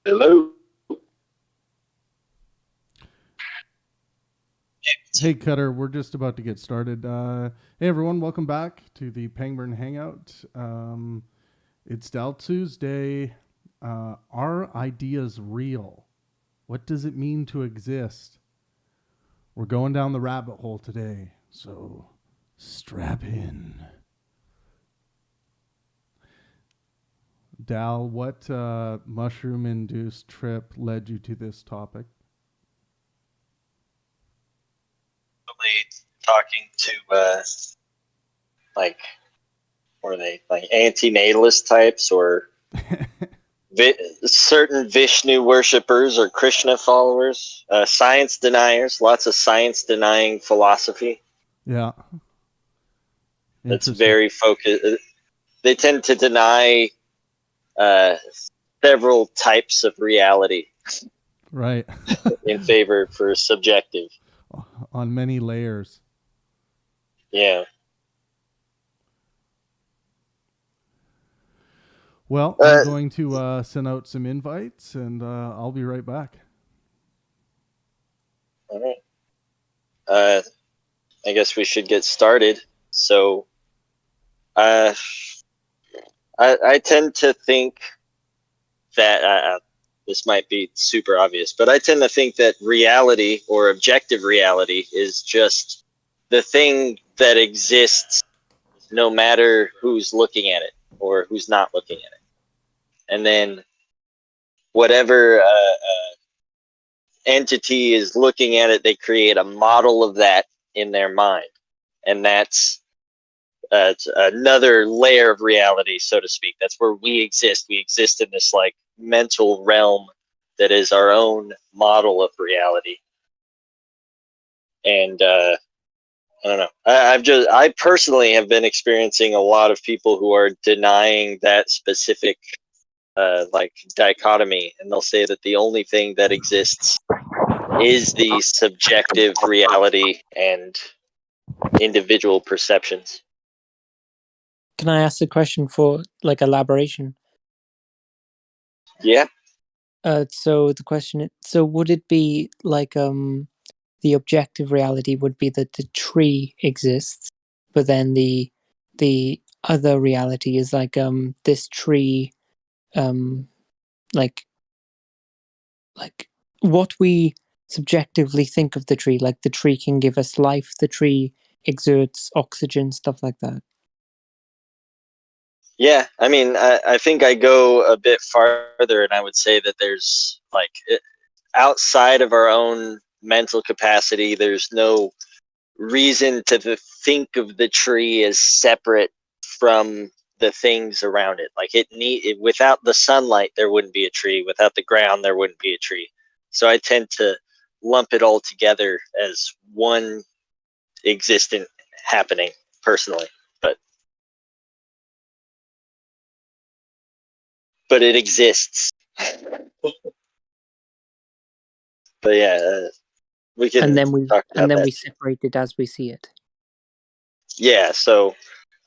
Hello. Hey, Cutter, we're just about to get started. Hey, everyone, welcome back to the Pangburn Hangout. It's Dal Tuesday. Are ideas real? What does it mean to exist? We're going down the rabbit hole today, so strap in. Dal, what mushroom-induced trip led you to this topic? Talking to were they like anti-natalist types or certain Vishnu worshippers or Krishna followers, science deniers, lots of science denying philosophy. Yeah. That's very focused. They tend to deny several types of reality. Right. In favor for subjective. On many layers. Yeah. Well, I'm going to send out some invites, and I'll be right back. All right. I guess we should get started. So, I tend to think that this might be super obvious, but I tend to think that reality or objective reality is just the thing that exists no matter who's looking at it or who's not looking at it. And then whatever entity is looking at it, they create a model of that in their mind. And that's another layer of reality, so to speak. That's where we exist. We exist in this like mental realm that is our own model of reality. And I don't know. I personally have been experiencing a lot of people who are denying that specific like dichotomy, and they'll say that the only thing that exists is the subjective reality and individual perceptions. Can I ask a question for like elaboration? Yeah. So the question, so would it be like the objective reality would be that the tree exists, but then the other reality is like this tree like what we subjectively think of the tree, like the tree can give us life, the tree exerts oxygen, stuff like that. Yeah, I mean, I think I go a bit farther, and I would say that there's like outside of our own mental capacity, there's no reason to think of the tree as separate from the things around it. Like without the sunlight, there wouldn't be a tree. Without the ground, there wouldn't be a tree. So I tend to lump it all together as one existent happening personally. But it exists. But yeah, we can. And then we talk about that. We separate it as we see it. Yeah, so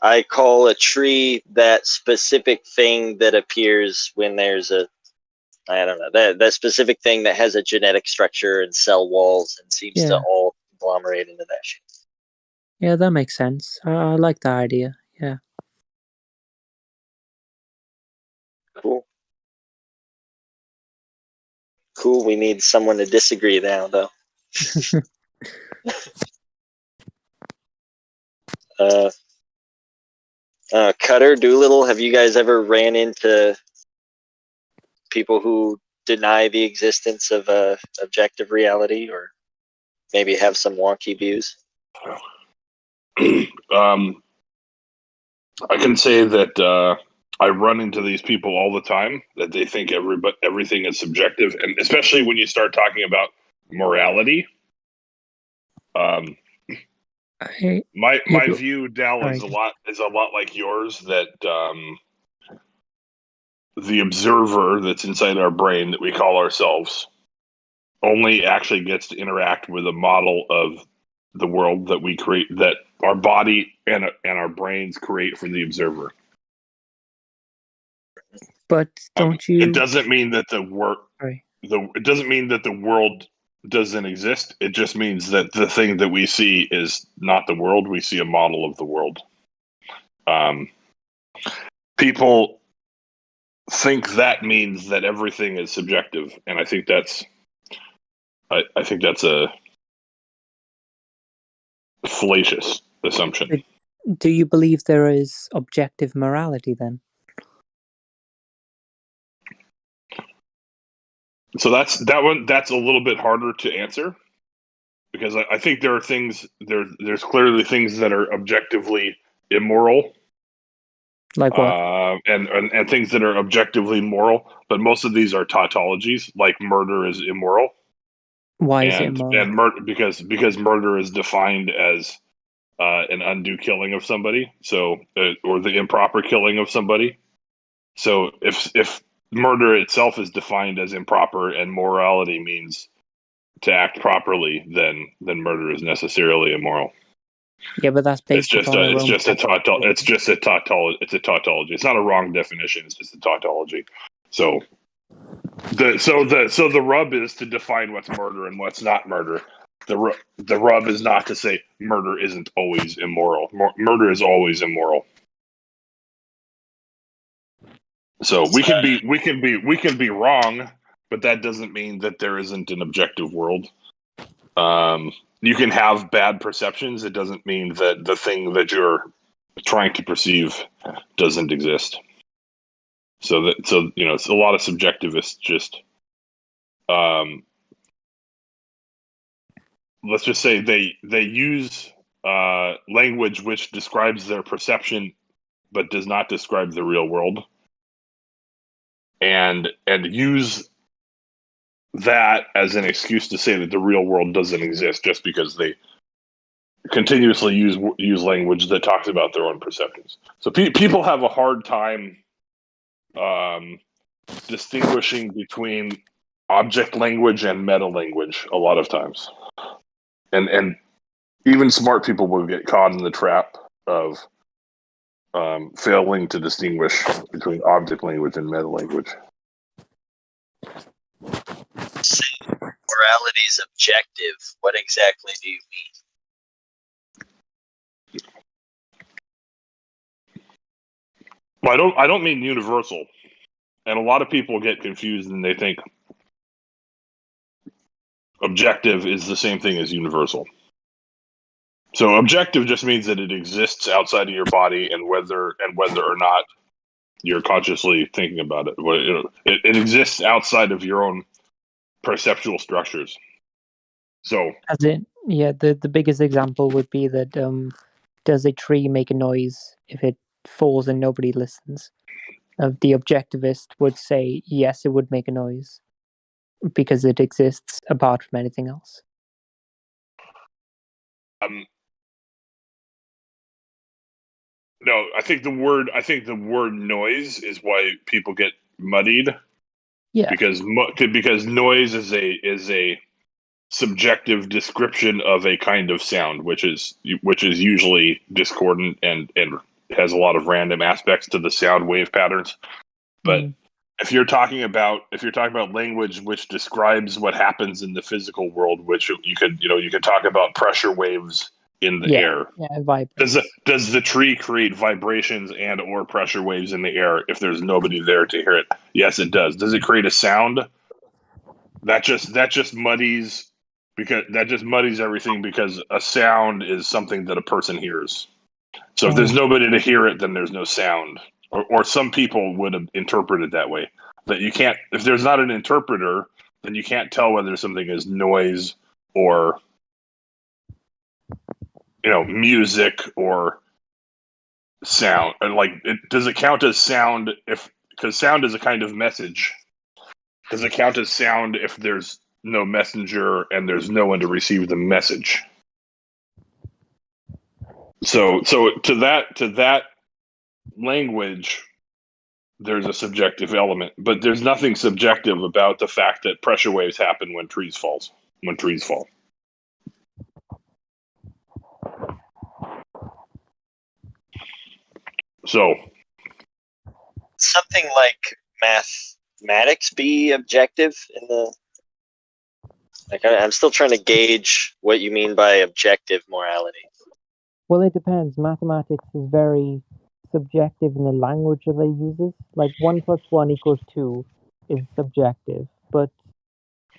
I call a tree that specific thing that appears when there's I don't know, that specific thing that has a genetic structure and cell walls and seems to all conglomerate into that shit. Yeah, that makes sense. I like that idea. Yeah. Cool. We need someone to disagree now, though. Cutter, Doolittle, have you guys ever ran into people who deny the existence of objective reality, or maybe have some wonky views? I can say that I run into these people all the time, that they think everything is subjective, and especially when you start talking about morality. My view, Dal, is a lot like yours, that the observer that's inside our brain that we call ourselves only actually gets to interact with a model of the world that we create, that our body and our brains create for the observer. But don't you? It doesn't mean that Sorry. it doesn't mean that the world doesn't exist. It just means that the thing that we see is not the world. We see a model of the world. People think that means that everything is subjective, and I think that's a fallacious assumption. Do you believe there is objective morality then? So that's a little bit harder to answer, because I think there are things there's clearly things that are objectively immoral, Like what? and things that are objectively moral, but most of these are tautologies. Like murder is immoral. Why is it immoral? And murder because murder is defined as an undue killing of somebody, so or the improper killing of somebody. So if murder itself is defined as improper and morality means to act properly, then murder is necessarily immoral. Yeah, but that's based upon our own. It's a tautology. It's not a wrong definition. It's just a tautology. So the rub is to define what's murder and what's not murder. The rub is not to say murder isn't always immoral. Murder is always immoral. So we can be wrong, but that doesn't mean that there isn't an objective world. You can have bad perceptions. It doesn't mean that the thing that you're trying to perceive doesn't exist. So it's a lot of subjectivists just let's just say they use language which describes their perception but does not describe the real world, and use that as an excuse to say that the real world doesn't exist, just because they continuously use language that talks about their own perceptions. So people have a hard time distinguishing between object language and meta language a lot of times, and even smart people will get caught in the trap of failing to distinguish between object language and meta language. Morality is objective. What exactly do you mean? Well, I don't mean universal. And a lot of people get confused and they think objective is the same thing as universal. So objective just means that it exists outside of your body, and whether or not you're consciously thinking about it. It exists outside of your own perceptual structures. So the biggest example would be that does a tree make a noise if it falls and nobody listens? The objectivist would say yes, it would make a noise because it exists apart from anything else. No, I think the word noise is why people get muddied. Yeah, because noise is a subjective description of a kind of sound, which is usually discordant and has a lot of random aspects to the sound wave patterns. But if you're talking about language which describes what happens in the physical world, which you could talk about pressure waves in the air. Yeah, vibrates. Does the tree create vibrations and or pressure waves in the air if there's nobody there to hear it? Yes, it does. Does it create a sound? That just muddies everything, because a sound is something that a person hears. So if there's nobody to hear it, then there's no sound. Or some people would interpret it that way. That you can't, if there's not an interpreter, then you can't tell whether something is noise or music or sound. Does it count as sound because sound is a kind of message? Does it count as sound if there's no messenger and there's no one to receive the message? So to that language, there's a subjective element, but there's nothing subjective about the fact that pressure waves happen when trees fall. So Something like mathematics be objective in the? Like, I'm still trying to gauge what you mean by objective morality. Well, it depends. Mathematics is very subjective in the language that it uses. Like 1 + 1 = 2 is subjective, but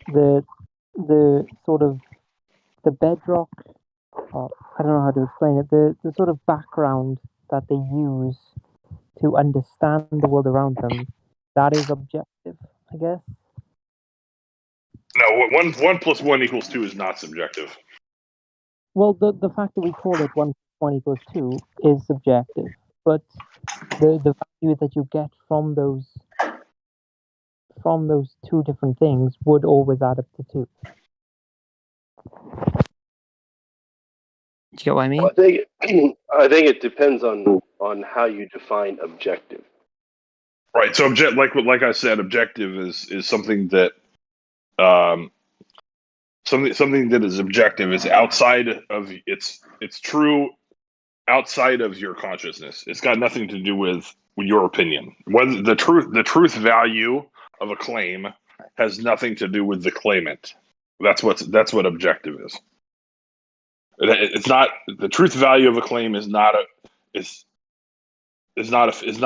the sort of the bedrock, I don't know how to explain it, the sort of background that they use to understand the world around them, that is objective, I guess. No, 1 + 1 = 2 is not subjective. Well, the fact that we call it 1 + 1 = 2 is subjective, but the value that you get from those two different things would always add up to 2. Do you get what I mean? Well, I think it depends on how you define objective. Right. So like I said, objective is something that something that is objective is outside of it's true outside of your consciousness. It's got nothing to do with your opinion. Whether the truth value of a claim has nothing to do with the claimant. That's what objective is. It's not the truth value of a claim is not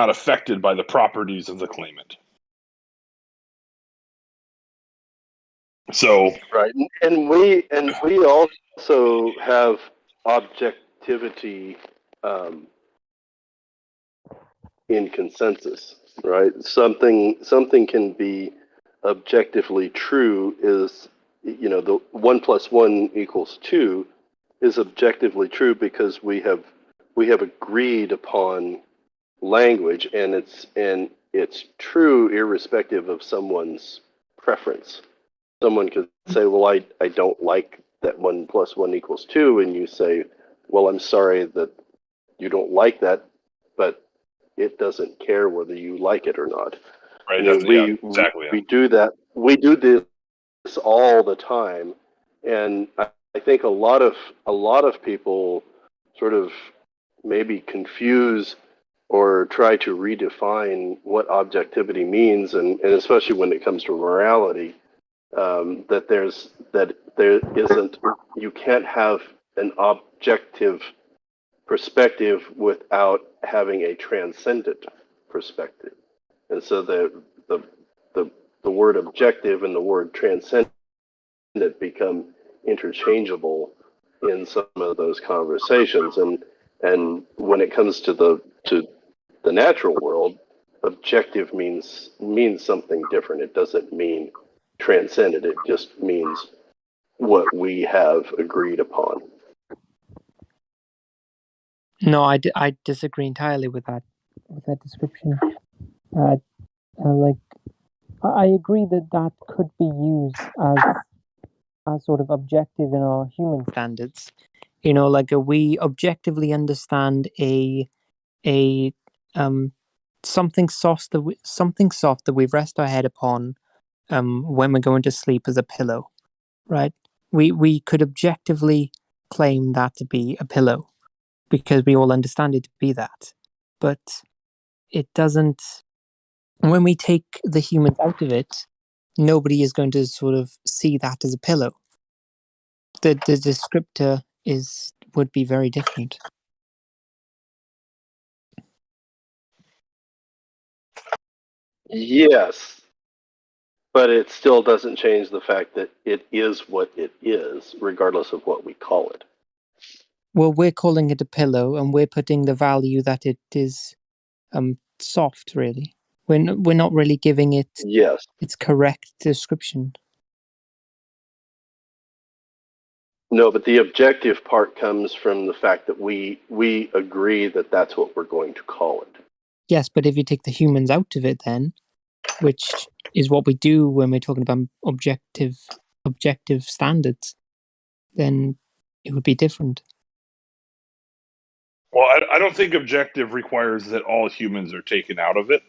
affected by the properties of the claimant. So right, and we also have objectivity in consensus, right? Something can be objectively true is, the 1 + 1 = 2 is objectively true because we have agreed upon language, and it's true irrespective of someone's preference. Someone could say, well, I don't like that 1 + 1 = 2, and you say, well, I'm sorry that you don't like that, but it doesn't care whether you like it or not. right, exactly. We do that. We do this all the time, and I think a lot of people sort of maybe confuse or try to redefine what objectivity means, and especially when it comes to morality, that there isn't, you can't have an objective perspective without having a transcendent perspective. And so the word objective and the word transcendent become interchangeable in some of those conversations. And when it comes to the natural world, objective means something different. It doesn't mean transcendent. It just means what we have agreed upon. No, I disagree entirely with that description. I agree that could be used as sort of objective in our human standards. Like we objectively understand a something soft that we rest our head upon when we're going to sleep as a pillow, right? We could objectively claim that to be a pillow because we all understand it to be that, but it doesn't. When we take the humans out of it, nobody is going to sort of see that as a pillow. The descriptor would be very different. Yes, but it still doesn't change the fact that it is what it is, regardless of what we call it. Well, we're calling it a pillow, and we're putting the value that it is soft, really. We're not really giving it its correct description. No, but the objective part comes from the fact that we agree that that's what we're going to call it. Yes, but if you take the humans out of it, then, which is what we do when we're talking about objective standards, then it would be different. Well, I don't think objective requires that all humans are taken out of it,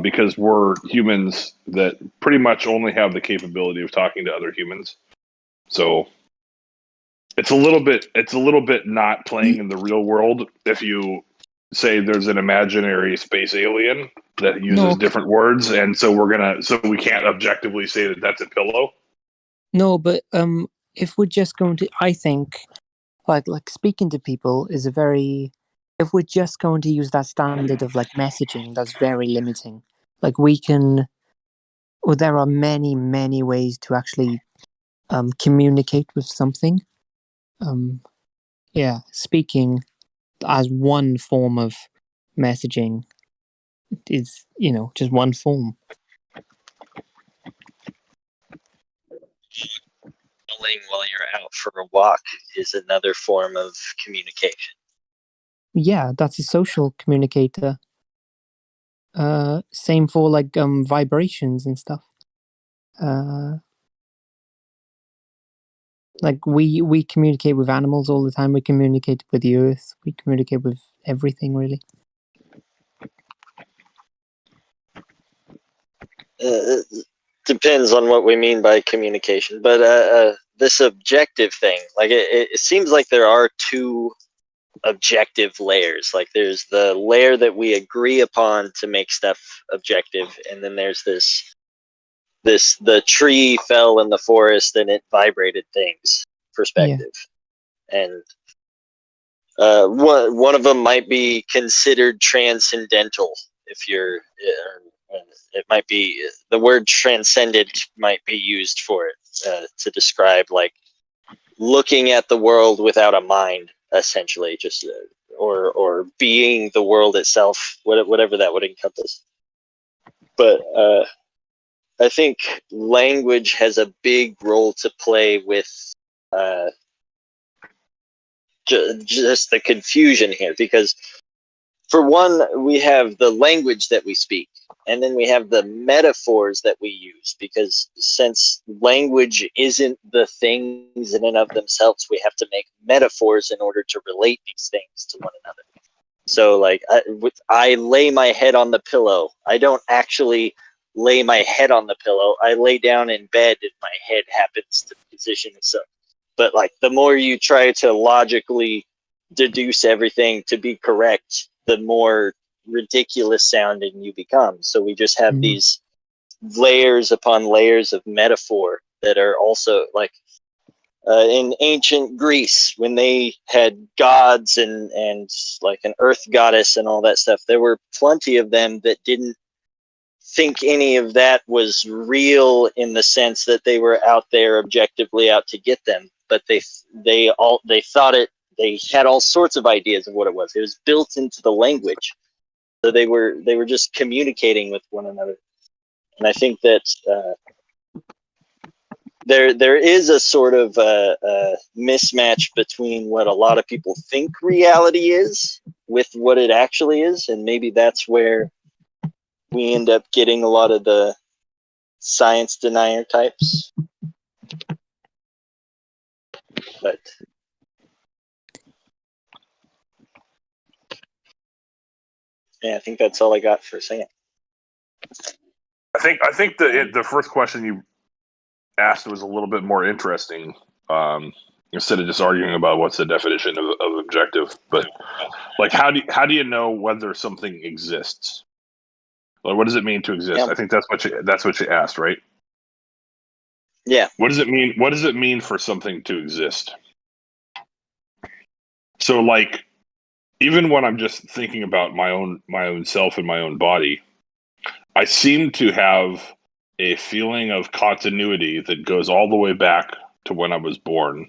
because we're humans that pretty much only have the capability of talking to other humans. So it's a little bit not playing in the real world if you say there's an imaginary space alien that uses different words, and so we can't objectively say that that's a pillow. No, but if we're just going to, I think, like speaking to people is a very. If we're just going to use that standard of like messaging, that's very limiting. Like we can, well, there are many, many ways to actually communicate with something. Yeah, speaking as one form of messaging is, just one form. Yelling while you're out for a walk is another form of communication. Yeah, that's a social communicator. Same for like vibrations and stuff. Like we communicate with animals all the time. We communicate with the earth. We communicate with everything, really. Depends on what we mean by communication, but this objective thing, like it seems like there are two objective layers. Like there's the layer that we agree upon to make stuff objective, and then there's the tree fell in the forest and it vibrated things perspective. And one of them might be considered transcendental. If you're, it might be, the word transcendent might be used for it to describe like looking at the world without a mind, essentially, just or being the world itself, whatever that would encompass. But I think language has a big role to play with just the confusion here, because for one, we have the language that we speak, and then we have the metaphors that we use, because since language isn't the things in and of themselves, we have to make metaphors in order to relate these things to one another. So like I lay my head on the pillow. I don't actually lay my head on the pillow. I lay down in bed and my head happens to position itself. But like the more you try to logically deduce everything to be correct, the more ridiculous sounding you become. So we just have these layers upon layers of metaphor that are also like in ancient Greece, when they had gods and like an earth goddess and all that stuff, there were plenty of them that didn't think any of that was real in the sense that they were out there objectively out to get them, but they thought it. They had all sorts of ideas of what it was. It was built into the language, so they were just communicating with one another. And I think that there is a sort of mismatch between what a lot of people think reality is with what it actually is, and maybe that's where we end up getting a lot of the science denier types. But yeah, I think that's all I got for a second. I think the first question you asked was a little bit more interesting. Instead of just arguing about what's the definition of objective, but like how do you know whether something exists? Like, what does it mean to exist? Yeah. I think that's what you asked, right? Yeah. What does it mean? What does it mean for something to exist? So, like, even when I'm just thinking about my own self and my own body, I seem to have a feeling of continuity that goes all the way back to when I was born,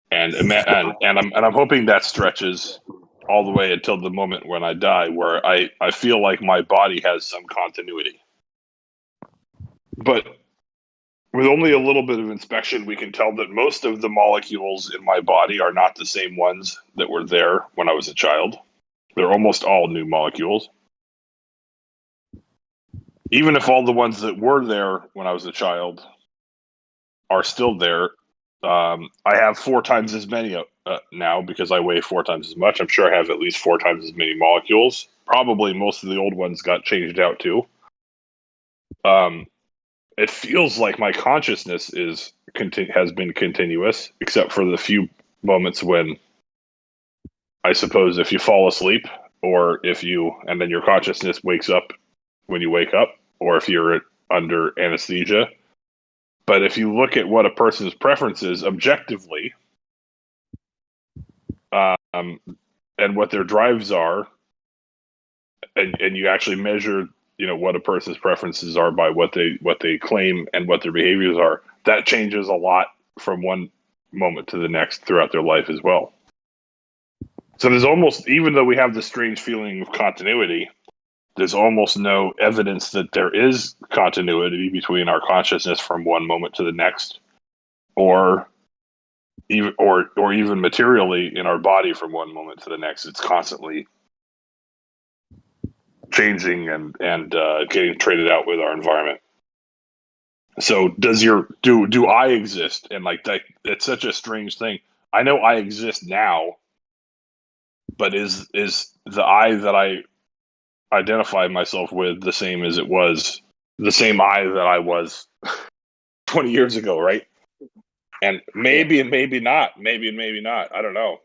and I'm hoping that stretches all the way until the moment when I die, where I feel like my body has some continuity. But with only a little bit of inspection, we can tell that most of the molecules in my body are not the same ones that were there when I was a child. They're almost all new molecules. Even if all the ones that were there when I was a child are still there, I have 4 times as many now because I weigh 4 times as much. I'm sure I have at least 4 times as many molecules. Probably most of the old ones got changed out too. It feels like my consciousness has been continuous, except for the few moments when, I suppose, if you fall asleep or and then your consciousness wakes up when you wake up, or if you're under anesthesia. But if you look at what a person's preference is objectively, and what their drives are, and you actually measure, what a person's preferences are by what they claim and what their behaviors are, that changes a lot from one moment to the next throughout their life as well. So there's almost, even though we have this strange feeling of continuity, there's almost no evidence that there is continuity between our consciousness from one moment to the next, or even materially in our body from one moment to the next. It's constantly changing and getting traded out with our environment. So do I exist? And like that, it's such a strange thing. I know I exist now, but is the I that I identify myself with the same as it was, the same I that I was 20 years ago, right? And maybe and maybe not. Maybe and maybe not. I don't know.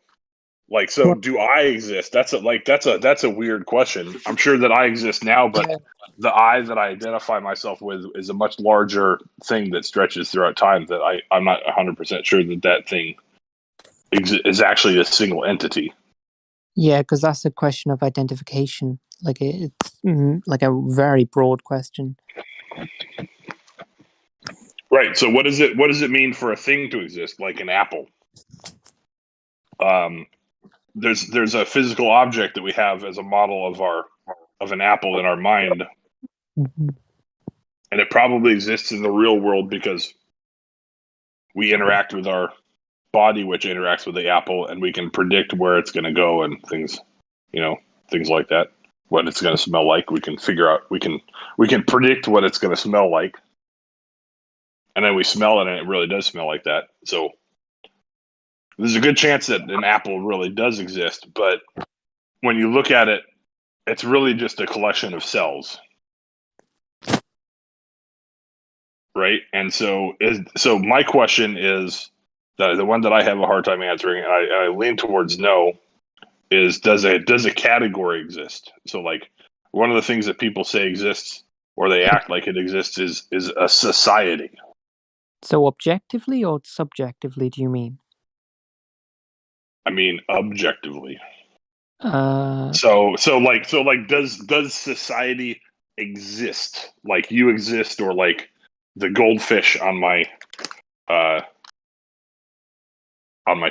Like, so do I exist? That's a weird question. I'm sure that I exist now, but the I that I identify myself with is a much larger thing that stretches throughout time, that I'm not 100% sure that thing is actually a single entity. Yeah, because that's a question of identification. Like it's like a very broad question. Right. So what does it mean for a thing to exist, like an apple? There's a physical object that we have as a model of an apple in our mind, Mm-hmm. and it probably exists in the real world because we interact with our body, which interacts with the apple, and we can predict where it's going to go and things, things like that. What it's going to smell like, we can figure out. We can predict what it's going to smell like, and then we smell it, and it really does smell like that. So there's a good chance that an apple really does exist, but when you look at it, it's really just a collection of cells, right? And so my question is, the one that I have a hard time answering, and I lean towards no, is does a category exist? So like, one of the things that people say exists, or they act like it exists, is a society. So objectively or subjectively, do you mean? I mean objectively. Uh, So does society exist? Like you exist, or like the goldfish on my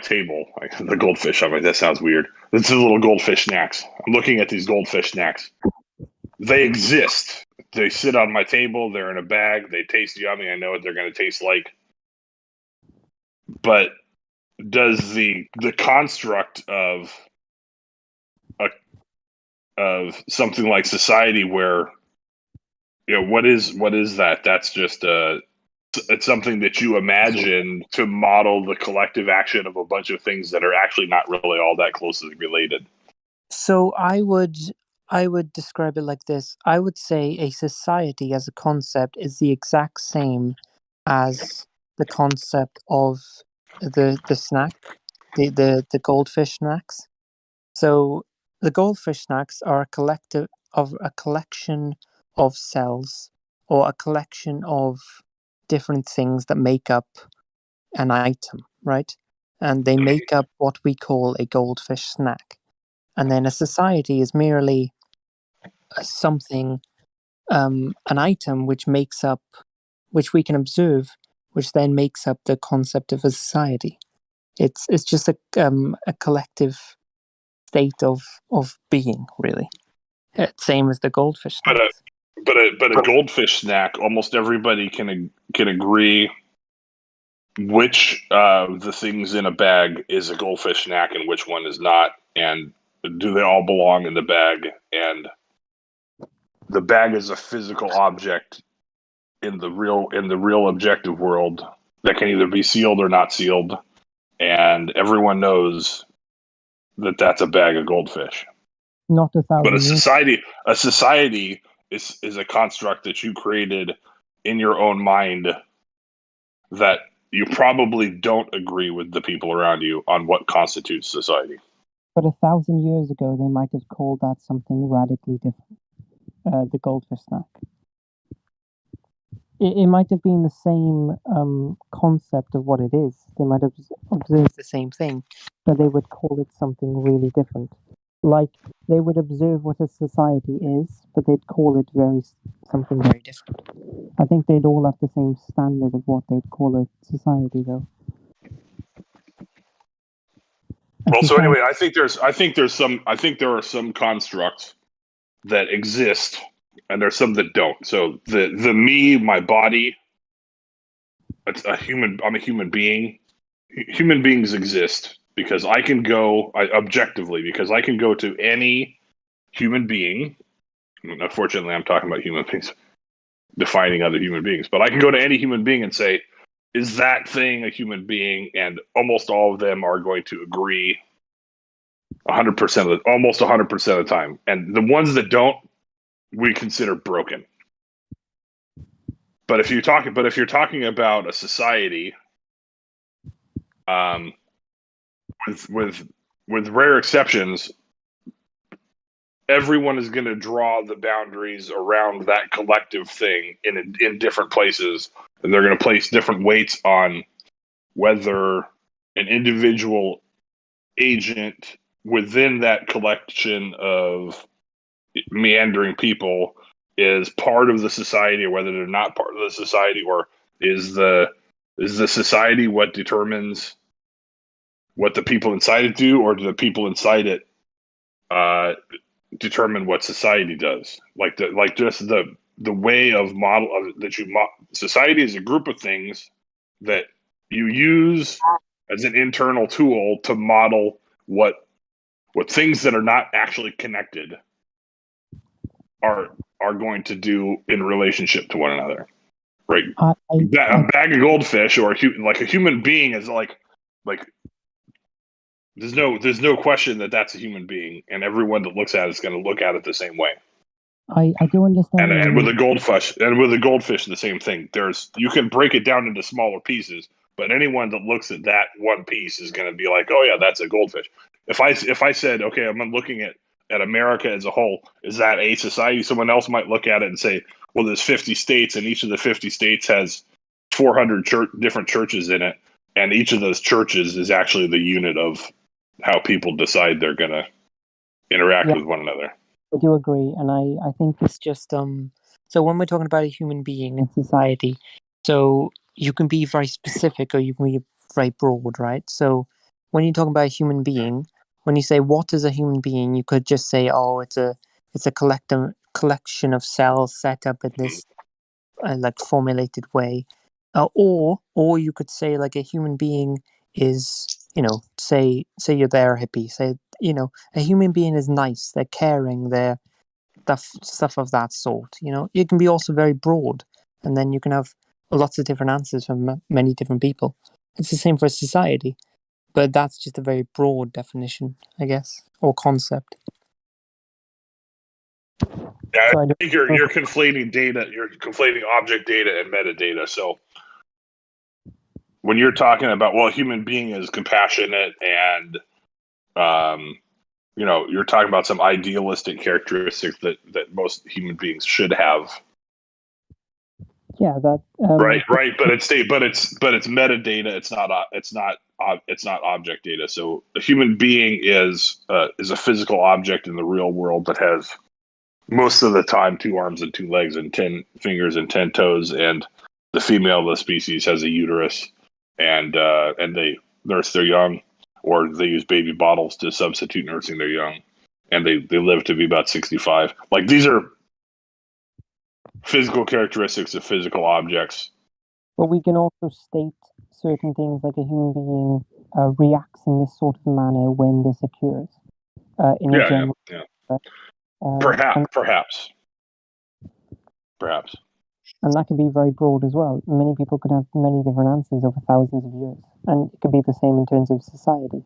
table. Like the goldfish on my, that sounds weird. This is little goldfish snacks. I'm looking at these goldfish snacks. They exist. They sit on my table. They're in a bag. They taste yummy. I know what they're going to taste like. But does the construct of something like society, where what is that? That's just it's something that you imagine to model the collective action of a bunch of things that are actually not really all that closely related. so I would describe it like this. I would say a society as a concept is the exact same as the concept of the snack, the goldfish snacks. So the goldfish snacks are a collection of cells, or a collection of different things that make up an item, right? And they make up what we call a goldfish snack. And then a society is merely something, an item which we can observe, which then makes up the concept of a society. It's just a collective state of being, really. Same as the goldfish snacks. But a goldfish snack, almost everybody can agree which of the things in a bag is a goldfish snack and which one is not, and do they all belong in the bag? And the bag is a physical object in the real objective world that can either be sealed or not sealed, and everyone knows that that's a bag of goldfish. Not 1,000 But years. a society is a construct that you created in your own mind, that you probably don't agree with the people around you on what constitutes society. But 1,000 years ago, they might have called that something radically different. The goldfish snack. It might have been the same concept of what it is. They might have observed the same thing, but they would call it something really different. Like they would observe what a society is, but they'd call it something very different. I think they'd all have the same standard of what they'd call a society, though. Well, so anyway, I think there are some constructs that exist, and there's some that don't. So the me, my body, I'm a human being. Human beings exist because I can go objectively because I can go to any human being. Unfortunately, I'm talking about human beings defining other human beings, but I can go to any human being and say, is that thing a human being? And almost all of them are going to agree 100% almost 100% of the time. And the ones that don't, we consider broken. But if you're talking about a society, with rare exceptions, everyone is going to draw the boundaries around that collective thing in different places, and they're going to place different weights on whether an individual agent within that collection of meandering people is part of the society, or whether they're not part of the society, or is the society what determines what the people inside it do, or do the people inside it determine what society does? Just the way of model of that society is a group of things that you use as an internal tool to model what things that are not actually connected are going to do in relationship to one another, right? A bag of goldfish or a human being is like there's no question that that's a human being, and everyone that looks at it is going to look at it the same way. I do understand. And with a goldfish, the same thing. You can break it down into smaller pieces, but anyone that looks at that one piece is going to be like, oh yeah, that's a goldfish. If I said, okay, I'm looking at America as a whole, is that a society? Someone else might look at it and say, well, there's 50 states, and each of the 50 states has 400 different churches in it, and each of those churches is actually the unit of how people decide they're going to interact with one another. I do agree, and I think it's just so when we're talking about a human being in society, so you can be very specific or you can be very broad, right? So when you're talking about a human being, when you say what is a human being, you could just say, oh, it's a collection of cells set up in this like formulated way, or you could say like a human being is, say you're there, a hippie, say, a human being is nice, they're caring, they're stuff of that sort. It can be also very broad, and then you can have lots of different answers from many different people. It's the same for society, but that's just a very broad definition, I guess, or concept. Yeah, I think you're conflating data. You're conflating object data and metadata. So when you're talking about, well, a human being is compassionate and you're talking about some idealistic characteristics that most human beings should have. Yeah, that right. But it's metadata. It's not object data. So a human being is a physical object in the real world that has most of the time 2 arms and 2 legs and 10 fingers and 10 toes, and the female of the species has a uterus, and they nurse their young, or they use baby bottles to substitute nursing their young, and they live to be about 65. Like, these are physical characteristics of physical objects. But we can also state certain things, like a human being reacts in this sort of manner when this occurs. Perhaps. And that could be very broad as well. Many people could have many different answers over thousands of years, and it could be the same in terms of society.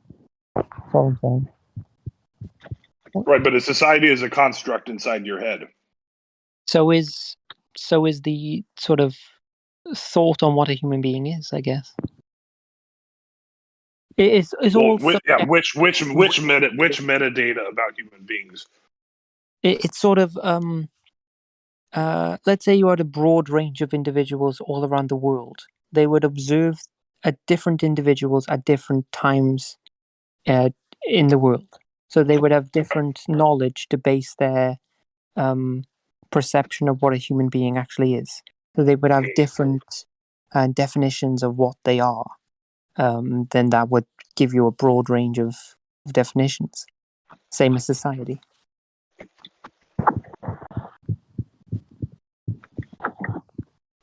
That's all I'm saying. Right, but a society is a construct inside your head. So is the sort of thought on what a human being is, I guess. It's Well, all subject. which metadata about human beings? It's sort of let's say you had a broad range of individuals all around the world. They would observe at different individuals at different times in the world. So they would have different knowledge to base their perception of what a human being actually is. So they would have different definitions of what they are. Then that would give you a broad range of definitions. Same as society.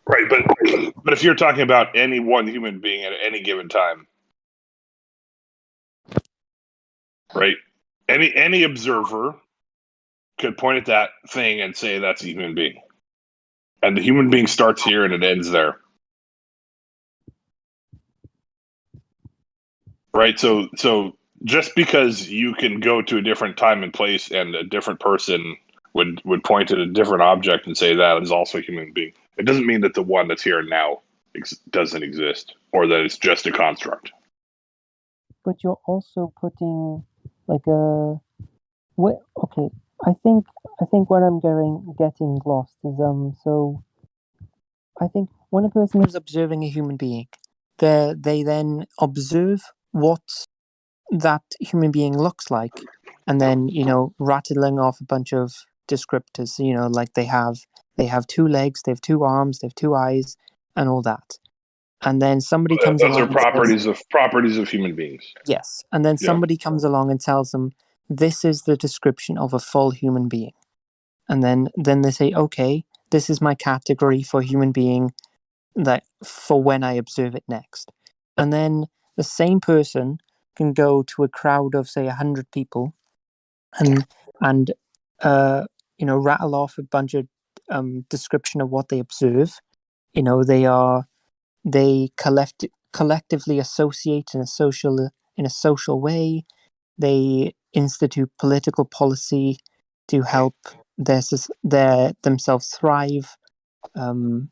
Right, but if you're talking about any one human being at any given time, right? Any observer could point at that thing and say that's a human being. And the human being starts here and it ends there. Right? So just because you can go to a different time and place and a different person would point at a different object and say that is also a human being, it doesn't mean that the one that's here now doesn't exist or that it's just a construct. But you're also putting like a okay. I think what I'm getting lost is so I think when a person is observing a human being, they then observe what that human being looks like, and then rattling off a bunch of descriptors. Like they have 2 legs, they have 2 arms, they have 2 eyes, and all that. And then somebody comes Those are along and says, properties of human beings. yes, and then Yeah. somebody comes along and tells them this is the description of a full human being, and then they say, okay, this is my category for human being that for when I observe it next. And then the same person can go to a crowd of say 100 people and rattle off a bunch of description of what they observe. They collectively associate in a social way. They institute political policy to help themselves thrive.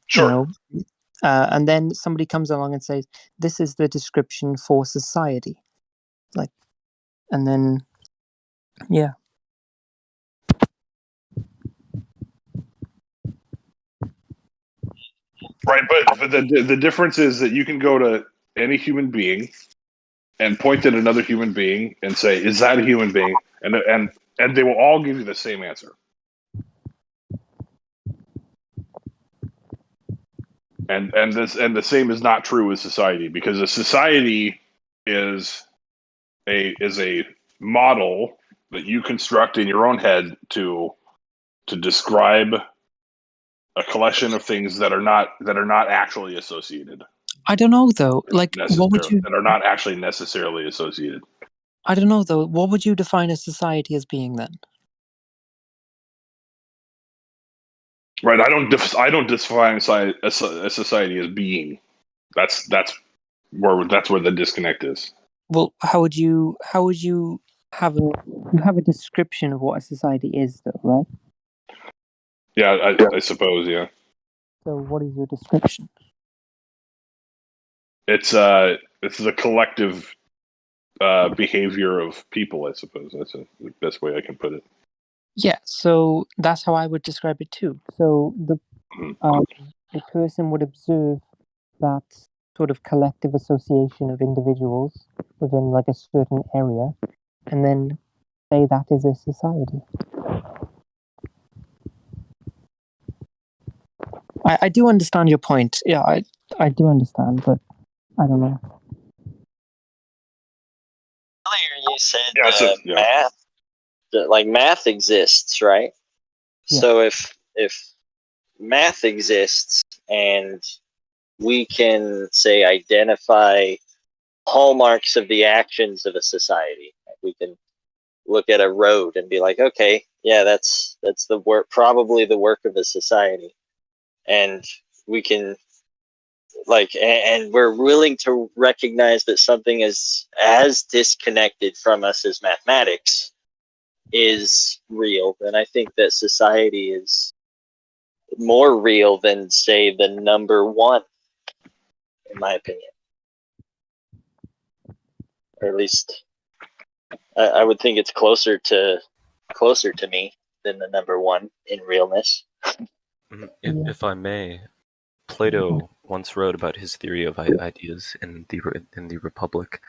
Sure. And then somebody comes along and says, "This is the description for society." And then, yeah. Right, but the difference is that you can go to any human being and point at another human being and say, "Is that a human being?" And they will all give you the same answer. And the same is not true with society, because a society is a model that you construct in your own head to describe a collection of things that are not actually associated. I don't know though. Like, what would you? That are not actually necessarily associated. I don't know though. What would you define a society as being then? Right. I don't define a society as being. That's where the disconnect is. Well, how would you have a description of what a society is though, right? Yeah, I suppose. Yeah. So, what is your description? It's the collective behavior of people. I suppose that's the best way I can put it. Yeah, so that's how I would describe it too. So the person would observe that sort of collective association of individuals within like a certain area, and then say that is a society. I do understand your point. Yeah, I do understand, but I don't know. Earlier you said math, like math exists, right? Yeah. So if math exists and we can say identify hallmarks of the actions of a society, we can look at a road and be like, okay, yeah, that's the work, probably the work of a society, and we can and we're willing to recognize that something is as disconnected from us as mathematics is real, then I think that society is more real than, say, the number one, in my opinion. or at least I would think it's closer to me than the number one in realness. If I may, Plato once wrote about his theory of ideas in the Republic,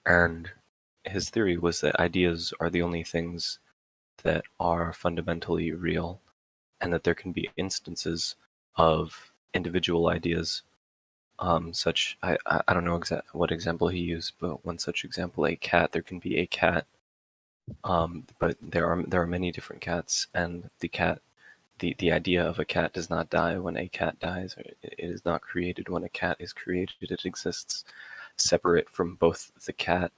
and his theory was that ideas are the only things that are fundamentally real, and that there can be instances of individual ideas. Such I don't know what example he used, but one such example, a cat. There can be a cat, but there are many different cats, and the idea of a cat does not die when a cat dies. It is not created when a cat is created. It exists separate from both the cat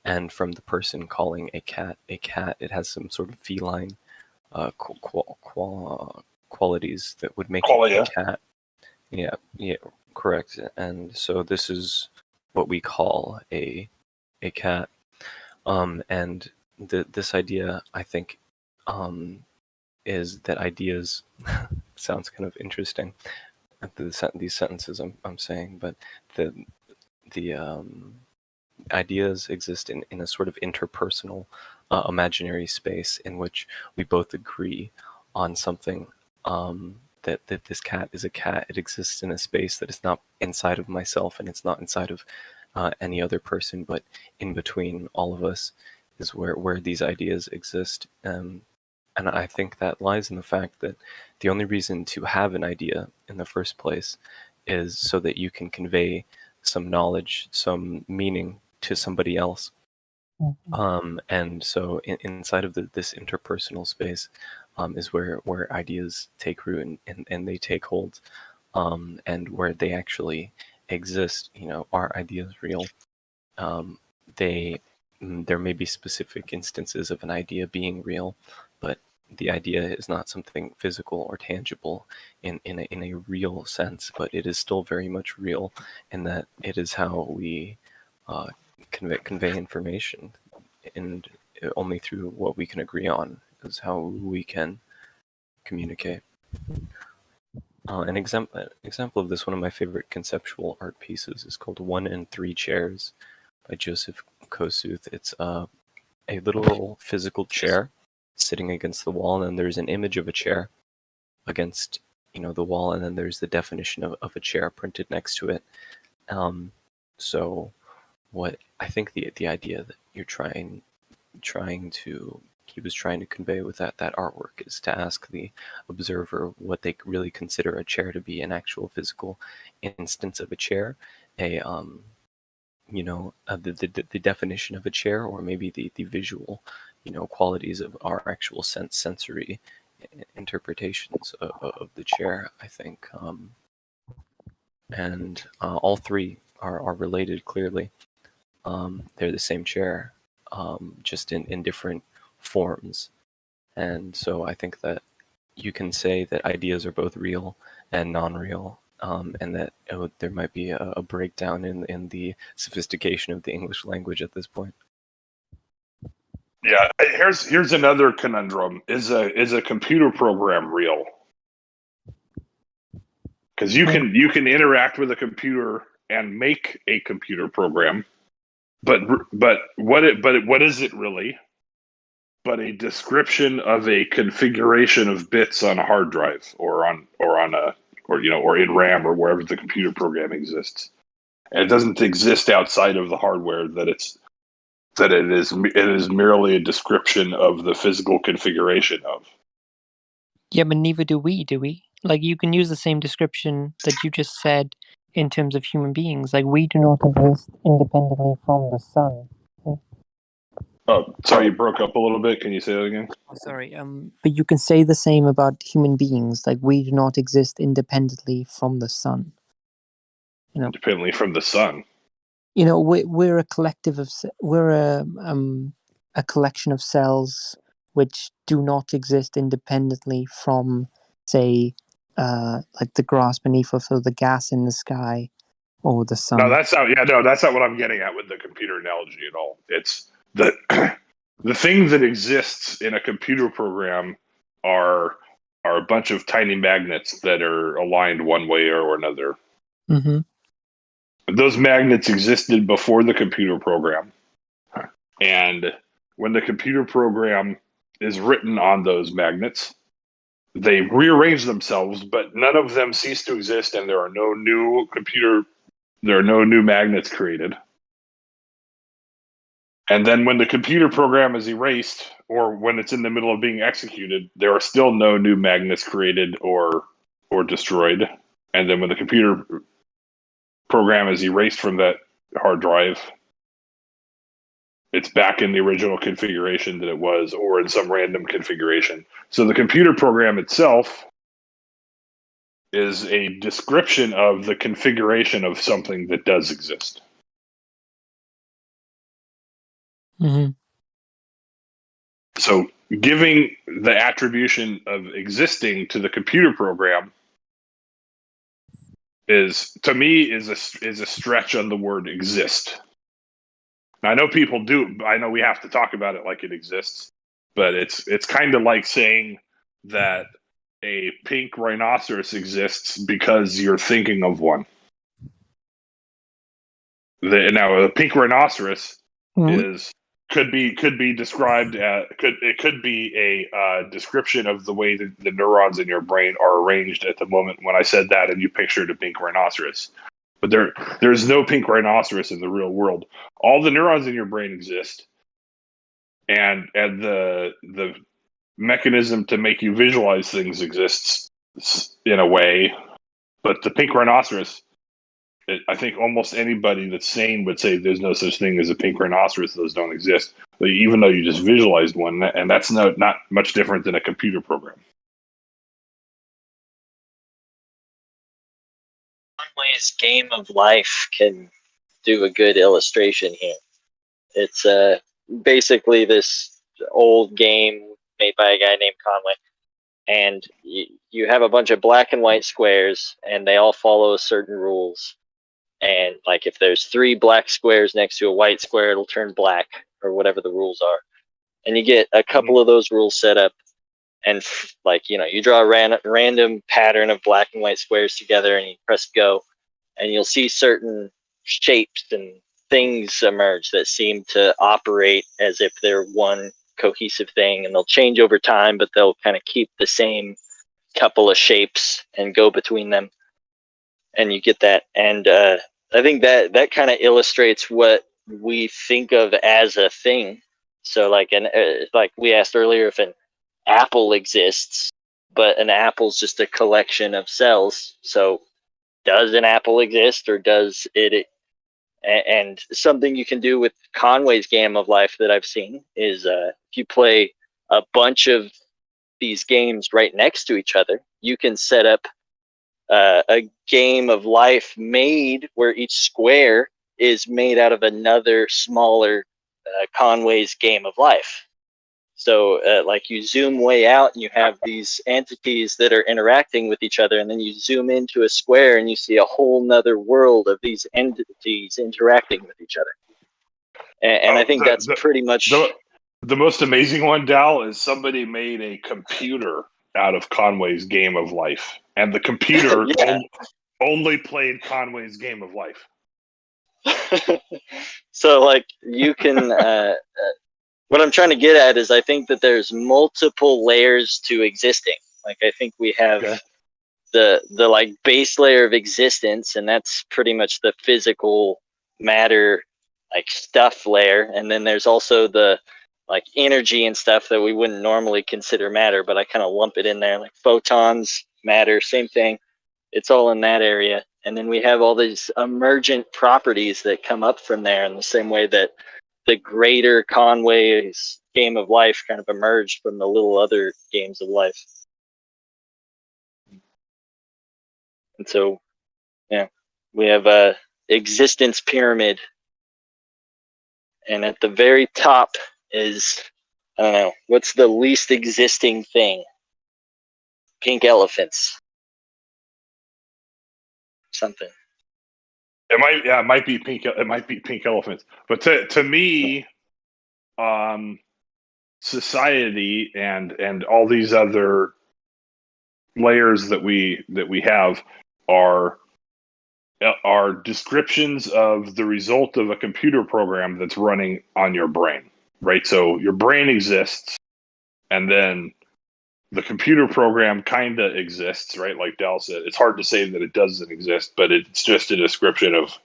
and from the person calling a cat a cat. It has some sort of feline qualities that would make it a cat. Yeah, correct. And so this is what we call a cat. And this idea, I think, is that ideas sounds kind of interesting. These sentences I'm saying, but the ideas exist in a sort of interpersonal, imaginary space in which we both agree on something. That this cat is a cat. It exists in a space that is not inside of myself, and it's not inside of any other person, but in between all of us is where these ideas exist. And I think that lies in the fact that the only reason to have an idea in the first place is so that you can convey some knowledge, some meaning to somebody else. And so inside of this interpersonal space is where their take root and they take hold, and where they actually exist. You know, are ideas real? There may be specific instances of an idea being real, but the idea is not something physical or tangible in a real sense, but it is still very much real in that it is how we convey information, and only through what we can agree on is how we can communicate. An example of this, one of my favorite conceptual art pieces, is called 1 and 3 Chairs by Joseph Kosuth. It's a literal physical chair sitting against the wall, and then there's an image of a chair against the wall, and then there's the definition of a chair printed next to it. So what I think the idea that you're trying to convey with that artwork is to ask the observer what they really consider a chair to be, an actual physical instance of a chair, the definition of a chair, or maybe the visual qualities of our actual sensory interpretations of the chair, I think. And all three are related clearly. They're the same chair, just in different forms. And so I think that you can say that ideas are both real and non-real, and that there might be a breakdown in the sophistication of the English language at this point. Yeah, here's another conundrum. Is a computer program real? Because you can interact with a computer and make a computer program, but what is it really? But a description of a configuration of bits on a hard drive or in RAM or wherever the computer program exists, and it doesn't exist outside of the hardware. It is merely a description of the physical configuration of. Yeah, but neither do we, do we? Like, you can use the same description that you just said in terms of human beings. Like, we do not exist independently from the sun. Oh, sorry, you broke up a little bit. Can you say that again? Oh, sorry. But you can say the same about human beings. Like, we do not exist independently from the sun. Independently from the sun. We're a collective of we're a collection of cells which do not exist independently from, say, like the grass beneath us or the gas in the sky or the sun. No, that's not. Yeah, no, that's not what I'm getting at with the computer analogy at all. It's the the thing that exists in a computer program are a bunch of tiny magnets that are aligned one way or another. Mm-hmm. Those magnets existed before the computer program. And when the computer program is written on those magnets, they rearrange themselves, but none of them cease to exist, and there are no new magnets created. And then when the computer program is erased, or when it's in the middle of being executed, there are still no new magnets created or destroyed. And then when the computer program is erased from that hard drive, it's back in the original configuration that it was, or in some random configuration. So the computer program itself is a description of the configuration of something that does exist. Mm-hmm. So giving the attribution of existing to the computer program is, to me, is a stretch on the word exist. Now, I know people do. I know we have to talk about it like it exists, but it's kind of like saying that a pink rhinoceros exists because you're thinking of one. Now, a pink rhinoceros could be described as could be a description of the way that the neurons in your brain are arranged at the moment when I said that, and you pictured a pink rhinoceros. But there's no pink rhinoceros in the real world. All the neurons in your brain exist, and the mechanism to make you visualize things exists in a way. But the pink rhinoceros, I think almost anybody that's sane would say there's no such thing as a pink rhinoceros. Those don't exist, even though you just visualized one, and that's not much different than a computer program. Conway's Game of Life can do a good illustration here. It's basically this old game made by a guy named Conway, and you have a bunch of black and white squares, and they all follow certain rules. And like if there's 3 black squares next to a white square, it'll turn black, or whatever the rules are. And you get a couple of those rules set up, and you draw a random pattern of black and white squares together, and you press go, and you'll see certain shapes and things emerge that seem to operate as if they're one cohesive thing, and they'll change over time, but they'll kind of keep the same couple of shapes and go between them, and you get that. And I think that kind of illustrates what we think of as a thing. So like we asked earlier if an apple exists, but an apple's just a collection of cells. So does an apple exist, or does it? And something you can do with Conway's Game of Life that I've seen is if you play a bunch of these games right next to each other, you can set up a game of life made where each square is made out of another smaller Conway's Game of Life. So like you zoom way out and you have these entities that are interacting with each other, and then you zoom into a square and you see a whole nother world of these entities interacting with each other. And I think that's pretty much... The most amazing one, Dal, is somebody made a computer out of Conway's Game of Life. And the computer only played Conway's Game of Life. So like you can... what I'm trying to get at is I think that there's multiple layers to existing. Like I think we have the like base layer of existence, and that's pretty much the physical matter, like stuff layer. And then there's also the like energy and stuff that we wouldn't normally consider matter, but I kind of lump it in there, like photons, matter, same thing. It's all in that area. And then we have all these emergent properties that come up from there, in the same way that the greater Conway's Game of Life kind of emerged from the little other games of life. And so, yeah, we have a existence pyramid. And at the very top is, I don't know, what's the least existing thing? Pink elephants. Something. It might be pink. It might be pink elephants. But to me, society and all these other layers that we have are are descriptions of the result of a computer program that's running on your brain, right? So your brain exists, and then the computer program kind of exists, right? Like Dal said, it's hard to say that it doesn't exist, but it's just a description of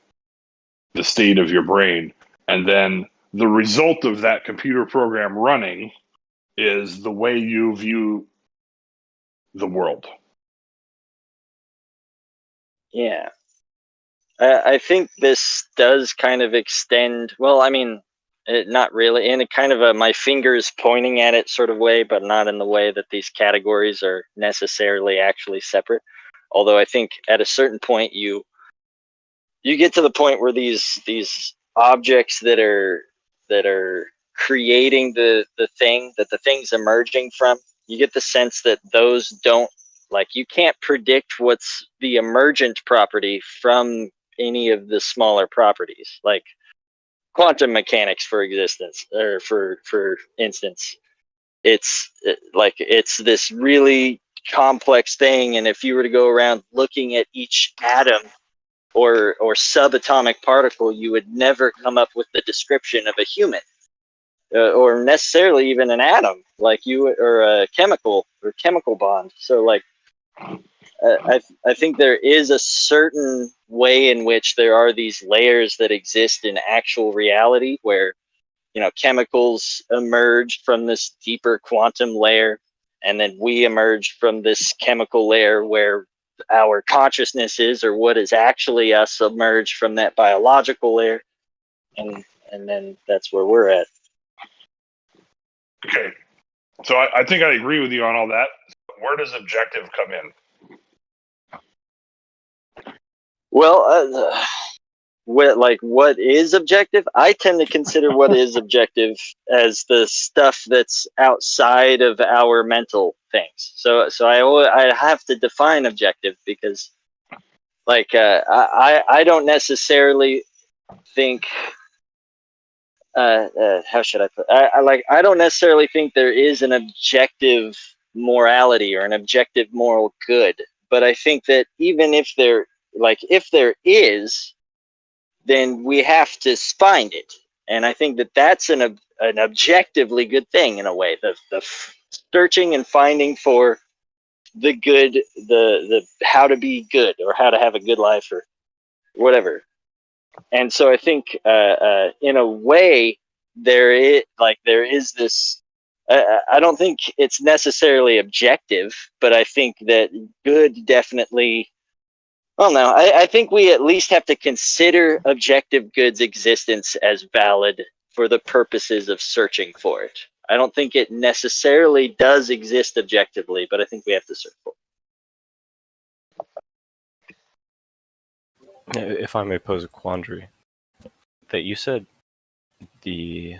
the state of your brain. And then the result of that computer program running is the way you view the world. Yeah. I think this does kind of extend, well, I mean, not really, in a kind of a my fingers pointing at it sort of way, but not in the way that these categories are necessarily actually separate. Although I think at a certain point you get to the point where these objects that are creating the thing that the thing's emerging from, you get the sense that those don't, like, you can't predict what's the emergent property from any of the smaller properties, like quantum mechanics for existence, or for instance. It's like it's this really complex thing, and if you were to go around looking at each atom or subatomic particle, you would never come up with the description of a human, or necessarily even an atom, like you, or a chemical bond. So like I think there is a certain way in which there are these layers that exist in actual reality, where chemicals emerged from this deeper quantum layer, and then we emerged from this chemical layer where our consciousness is, or what is actually us, emerged from that biological layer, and then that's where we're at. Okay, so I think I agree with you on all that. Where does objective come in? Well, what is objective? I tend to consider what is objective as the stuff that's outside of our mental things. So I have to define objective, because like I don't necessarily think how should I put, I don't necessarily think there is an objective morality or an objective moral good, but I think that even if there is, then we have to find it. And I think that that's an objectively good thing in a way. The searching and finding for the good, the how to be good, or how to have a good life, or whatever. And so I think in a way there is this. I don't think it's necessarily objective, but I think that good definitely. Well, no, I think we at least have to consider objective good's existence as valid for the purposes of searching for it. I don't think it necessarily does exist objectively, but I think we have to search for it. If I may pose a quandary, that you said the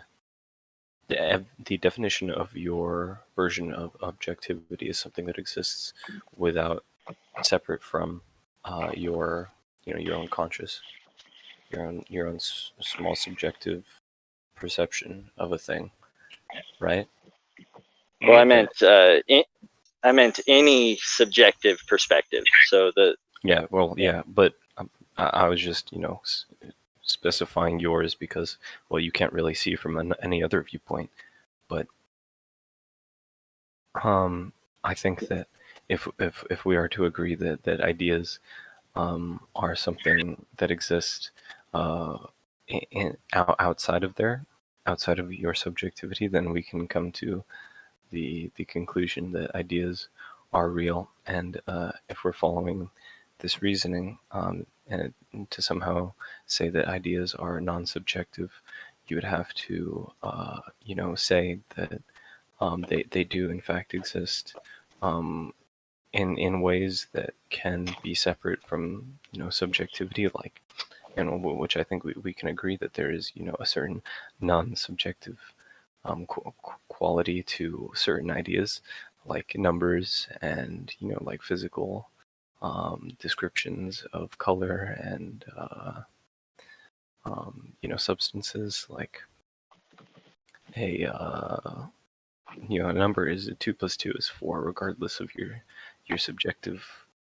definition of your version of objectivity is something that exists without, separate from your own conscious, your own small subjective perception of a thing, right? Well, I meant any subjective perspective. So but I was just specifying yours because, well, you can't really see from any other viewpoint. But I think that if we are to agree that ideas are something that exist outside of your subjectivity, then we can come to the conclusion that ideas are real. And if we're following this reasoning, and to somehow say that ideas are non-subjective, you would have to say that they do in fact exist in ways that can be separate from subjectivity, like, which I think we can agree that there is a certain non-subjective quality to certain ideas, like numbers, and like physical descriptions of color, and substances, like a number is 2 + 2 is 4, regardless of your subjective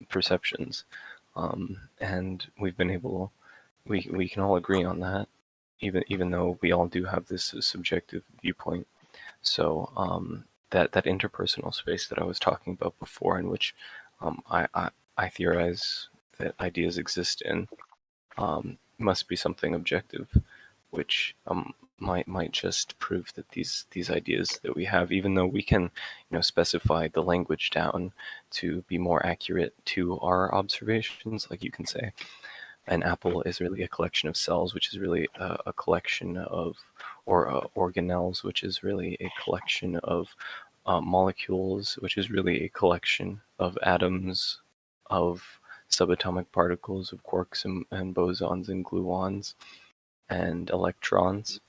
perceptions. And we've been able, we can all agree on that, even though we all do have this subjective viewpoint. So that interpersonal space that I was talking about before, in which I theorize that ideas exist in, must be something objective, which might just prove that these ideas that we have, even though we can specify the language down to be more accurate to our observations, like you can say an apple is really a collection of cells, which is really a collection of, or organelles, which is really a collection of molecules, which is really a collection of atoms, of subatomic particles, of quarks and bosons and gluons and electrons.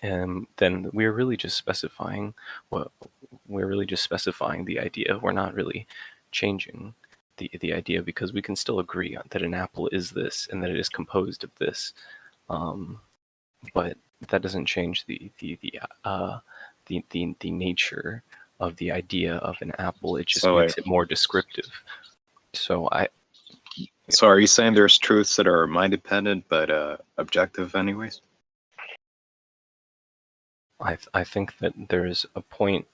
And then we're really just specifying the idea. We're not really changing the idea, because we can still agree on that an apple is this and that it is composed of this, but that doesn't change the nature of the idea of an apple. It just makes it more descriptive. So are you saying there's truths that are mind dependent but objective anyways? I think that there's a point.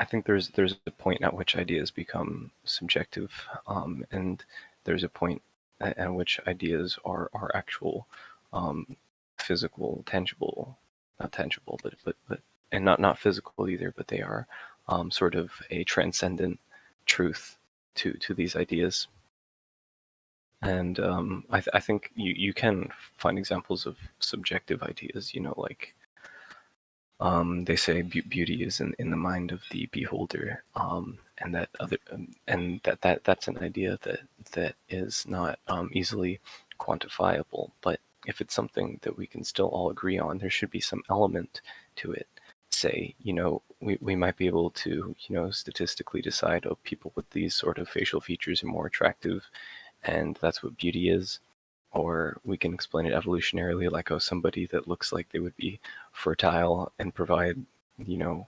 I think there's a point at which ideas become subjective, and there's a point at which ideas are actual, physical, tangible, not tangible, but and not physical either, but they are sort of a transcendent truth to these ideas. And I think you can find examples of subjective ideas, like they say beauty is in the mind of the beholder, and that's an idea that is not easily quantifiable. But if it's something that we can still all agree on, there should be some element to it. Say, we might be able to, statistically decide, oh, people with these sort of facial features are more attractive, and that's what beauty is. Or we can explain it evolutionarily, like, oh, somebody that looks like they would be fertile and provide, yeah.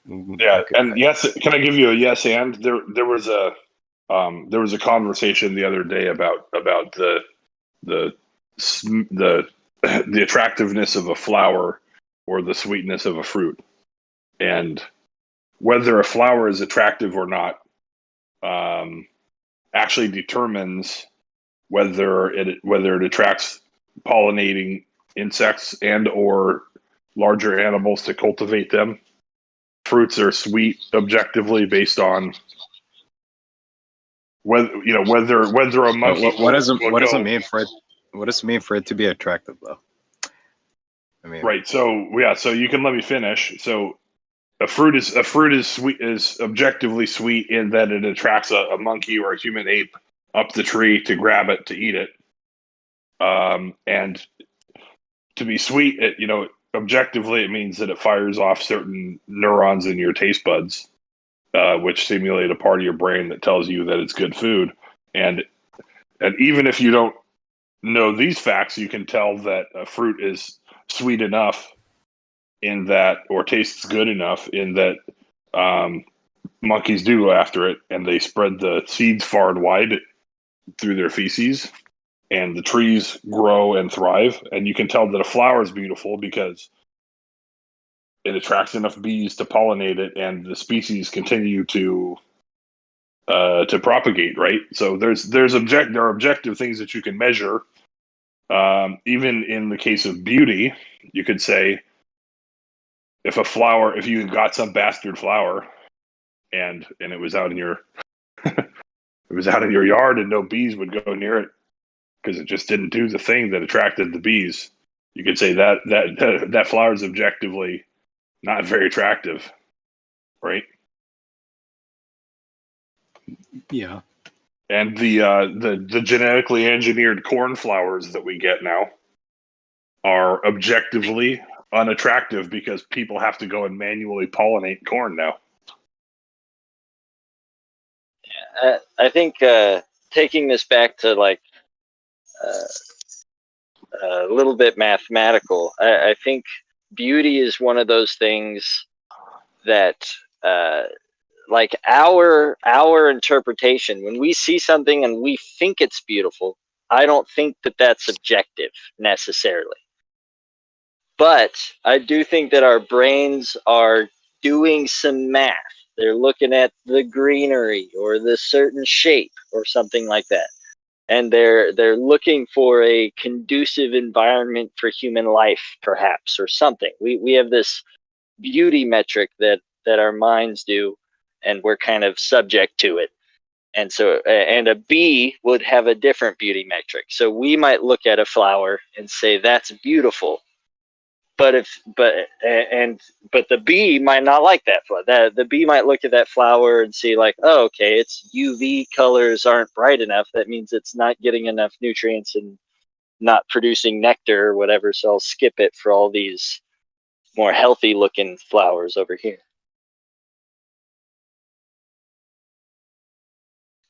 And yes, can I give you a yes? And there was a conversation the other day about the attractiveness of a flower or the sweetness of a fruit, and whether a flower is attractive or not actually determines whether it attracts pollinating insects and or larger animals to cultivate them. Fruits are sweet objectively based on whether a monkey. What does it mean for it? What does it mean for it to be attractive, though? I mean, right. So yeah. So you can let me finish. So a fruit is sweet, is objectively sweet in that it attracts a monkey or a human ape up the tree to grab it to eat it. And to be sweet, objectively, it means that it fires off certain neurons in your taste buds, which stimulate a part of your brain that tells you that it's good food. And even if you don't know these facts, you can tell that a fruit is sweet enough in that, or tastes good enough in that, monkeys do go after it, and they spread the seeds far and wide through their feces, and the trees grow and thrive. And you can tell that a flower is beautiful because it attracts enough bees to pollinate it, and the species continue to propagate. Right. So there are objective things that you can measure. Even in the case of beauty, you could say if you got some bastard flower, and it was out in your it was out in your yard, and no bees would go near it because it just didn't do the thing that attracted the bees, you could say that flower is objectively not very attractive, right? yeah. And the genetically engineered corn flowers that we get now are objectively unattractive because people have to go and manually pollinate corn now. I think taking this back to like a little bit mathematical, I think beauty is one of those things that like our interpretation, when we see something and we think it's beautiful, I don't think that that's objective necessarily. But I do think that our brains are doing some math. They're looking at the greenery or the certain shape or something like that. And they're looking for a conducive environment for human life, perhaps, or something. We have this beauty metric that our minds do, and we're kind of subject to it. And so, and a bee would have a different beauty metric. So we might look at a flower and say that's beautiful, but the bee might not like that flower. The bee might look at that flower and see like, oh, okay, its UV colors aren't bright enough. That means it's not getting enough nutrients and not producing nectar or whatever. So I'll skip it for all these more healthy looking flowers over here.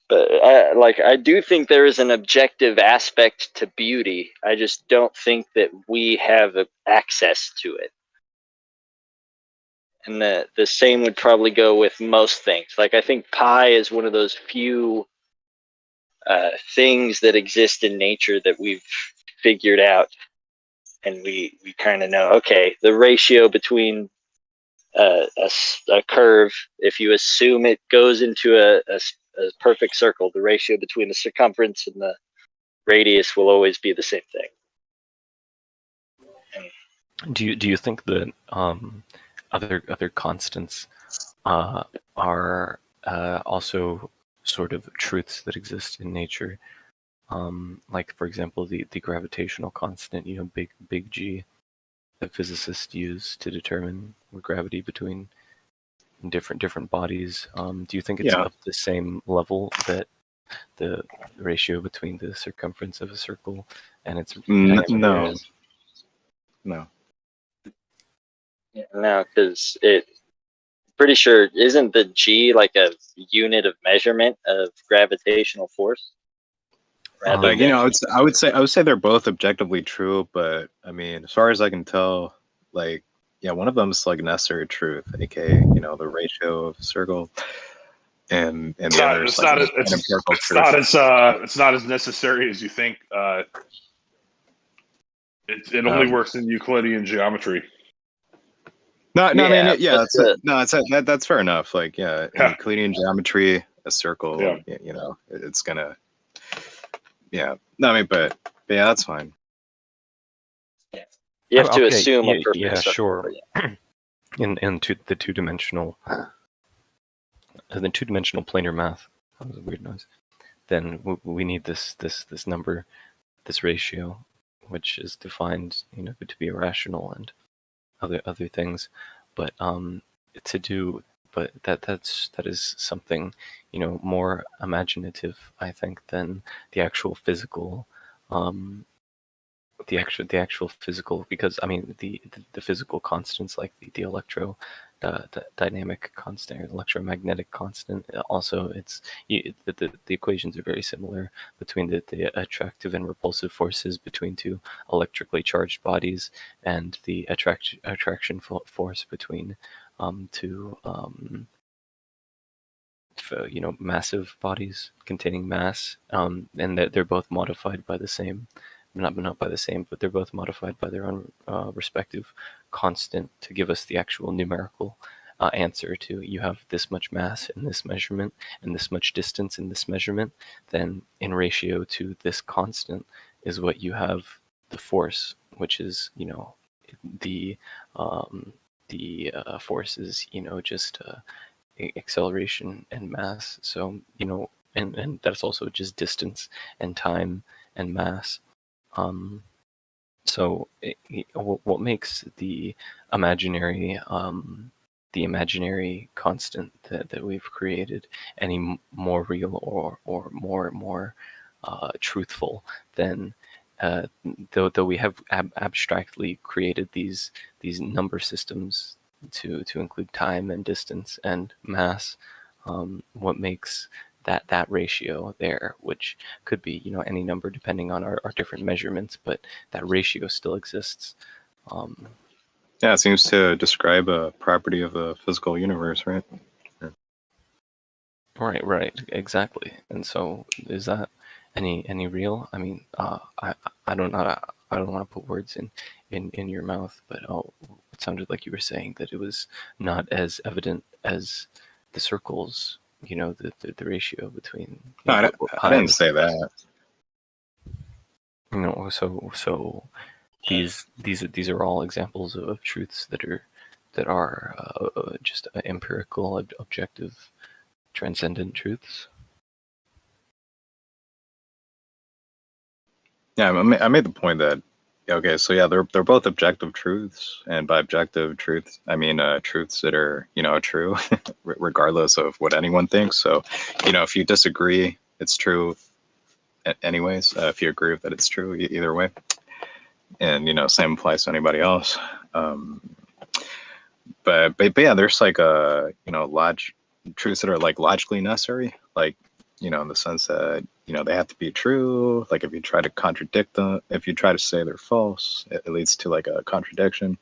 But I do think there is an objective aspect to beauty. I just don't think that we have access to it. And the same would probably go with most things. Like I think pie is one of those few things that exist in nature that we've figured out, and we kind of know, okay, the ratio between a curve, if you assume it goes into a perfect circle, the ratio between the circumference and the radius will always be the same thing. And do you think that other constants are also sort of truths that exist in nature? Like for example, the gravitational constant, big G, that physicists use to determine gravity between different bodies. Do you think it's up the same level that the ratio between the circumference of a circle and its diameter is? No. No, because pretty sure, isn't the G like a unit of measurement of gravitational force? I would say they're both objectively true, but I mean, as far as I can tell, like, yeah, one of them is like necessary truth, aka the ratio of a circle, and the other is like an empirical truth. It's not as necessary as you think. It only works in Euclidean geometry. That's fair enough. Like, in Euclidean geometry, a circle, it's gonna. Yeah, no, I mean, but yeah, that's fine. You have to assume a perfect circle. Sure. In the two-dimensional planar math, that was a weird noise. Then we need this number, this ratio, which is defined, to be irrational and other things, but that is something more imaginative, I think, than the actual physical physical, because I mean the physical constants like the dynamic constant or electromagnetic constant, also the equations are very similar between the attractive and repulsive forces between two electrically charged bodies, and the attraction force between two massive bodies containing mass, and they're both modified by the same, not by the same, but they're both modified by their own respective constant to give us the actual numerical answer to, you have this much mass in this measurement and this much distance in this measurement, then in ratio to this constant is what you have the force, which is the force is just acceleration and mass. So and that's also just distance and time and mass. So what makes the imaginary constant that we've created any more real or more truthful than though we have abstractly created these number systems to include time and distance and mass, what makes that ratio there, which could be any number depending on our different measurements, but that ratio still exists. Yeah, it seems to describe a property of the physical universe, right? Yeah. Right, exactly. And so, is that any real? I mean, I don't know. I don't want to put words in your mouth, but it sounded like you were saying that it was not as evident as the circles. You know, the ratio between. No, What I pi didn't is. say that. You know, so these are all examples of truths that are just empirical, objective, transcendent truths. Yeah, I made the point that okay, so yeah, they're both objective truths, and by objective truths, I mean truths that are true, regardless of what anyone thinks. So, if you disagree, it's true, anyways. If you agree with that, it's true either way, and same applies to anybody else. But yeah, there's like truths that are like logically necessary, like in the sense that they have to be true. Like if you try to contradict them, if you try to say they're false, it leads to like a contradiction.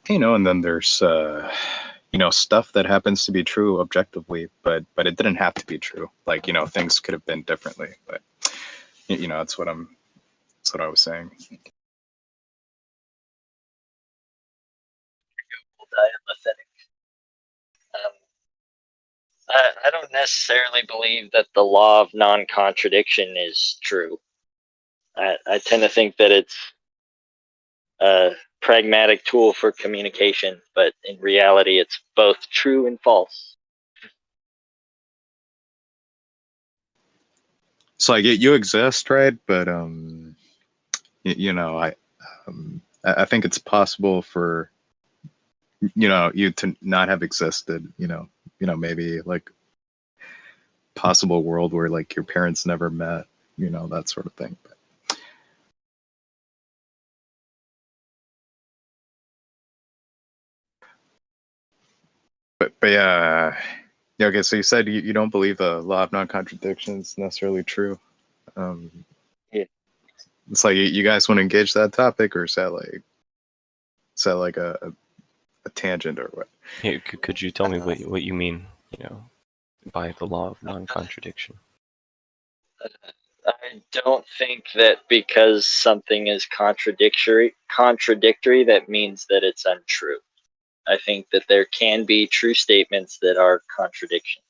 And then there's stuff that happens to be true objectively, but it didn't have to be true. Like things could have been differently. But that's what I was saying. I don't necessarily believe that the law of non-contradiction is true. I tend to think that it's a pragmatic tool for communication, but in reality, it's both true and false. So like you exist, right? But I think it's possible for you to not have existed. Maybe like possible world where like your parents never met. That sort of thing. But yeah. Yeah, okay, so you said you don't believe the law of non-contradiction is necessarily true. Yeah. It's like you guys want to engage that topic, or is that like a tangent or what? Hey, could you tell me what you mean, by the law of non-contradiction? I don't think that because something is contradictory, that means that it's untrue. I think that there can be true statements that are contradictions.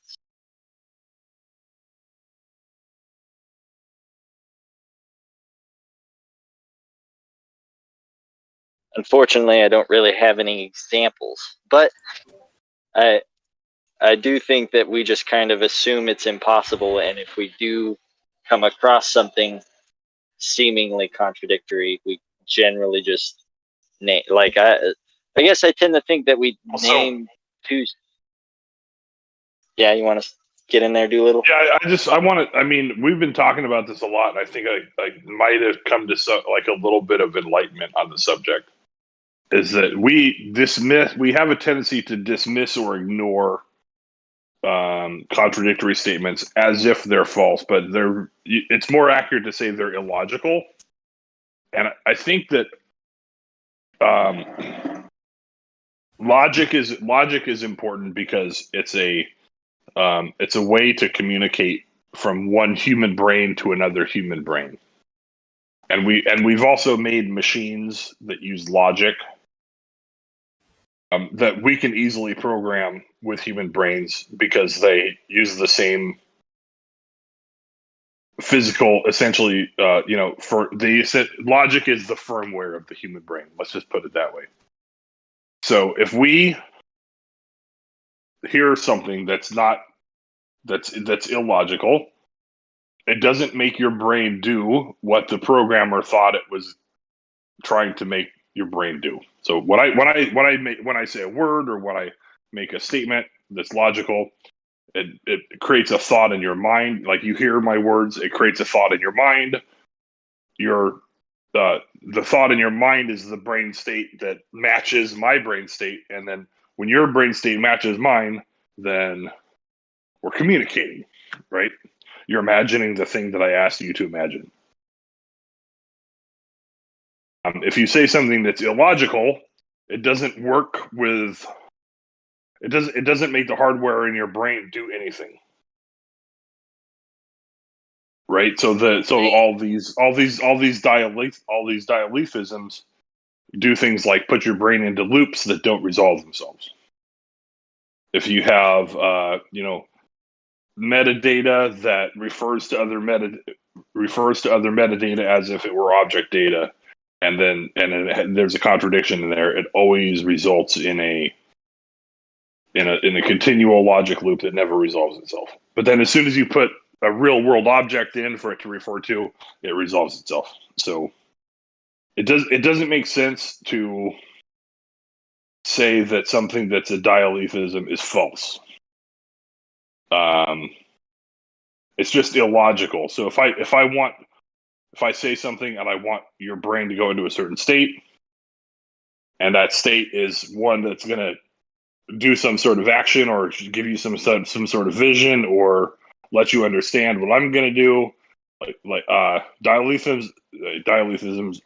Unfortunately, I don't really have any examples, but I do think that we just kind of assume it's impossible, and if we do come across something seemingly contradictory, we generally just name. Like I guess I tend to think that we name two. Yeah, you want to get in there, Doolittle? Yeah, I want to. I mean, we've been talking about this a lot, and I think I might have come to like a little bit of enlightenment on the subject. Is that we have a tendency to dismiss or ignore contradictory statements as if they're false, but it's more accurate to say they're illogical. And I think that logic is important because it's a way to communicate from one human brain to another human brain. And we've also made machines that use logic that we can easily program with human brains because they use the same physical, essentially, logic is the firmware of the human brain. Let's just put it that way. So if we hear something that's illogical, it doesn't make your brain do what the programmer thought it was trying to make your brain do. So when I say a word or when I make a statement that's logical, it creates a thought in your mind. Like you hear my words, it creates a thought in your mind. The thought in your mind is the brain state that matches my brain state, and then when your brain state matches mine, then we're communicating, right? You're imagining the thing that I asked you to imagine. If you say something that's illogical, it doesn't work with. It doesn't make the hardware in your brain do anything. right? So all these dialetheisms do things like put your brain into loops that don't resolve themselves. If you have metadata that refers to other metadata as if it were object data, and there's a contradiction in there, it always results in a continual logic loop that never resolves itself. But then as soon as you put a real world object in for it to refer to, it resolves itself. So it doesn't make sense to say that something that's a dialethism is false. It's just illogical. So if I say something and I want your brain to go into a certain state, and that state is one that's going to do some sort of action or give you some sort of vision or let you understand what I'm going to do, like dialethisms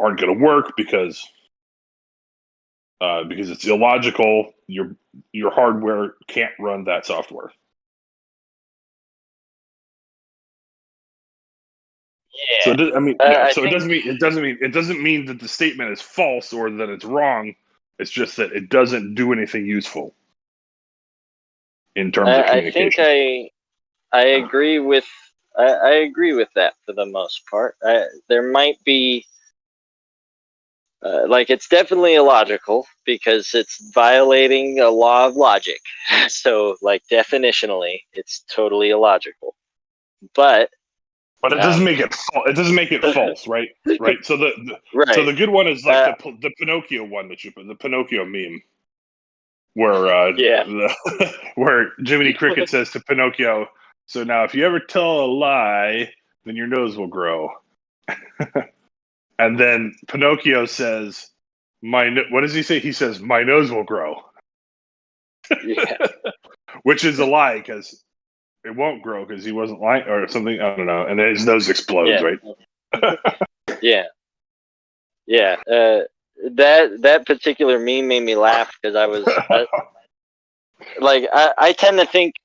aren't going to work because it's illogical. Your hardware can't run that software. Yeah. So it it doesn't mean that the statement is false or that it's wrong. It's just that it doesn't do anything useful in terms of communication. I think I agree with I agree with that for the most part. There might be it's definitely illogical because it's violating a law of logic. So definitionally, it's totally illogical. But it doesn't make it false, right? Right. So the good one is the Pinocchio one that you put, the Pinocchio meme, where where Jiminy Cricket says to Pinocchio, "So now if you ever tell a lie, then your nose will grow." And then Pinocchio says, what does he say? He says, "My nose will grow." Yeah. Which is a lie because it won't grow because he wasn't lying or something. I don't know. And then his nose explodes, right? Yeah. Yeah. That particular meme made me laugh because I was I tend to think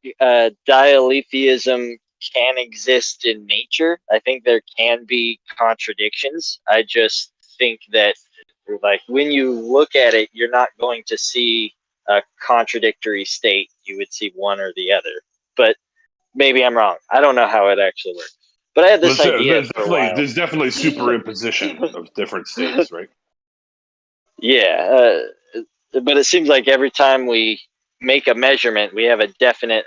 dialetheism can exist in nature. I think there can be contradictions. I just think that when you look at it, you're not going to see a contradictory state. You would see one or the other. But maybe I'm wrong. I don't know how it actually works. But I had this idea for a while. There's definitely superimposition of different states, right? Yeah. But it seems like every time we make a measurement, we have a definite,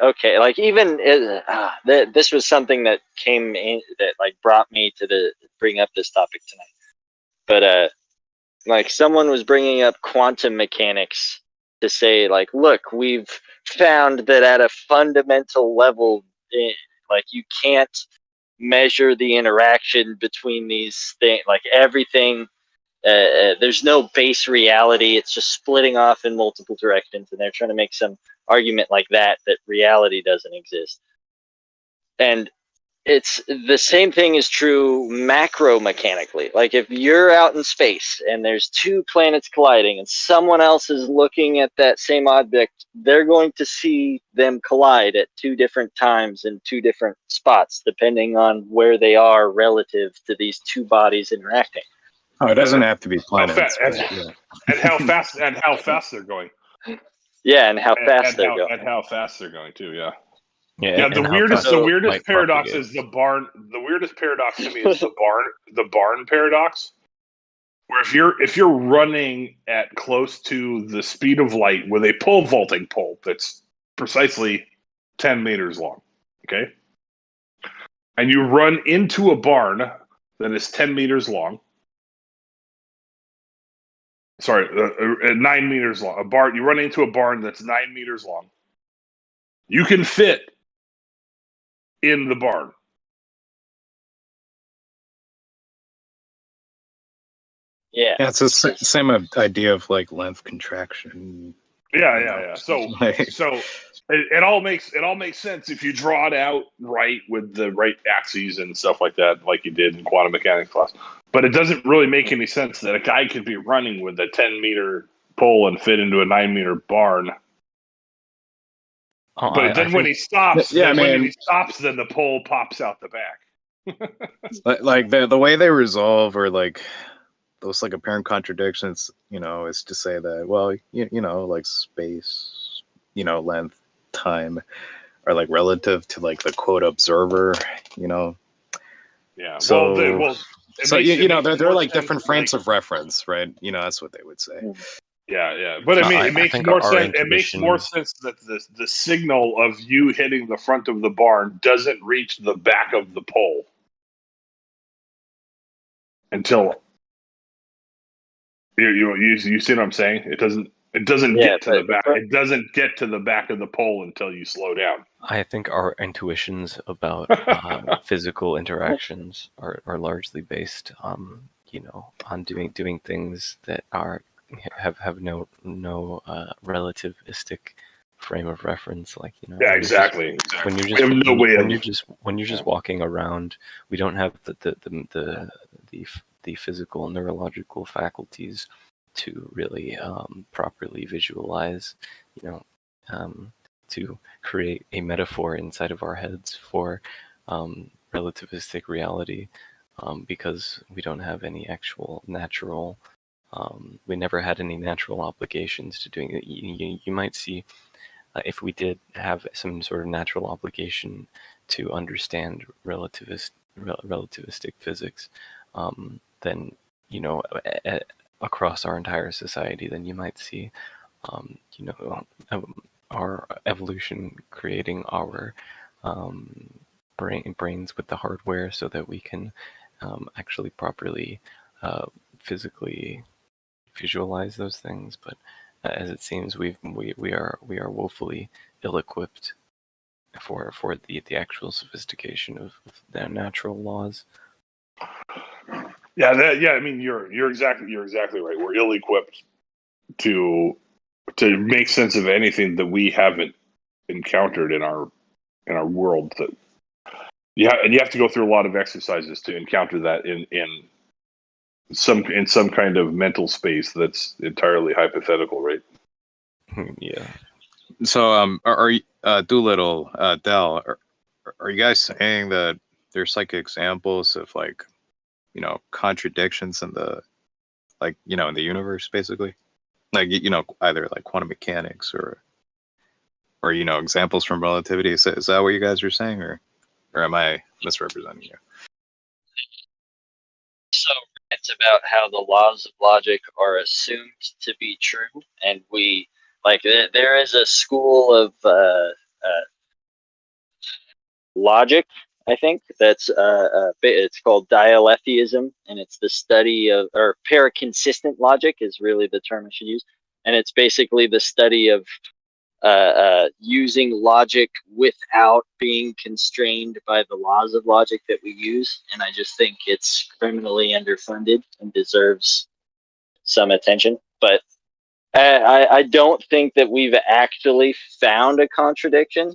this was something that came in that brought me to bring up this topic tonight. But someone was bringing up quantum mechanics to say look, we've found that at a fundamental level, you can't measure the interaction between these things, everything. There's no base reality. It's just splitting off in multiple directions, and they're trying to make some argument that reality doesn't exist. And it's the same thing is true macro mechanically. If you're out in space and there's two planets colliding and someone else is looking at that same object, they're going to see them collide at two different times in two different spots, depending on where they are relative to these two bodies interacting. Oh, it doesn't have to be planets. And how fast they're going. Yeah, and how fast they're going. And how fast they're going too. Yeah. Yeah. The weirdest paradox is the barn. The weirdest paradox to me is the barn paradox, where if you're running at close to the speed of light with a pole vaulting pole that's precisely 10 meters long, okay, and you run into a barn that is 10 meters long. Sorry, 9 meters long. You run into a barn that's 9 meters long. You can fit in the barn. Yeah, it's the same idea of length contraction. Yeah. So it all makes sense if you draw it out right with the right axes and stuff like that, like you did in quantum mechanics class. But it doesn't really make any sense that a guy could be running with a 10-meter pole and fit into a 9-meter barn. But then when he stops, then the pole pops out the back. Like the way they resolve or like those like apparent contradictions, is to say that, well, like space, length, time are like relative to like the quote observer, you know. Yeah. So they're like sense, different frames of reference, right? That's what they would say. Yeah. But it makes think more our sense. It makes more sense that the signal of you hitting the front of the barn doesn't reach the back of the pole until you see what I'm saying? It doesn't get to the back. It doesn't get to the back of the pole until you slow down. I think our intuitions about physical interactions are largely based, on doing things that have no relativistic frame of reference. Like Yeah, exactly. When you're just walking around, we don't have the physical and neurological faculties to really properly visualize, to create a metaphor inside of our heads for relativistic reality, because we don't have any actual natural. We never had any natural obligations to doing it. You might see, if we did have some sort of natural obligation to understand relativistic physics, then across our entire society, then you might see, our evolution creating our brains with the hardware so that we can actually properly physically visualize those things. But as it seems, we are woefully ill-equipped for the actual sophistication of the natural laws. Yeah, I mean, you're exactly right. We're ill-equipped to make sense of anything that we haven't encountered in our world. That you have to go through a lot of exercises to encounter that in some kind of mental space that's entirely hypothetical, right? Yeah. So, are you, Doolittle, Dell, are you guys saying that there's like examples of like, contradictions in the, like, in the universe, basically, like, either like quantum mechanics or examples from relativity? Is that what you guys are saying, or am I misrepresenting you? So it's about how the laws of logic are assumed to be true, and we there is a school of logic, I think, that's it's called dialechyism, and it's the study of, or paraconsistent logic is really the term I should use, and it's basically the study of using logic without being constrained by the laws of logic that we use. And I just think it's criminally underfunded and deserves some attention. But I don't think that we've actually found a contradiction.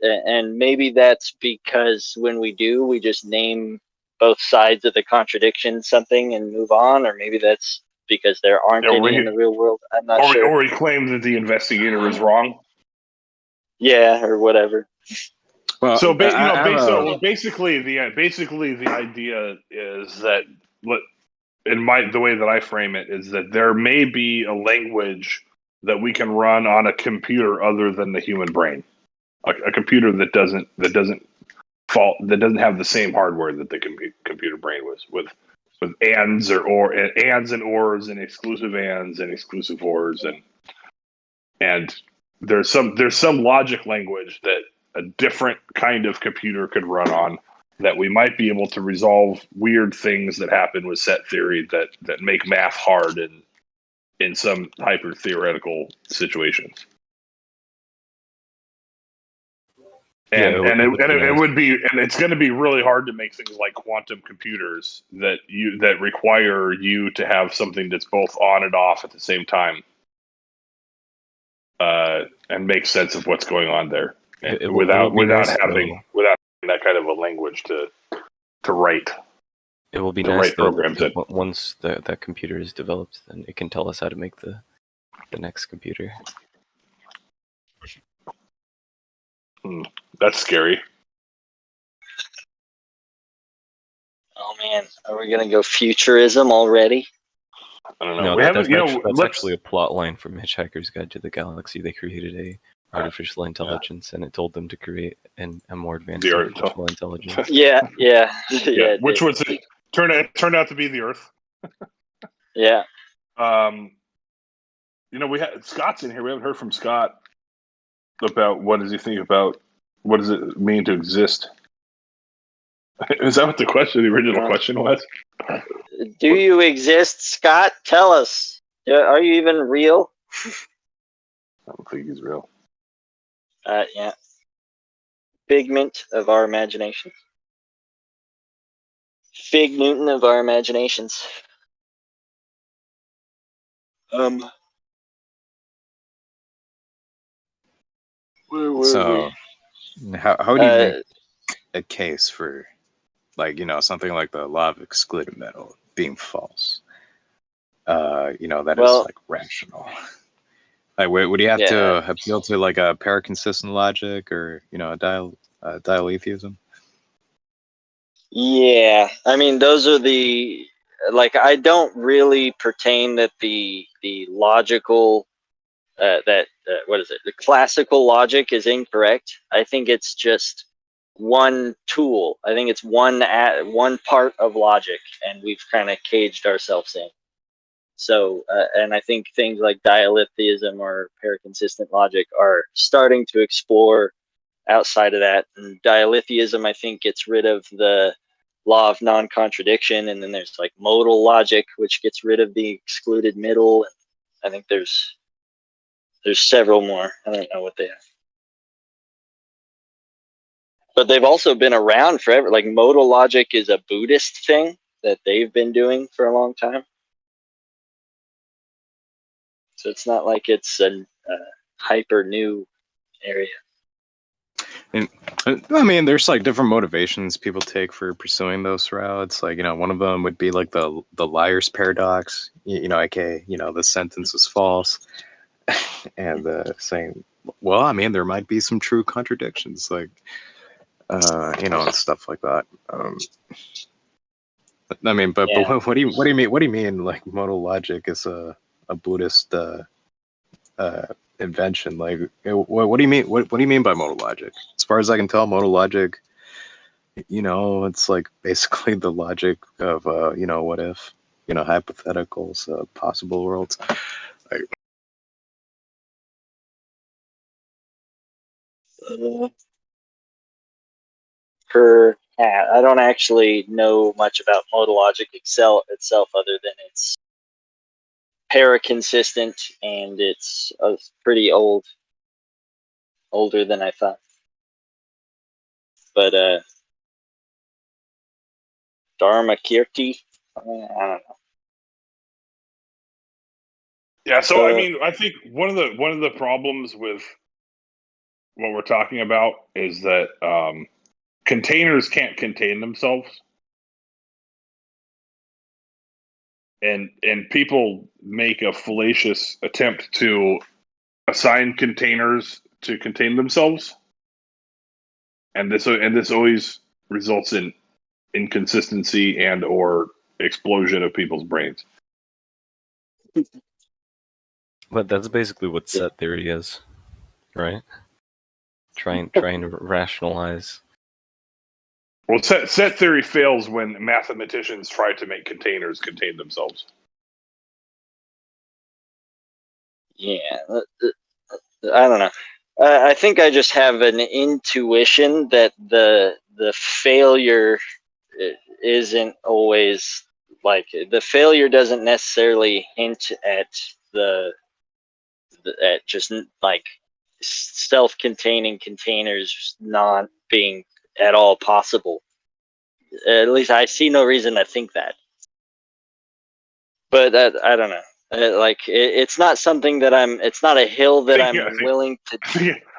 And maybe that's because when we do, we just name both sides of the contradiction something and move on, or maybe that's because there aren't any in the real world. I'm not sure. Or he claims that the investigator is wrong. Yeah, or whatever. Well, so basically the idea is that, the way that I frame it is that there may be a language that we can run on a computer other than the human brain, a computer that doesn't have the same hardware that the computer brain was, with ands ands and ors and exclusive ands and exclusive ors, and there's some logic language that a different kind of computer could run on, that we might be able to resolve weird things that happen with set theory that make math hard in some hyper theoretical situations. And it's going to be really hard to make things like quantum computers that require you to have something that's both on and off at the same time, and make sense of what's going on there, without having that kind of a language to write. It will be nice though that once that computer is developed, then it can tell us how to make the next computer. That's scary. Oh man, are we gonna go futurism already? I don't know. No, We haven't. that's Let's. actually a plot line from Hitchhiker's Guide to the Galaxy. They created a artificial intelligence, and it told them to create a more advanced artificial intelligence. Yeah. Which was it? Turned out to be the Earth. Yeah. We had Scott's in here. We haven't heard from Scott about what does he think about what does it mean to exist. Is that what the original question was? Do you exist, Scott? Tell us. Are you even real? I don't think he's real. Yeah. Figment of our imaginations. Fig Newton of our imaginations. Where were So, we? how do you make a case for, something like the law of excluded metal being false? That is rational. Like, would you have to appeal to like a paraconsistent logic or a dialetheism? Yeah, I mean those are the I don't really pertain that the logical what is it? The classical logic is incorrect. I think it's just one tool. I think it's one part of logic, and we've kind of caged ourselves in. So, and I think things like dialetheism or paraconsistent logic are starting to explore outside of that. And dialetheism, I think, gets rid of the law of non-contradiction, and then there's like modal logic, which gets rid of the excluded middle. I think there's several more. I don't know what they are, but they've also been around forever. Like modal logic is a Buddhist thing that they've been doing for a long time. So it's not like it's a hyper new area. And I mean, there's like different motivations people take for pursuing those routes. Like, one of them would be like the liar's paradox, aka, the sentence is false. And saying, well, I mean, there might be some true contradictions, like, and stuff like that. I mean, but what do you mean? Like modal logic is a Buddhist invention? Like, what do you mean? What do you mean by modal logic? As far as I can tell, modal logic, it's like basically the logic of what if, hypotheticals, possible worlds. Like, I don't actually know much about modal logic itself other than it's paraconsistent and it's pretty older than I thought. But Dharmakirti, I don't know. Yeah, so I mean, I think one of the problems with what we're talking about is that containers can't contain themselves, and people make a fallacious attempt to assign containers to contain themselves, and this always results in inconsistency and or explosion of people's brains. But that's basically what set theory is, right? Trying to rationalize. Well, set theory fails when mathematicians try to make containers contain themselves. Yeah, I don't know. I think I just have an intuition that the failure isn't always like the failure doesn't necessarily hint at at just like self-containing containers not being at all possible. At least I see no reason to think that. But I don't know. It's not something that it's not a hill that I'm willing to.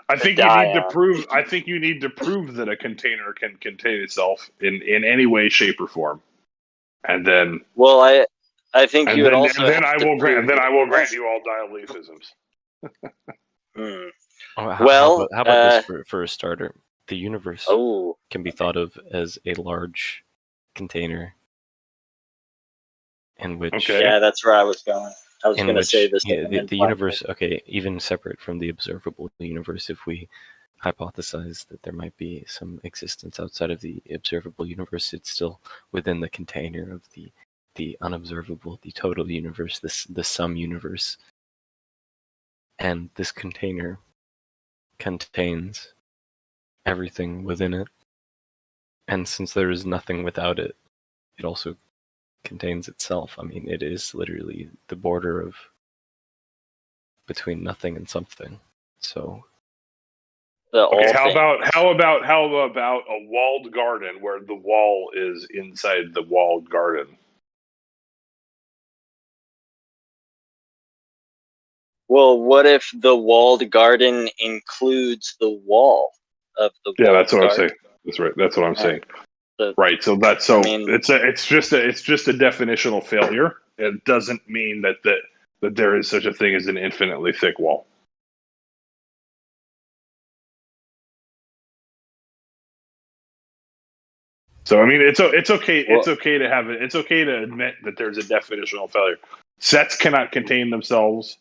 I think you need to prove. I think you need to prove that a container can contain itself in any way, shape, or form, and then. Well, I think you would also. And then I will grant you all dialetheisms. How about this for a starter? The universe can be thought of as a large container in which Okay. Yeah, that's where I was going. I was in going to which say this. the universe, okay, even separate from the observable universe, if we hypothesize that there might be some existence outside of the observable universe, it's still within the container of the unobservable, the total universe, the sum universe. And this container contains everything within it. And since there is nothing without it, it also contains itself. I mean, it is literally the border of between nothing and something. So okay, how about a walled garden where the wall is inside the walled garden? Well, what if the walled garden includes the wall of the walled that's what garden? I'm saying. That's right. That's what I'm saying. So, Right. So that's so I mean, it's just a definitional failure. It doesn't mean that there is such a thing as an infinitely thick wall. So I mean, it's okay. It's okay to have it. It's okay to admit that there's a definitional failure. Sets cannot contain themselves.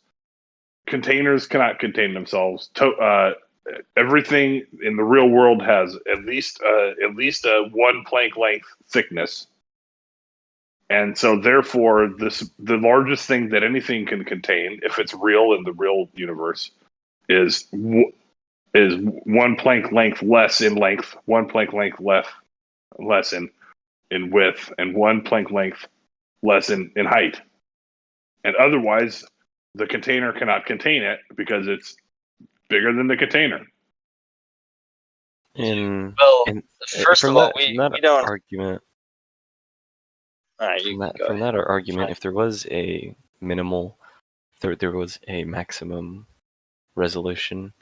Containers cannot contain themselves. Everything in the real world has at least a 1 Planck length thickness, and so therefore, the largest thing that anything can contain, if it's real in the real universe, is 1 Planck length less in length, 1 Planck length less in width, and 1 Planck length less in height. And otherwise, the container cannot contain it because it's bigger than the container. first of all, we don't argument. Right, from that argument, if there was a minimal, there was a maximum resolution,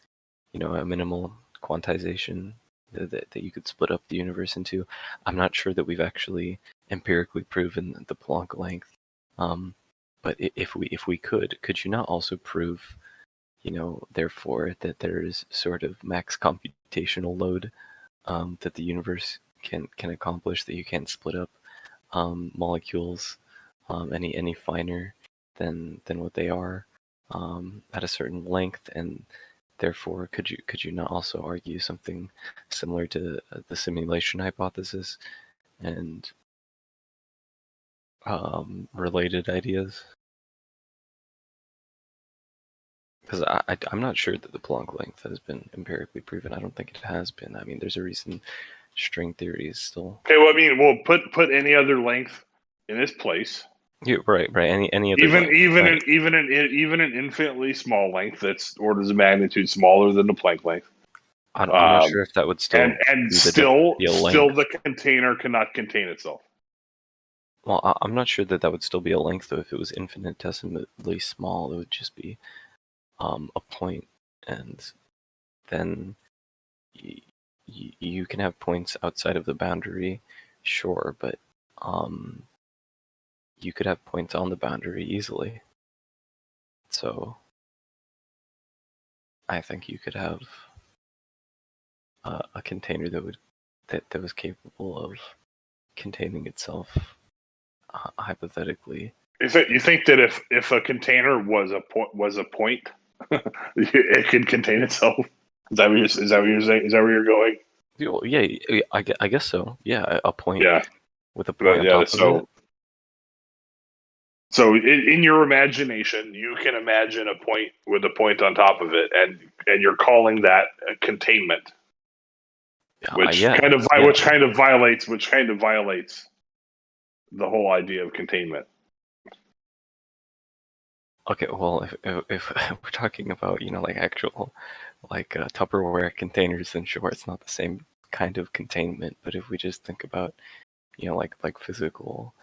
a minimal quantization that you could split up the universe into, I'm not sure that we've actually empirically proven the Planck length. But if we could you not also prove, therefore, that there is sort of max computational load that the universe can accomplish, that you can't split up molecules any finer than what they are at a certain length, and therefore could you not also argue something similar to the simulation hypothesis and related ideas? Because I'm not sure that the Planck length has been empirically proven. I don't think it has been. I mean, there's a reason string theory is still... Okay, well, I mean, we'll put any other length in its place. Yeah, right. Any other even length, even an infinitely small length that's orders of magnitude smaller than the Planck length. I'm not sure if that would still still the container cannot contain itself. Well, I'm not sure that would still be a length, though. If it was infinitesimally small, it would just be a point, and then you can have points outside of the boundary, sure, but you could have points on the boundary easily. So I think you could have a container that was capable of containing itself hypothetically. You think that if a container was a point, it could contain itself? Is that what you're saying? Is that where you're going? Yeah, I guess so. Yeah, a point. Yeah. With a point on top of it. So in your imagination, you can imagine a point with a point on top of it, and you're calling that a containment, which kind of violates the whole idea of containment. Okay, well, if we're talking about like actual Tupperware containers, then sure, it's not the same kind of containment. But if we just think about like physical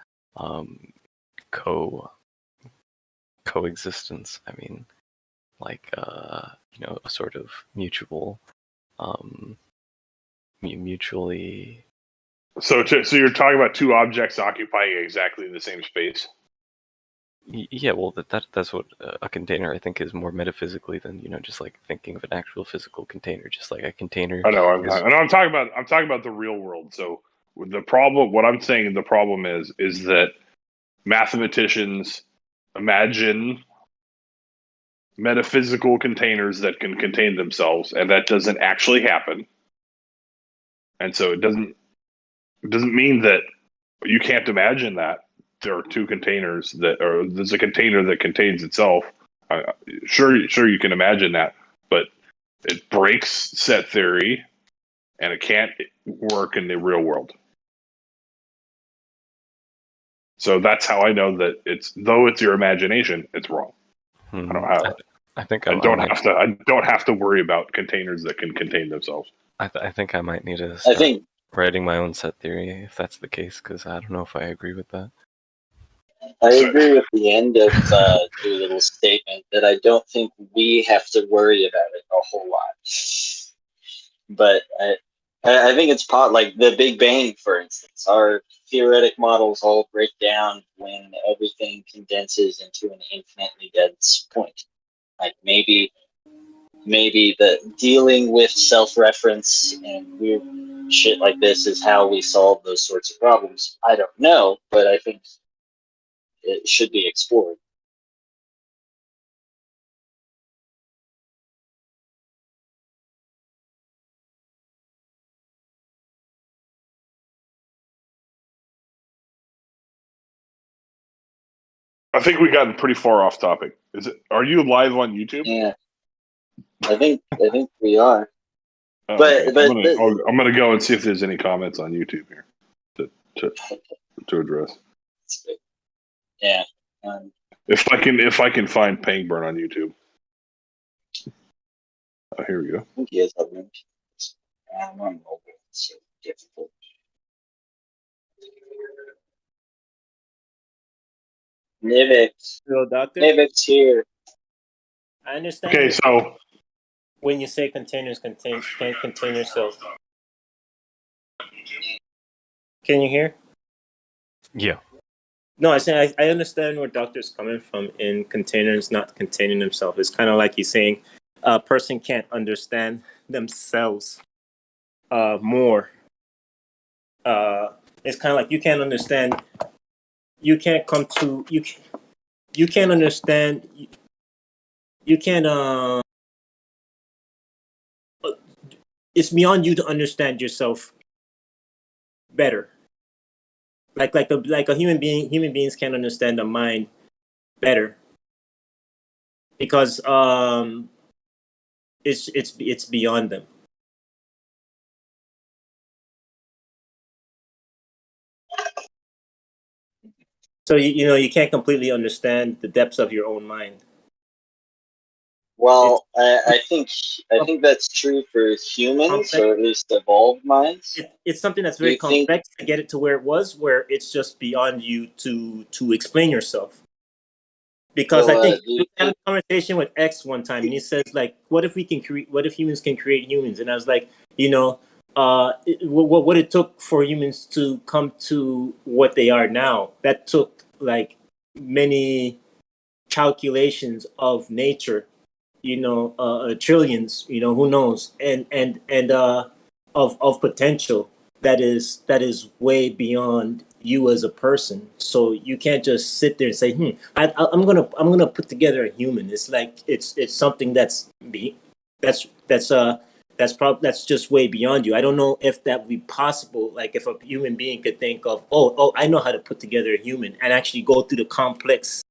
coexistence, I mean, a sort of mutually. So you're talking about two objects occupying exactly the same space. Yeah, well, that's what a container, I think, is more metaphysically than just like thinking of an actual physical container, just like a container. I know. I'm talking about the real world. So The problem, what I'm saying, the problem is that mathematicians imagine metaphysical containers that can contain themselves, and that doesn't actually happen. And so it doesn't mean that you can't imagine that there are two containers or there's a container that contains itself. Sure, you can imagine that, but it breaks set theory, and it can't work in the real world. So that's how I know that though it's your imagination, it's wrong. I think I don't have to worry about containers that can contain themselves. I think I might need to start writing my own set theory if that's the case, because I don't know if I agree with that. I agree with the end of Doolittle's statement that I don't think we have to worry about it a whole lot. But I think it's like the Big Bang, for instance. Our theoretic models all break down when everything condenses into an infinitely dense point. Like maybe the dealing with self-reference and weird shit like this is how we solve those sorts of problems. I don't know, but I think it should be explored. I think we gotten pretty far off topic. Are you live on YouTube? Yeah, I think we are. Oh, but okay. I'm gonna go and see if there's any comments on YouTube here to address. Yeah. If I can find Pangburn on YouTube. Oh, here we go. I think he has a link. I'm on mobile. It's so difficult. Nivix. Hello, doctor. Nivix here. I understand. Okay, so when you say containers can't contain yourself. Can you hear? Yeah. No, I understand where doctor's coming from in containers not containing themselves. It's kind of like he's saying a person can't understand themselves more. It's kind of like you can't understand. You can't come to you can't understand. You can't. It's beyond you to understand yourself better. Like a human being. Human beings can't understand the mind better because it's beyond them. So you can't completely understand the depths of your own mind. Well, I think that's true for humans, or at least evolved minds. It's something that's very complex to get it to where it was, where it's just beyond you to explain yourself. Because I think we had a conversation with X one time, and he says like, "What if humans can create humans?" And I was like, what it took for humans to come to what they are now, that took like many calculations of nature, trillions, who knows, and of potential that is way beyond you as a person. So you can't just sit there and say, I'm gonna put together a human. It's like it's something that's just way beyond you. I don't know if that would be possible. Like if a human being could think of, I know how to put together a human and actually go through the complex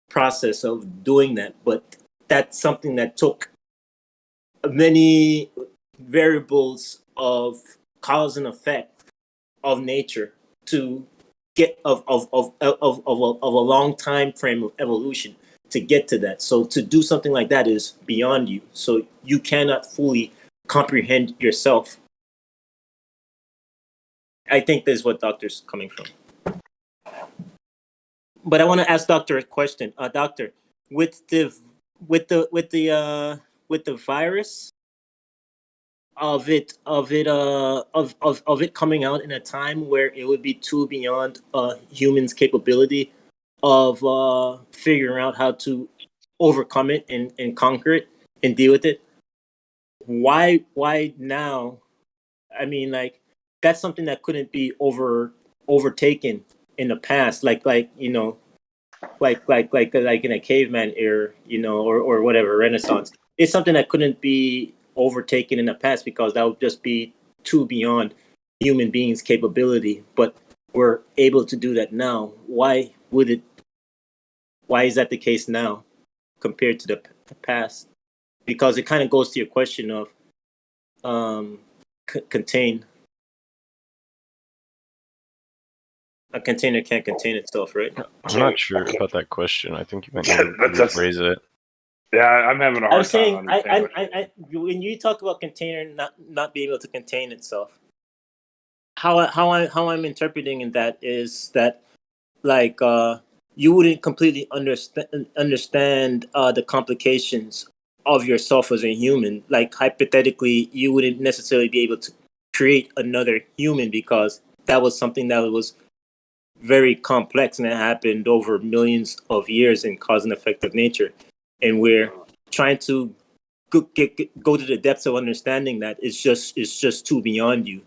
process of doing that. But that's something that took many variables of cause and effect of nature to get of a long time frame of evolution to get to that. So to do something like that is beyond you. So you cannot fully comprehend yourself. I think that's what doctor's coming from. But I want to ask doctor a question. Doctor, with the virus of it coming out in a time where it would be too beyond humans' capability of figuring out how to overcome it and conquer it and deal with it. Why now? I mean, like, that's something that couldn't be overtaken in the past, like in a caveman era, or whatever, Renaissance. It's something that couldn't be overtaken in the past because that would just be too beyond human beings' capability. But we're able to do that now. Why is that the case now compared to the past? Because it kind of goes to your question of contain. A container can't contain itself, right? I'm not sure about that question. I think you might need to rephrase it. Yeah, I'm having a hard I'm saying, time understanding. when you talk about container not being able to contain itself, how I'm interpreting that is that, like, you wouldn't completely understand the complications of yourself as a human. Like, hypothetically, you wouldn't necessarily be able to create another human because that was something that was very complex and it happened over millions of years in cause and effect of nature. And we're trying to go to the depths of understanding that it's just too beyond you.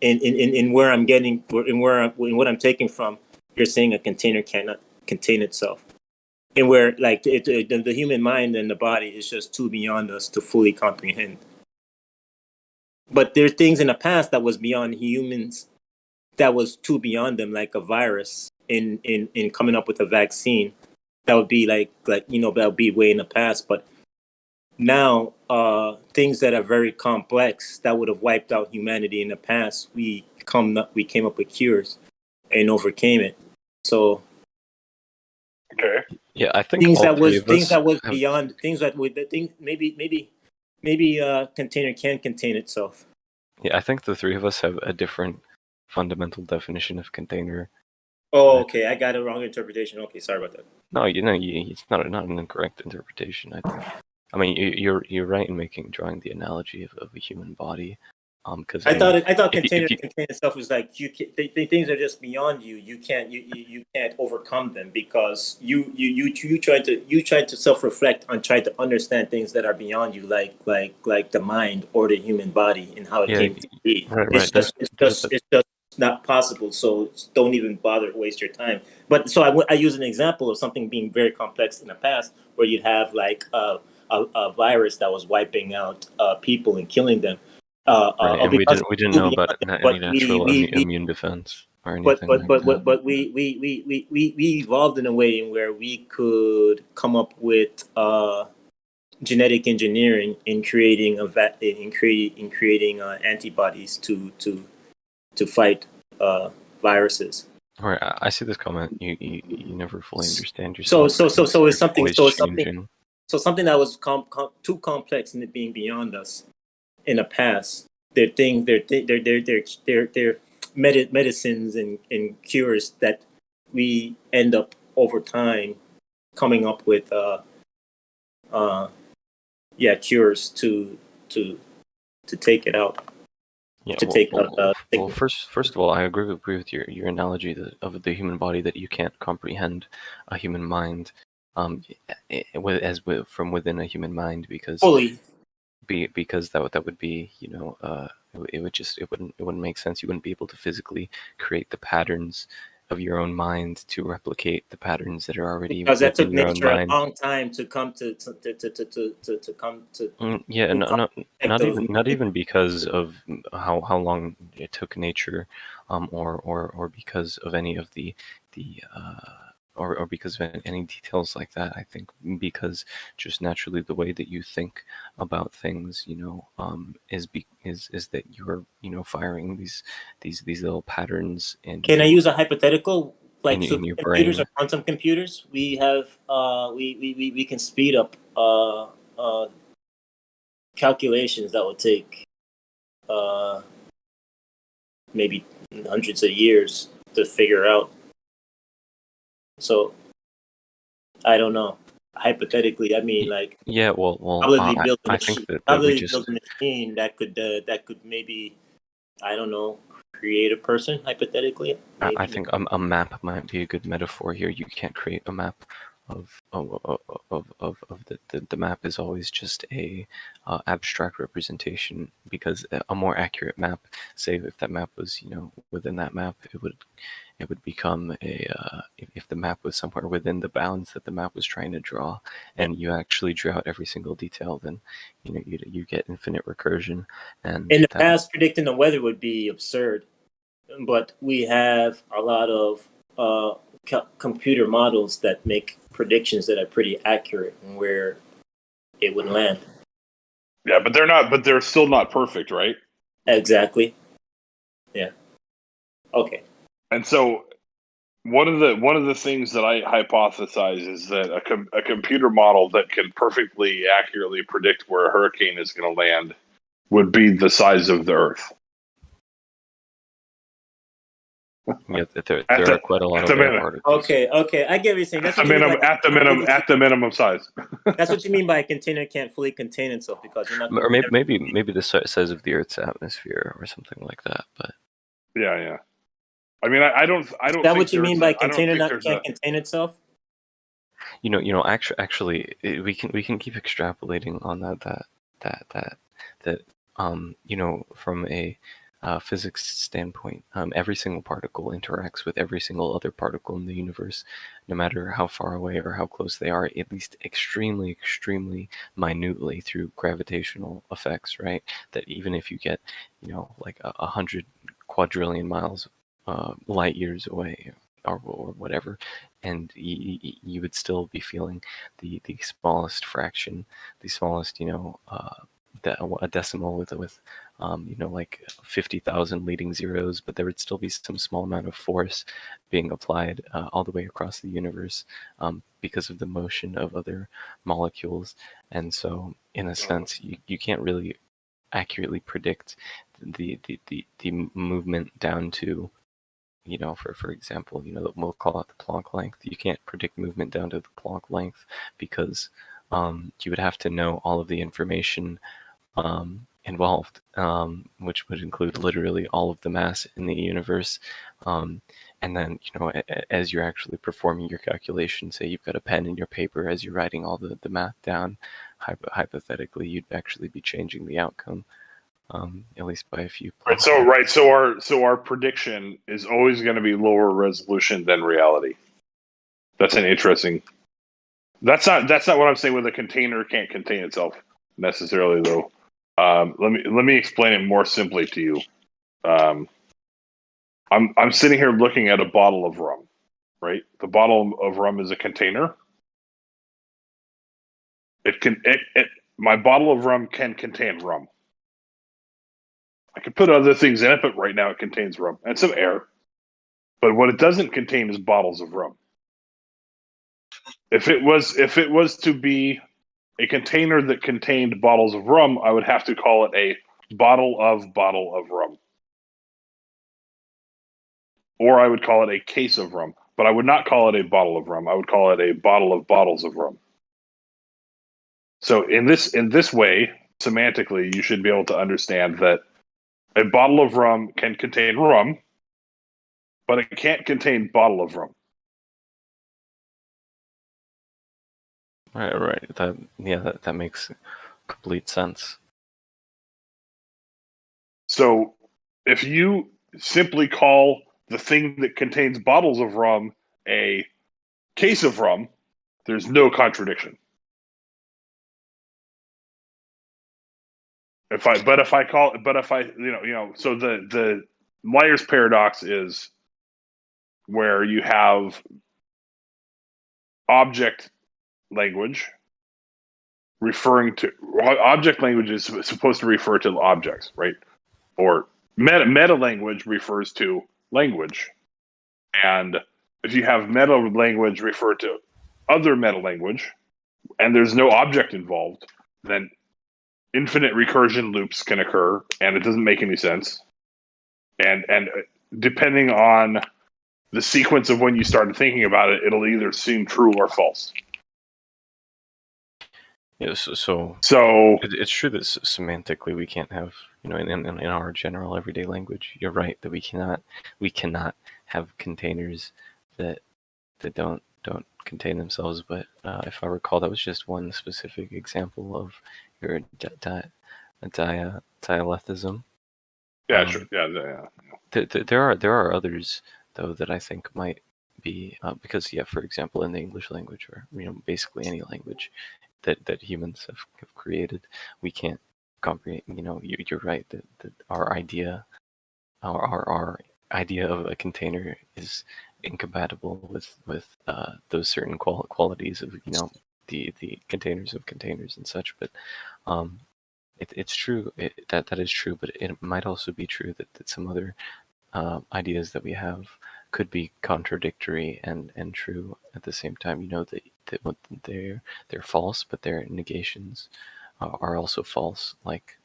In where I'm getting, in what I'm taking from, you're saying a container cannot contain itself. And where, like, the human mind and the body is just too beyond us to fully comprehend. But there are things in the past that was beyond humans, that was too beyond them, like a virus in coming up with a vaccine. That would be like that would be way in the past. But now, things that are very complex that would have wiped out humanity in the past, we came up with cures and overcame it. So, okay, yeah, I think things all that three was of us beyond things that would maybe container can contain itself. Yeah, I think the three of us have a different fundamental definition of container. Oh, okay, I got a wrong interpretation. Okay, sorry about that. No, it's not an incorrect interpretation. I think. I mean, you're right in drawing the analogy of a human body. Because I thought if container you, contain itself was like things are just beyond you. You can't overcome them because you try to self-reflect on trying to understand things that are beyond you, like the mind or the human body and how it came to be. Right. It's just not possible. So don't even bother to waste your time. But so I use an example of something being very complex in the past, where you'd have like a virus that was wiping out people and killing them. Right, and we didn't know about any natural immune defense or anything. But we evolved in a way in where we could come up with genetic engineering in creating antibodies to fight viruses. All right, I see this comment. You never fully understand yourself. So it's something. Changing. So something that was too complex in it being beyond us in the past. They're medicines and cures that we end up over time coming up with cures to take it out. Well, first of all, I agree with your analogy of the human body, that you can't comprehend a human mind from within a human mind, because fully. Because that would be, it wouldn't make sense. You wouldn't be able to physically create the patterns of your own mind to replicate the patterns that are already because that took within your own nature mind. a long time to come to come to. Yeah, not even because of how long it took nature, or because of any of the or because of any details like that. I think because just naturally the way that you think about things, is that you're firing these little patterns in. Can I use a hypothetical? Like in your supercomputers brain. or quantum computers, we have we can speed up calculations that would take maybe hundreds of years to figure out. So I don't know. Hypothetically, I mean, like, yeah. Well, I think that we just build a machine that could maybe, I don't know, create a person hypothetically. I think a map might be a good metaphor here. You can't create a map the map is always just a abstract representation, because a more accurate map, say if that map was within that map, it would become if the map was somewhere within the bounds that the map was trying to draw, and you actually drew out every single detail, then you get infinite recursion. And in the past, predicting the weather would be absurd, but we have a lot of computer models that make predictions that are pretty accurate and where it would land. Yeah, but they're not. But they're still not perfect, right? Exactly. Yeah. Okay. And so one of the things that I hypothesize is that a computer model that can perfectly accurately predict where a hurricane is going to land would be the size of the Earth. Yeah, there are quite a lot of air particles. Okay, I get what you're saying. That's at the minimum size. That's what you mean by a container can't fully contain itself, because you're not. Or maybe the size of the Earth's atmosphere or something like that. But yeah. I mean, I don't. Is that what you mean by container can't contain itself? Actually, we can keep extrapolating on that. From a physics standpoint, every single particle interacts with every single other particle in the universe, no matter how far away or how close they are, at least extremely, extremely minutely through gravitational effects, right? That even if you get, like 100 quadrillion miles light years away or whatever, and you would still be feeling the smallest fraction, the smallest, a decimal with like 50,000 leading zeros, but there would still be some small amount of force being applied all the way across the universe because of the motion of other molecules. And so, in a sense, you can't really accurately predict the movement down to, for example, we'll call it the Planck length. You can't predict movement down to the Planck length, because you would have to know all of the information involved, which would include literally all of the mass in the universe. And then, as you're actually performing your calculation, say you've got a pen and your paper, as you're writing all the math down, hypothetically, you'd actually be changing the outcome, at least by a few. So our prediction is always going to be lower resolution than reality. That's an interesting. That's not what I'm saying with a container can't contain itself necessarily, though. Let me explain it more simply to you. I'm sitting here looking at a bottle of rum, right? The bottle of rum is a container. My bottle of rum can contain rum. I could put other things in it, but right now it contains rum and some air. But what it doesn't contain is bottles of rum. If it was to be a container that contained bottles of rum, I would have to call it a bottle of rum. Or I would call it a case of rum. But I would not call it a bottle of rum. I would call it a bottle of bottles of rum. So in this way, semantically, you should be able to understand that a bottle of rum can contain rum, but it can't contain bottle of rum. Right. That makes complete sense. So if you simply call the thing that contains bottles of rum a case of rum, there's no contradiction. So the Myers paradox is where you have object language is supposed to refer to objects, right? Or meta language refers to language. And if you have meta language refer to other meta language and there's no object involved, then infinite recursion loops can occur, and it doesn't make any sense. And depending on the sequence of when you started thinking about it, it'll either seem true or false. Yeah, so it's true that semantically we can't have, in our general everyday language, you're right that we cannot have containers that don't contain themselves, but if I recall, that was just one specific example of your dialethism. Yeah, sure. Yeah. There are others though that I think might be because for example, in the English language, or basically any language that humans have created, we can't comprehend. You're right that our idea of a container is incompatible with those certain qualities of the containers of containers and such. But it's true that is true, but it might also be true that some other ideas that we have could be contradictory and true at the same time. That they're false, but their negations are also false. Like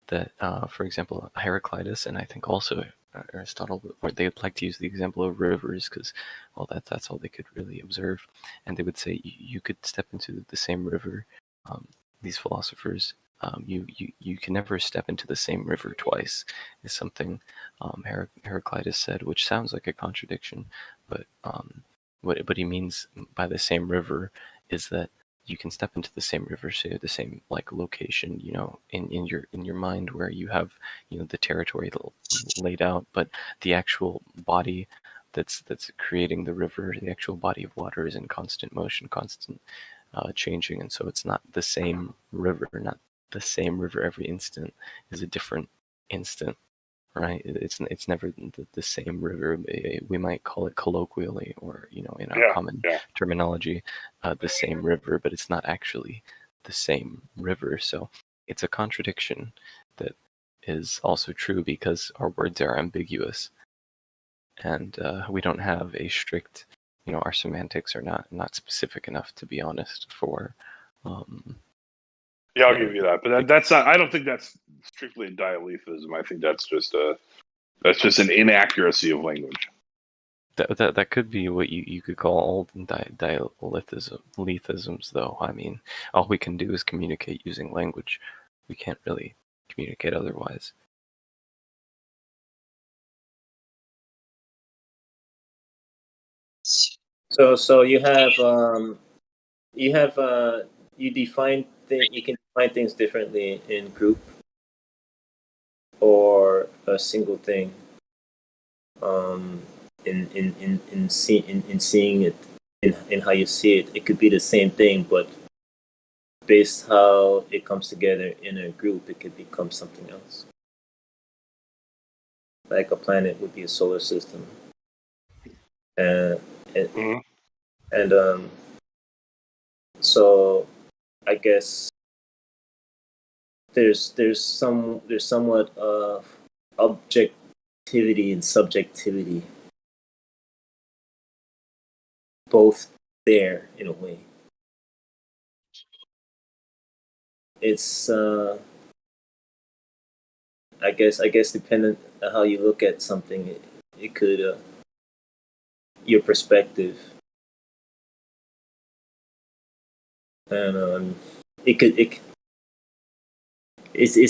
that, for example, Heraclitus, and I think also Aristotle, or they would like to use the example of rivers because, well, that's all they could really observe, and they would say you could step into the same river. These philosophers, you can never step into the same river twice, is something Heraclitus said, which sounds like a contradiction, but what he means by the same river is that you can step into the same river, so the same location, in your mind where you have the territory laid out, but the actual body that's creating the river, the actual body of water, is in constant motion, constant changing, and so it's not the same river. Not the same river every instant is a different instant, right? It's never the same river. We might call it colloquially, or in our common terminology, the same river, but it's not actually the same river. So it's a contradiction that is also true because our words are ambiguous, and we don't have a strict, our semantics are not specific enough, to be honest, for I'll give you that, but that's not. I don't think that's strictly a dialethism. I think that's just an inaccuracy of language. That could be what you could call all dialethisms, though. I mean, all we can do is communicate using language. We can't really communicate otherwise. So you can define things differently in group or a single thing. In seeing it, in how you see it, it could be the same thing, but based how it comes together in a group, it could become something else. Like a planet would be a solar system, and so I guess there's somewhat of objectivity and subjectivity both there in a way. It's I guess dependent on how you look at something, it could your perspective, and it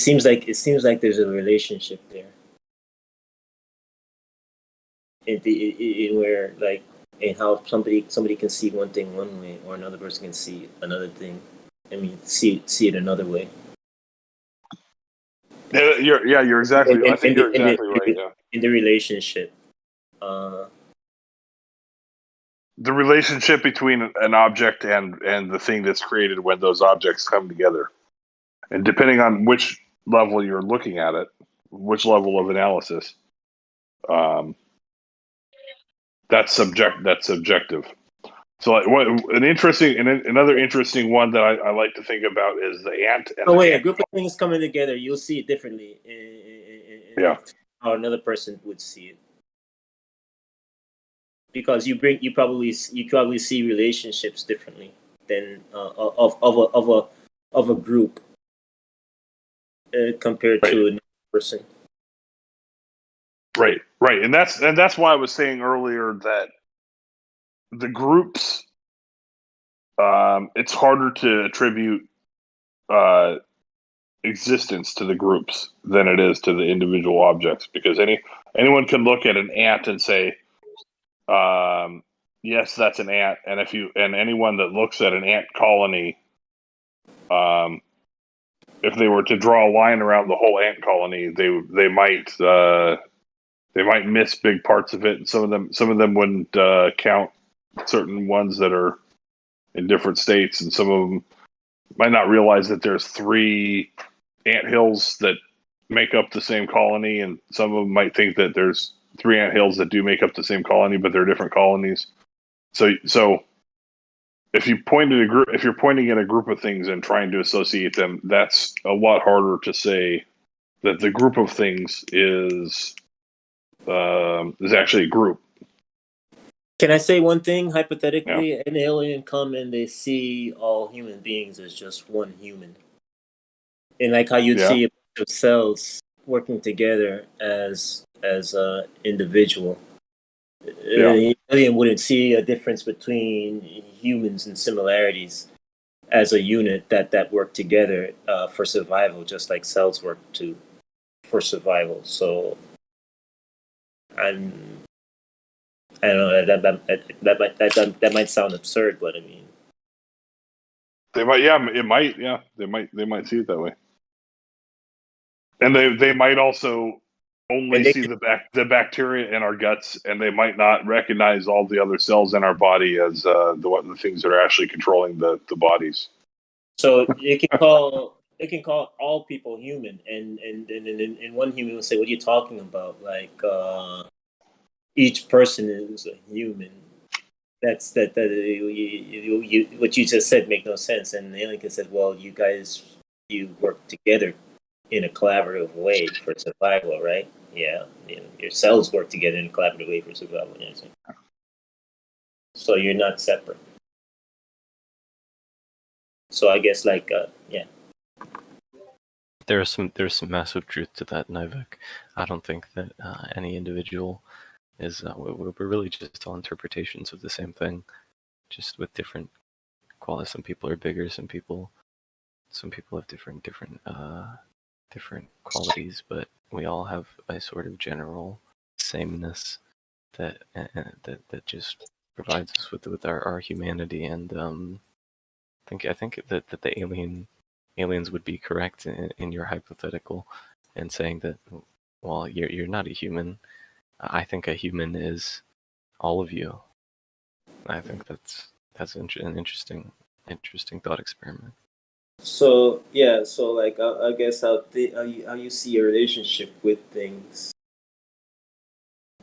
seems like there's a relationship there in where, like, in how somebody can see one thing one way, or another person can see another thing. I mean, see it another way. You're exactly. I think you're exactly right. Yeah. In the relationship, the relationship between an object and the thing that's created when those objects come together, and depending on which level you're looking at it, which level of analysis, that's subjective. So, another interesting one that I like to think about is the ant. And a group of things coming together, you'll see it differently in how another person would see it, because you probably see relationships differently than of a group compared to another person. Right, and that's why I was saying earlier that the groups, it's harder to attribute existence to the groups than it is to the individual objects, because anyone can look at an ant and say, yes, that's an ant, and anyone that looks at an ant colony, if they were to draw a line around the whole ant colony, they might miss big parts of it. Some of them wouldn't count certain ones that are in different states, and some of them might not realize that there's 3 anthills that make up the same colony, and some of them might think that there's 3 anthills that do make up the same colony, but they're different colonies. So if you're pointing at a group of things and trying to associate them, that's a lot harder to say that the group of things is actually a group. Can I say one thing? Hypothetically, an alien come and they see all human beings as just one human, and like how you'd see a bunch of cells working together as a individual. An alien wouldn't see a difference between humans and similarities as a unit that work together for survival, just like cells work for survival. So I don't know, that might sound absurd, but I mean, they might see it that way, and they might also only see the bacteria in our guts, and they might not recognize all the other cells in our body as the things that are actually controlling the bodies. So it can call all people human, and one human will say, "What are you talking about? Like each person is a human." That's what you just said make no sense. And the alien said, "Well, you work together in a collaborative way for survival, right? Yeah, your cells work together in a collaborative way for survival." You know, so you're not separate. So I guess There's some massive truth to that, Nivek. I don't think that any individual is we're really just all interpretations of the same thing, just with different qualities. Some people are bigger, some people have different qualities, but we all have a sort of general sameness that just provides us with our humanity. And I think that the aliens would be correct in your hypothetical in saying that, well, you're not a human. I think a human is all of you. I think that's an interesting thought experiment. So like I guess how you see your relationship with things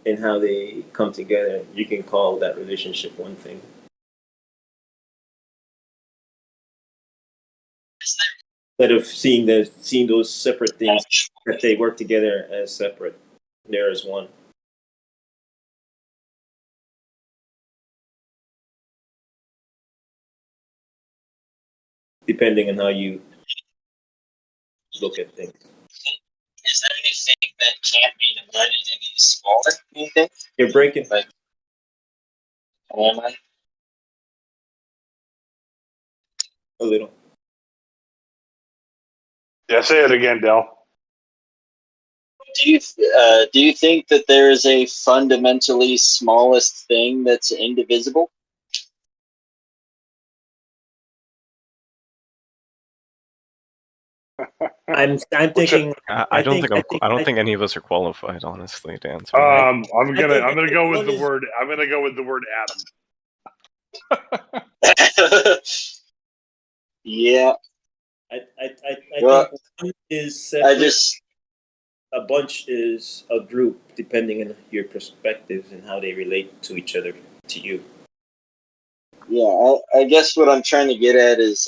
and how they come together, you can call that relationship one thing. Instead of seeing those separate things, that they work together as separate, there is one. Depending on how you look at things. Is there anything that can't be divided any smaller, do you think? You're breaking. Like, am I? A little. Yeah, say it again, Del. Do you think that there is a fundamentally smallest thing that's indivisible? I'm thinking. I don't think any of us are qualified, honestly, to answer. I'm gonna go with the word. I'm gonna go with the word atom. Yeah. I think one is separate. A bunch is a group, depending on your perspectives and how they relate to each other, to you. Yeah, I guess what I'm trying to get at is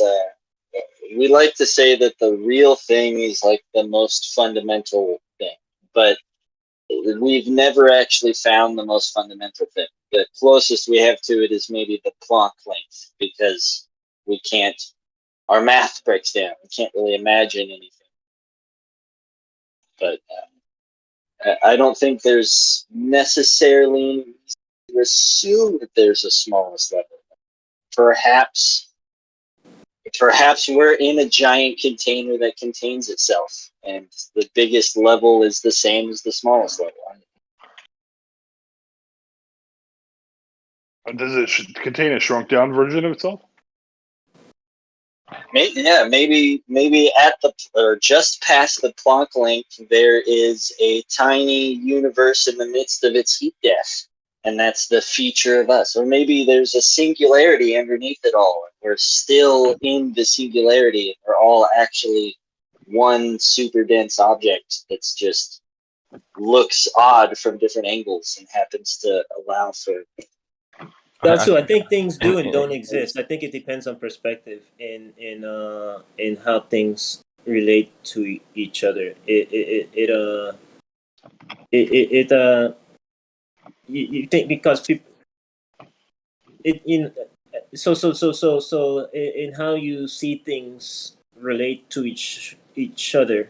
we like to say that the real thing is like the most fundamental thing, but we've never actually found the most fundamental thing. The closest we have to it is maybe the Planck length, because we can't, our math breaks down. We can't really imagine anything. But I don't think there's necessarily to assume that there's a smallest level. Perhaps we're in a giant container that contains itself, and the biggest level is the same as the smallest level. Does it contain a shrunk down version of itself? Maybe at the or just past the Planck length, there is a tiny universe in the midst of its heat death, and that's the feature of us. Or maybe there's a singularity underneath it all. We're still in the singularity. We're all actually one super dense object that's just looks odd from different angles and happens to allow for. So I think things do and don't exist. I think it depends on perspective in how things relate to each other. You think because people in how you see things relate to each other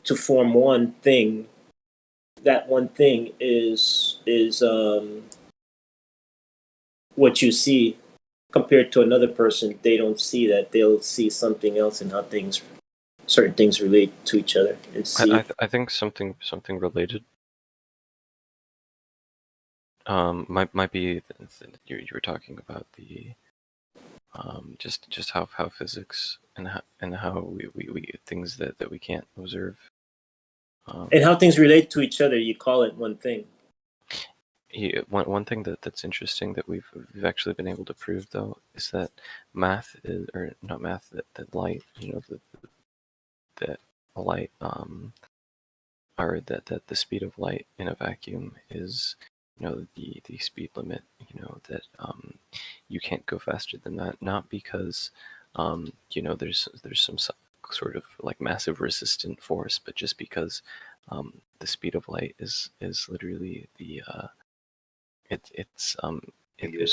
to form one thing. That one thing is what you see. Compared to another person, they don't see that. They'll see something else in how certain things relate to each other and see. I think something related. Might be you were talking about the just how physics and how we things that we can't observe. And how things relate to each other, you call it one thing. Yeah, one thing that's interesting that we've actually been able to prove though is that math is, or not math, that light, that light or that the speed of light in a vacuum is the speed limit, that you can't go faster than that, not because there's some sort of like massive resistant force, but just because the speed of light is literally the it's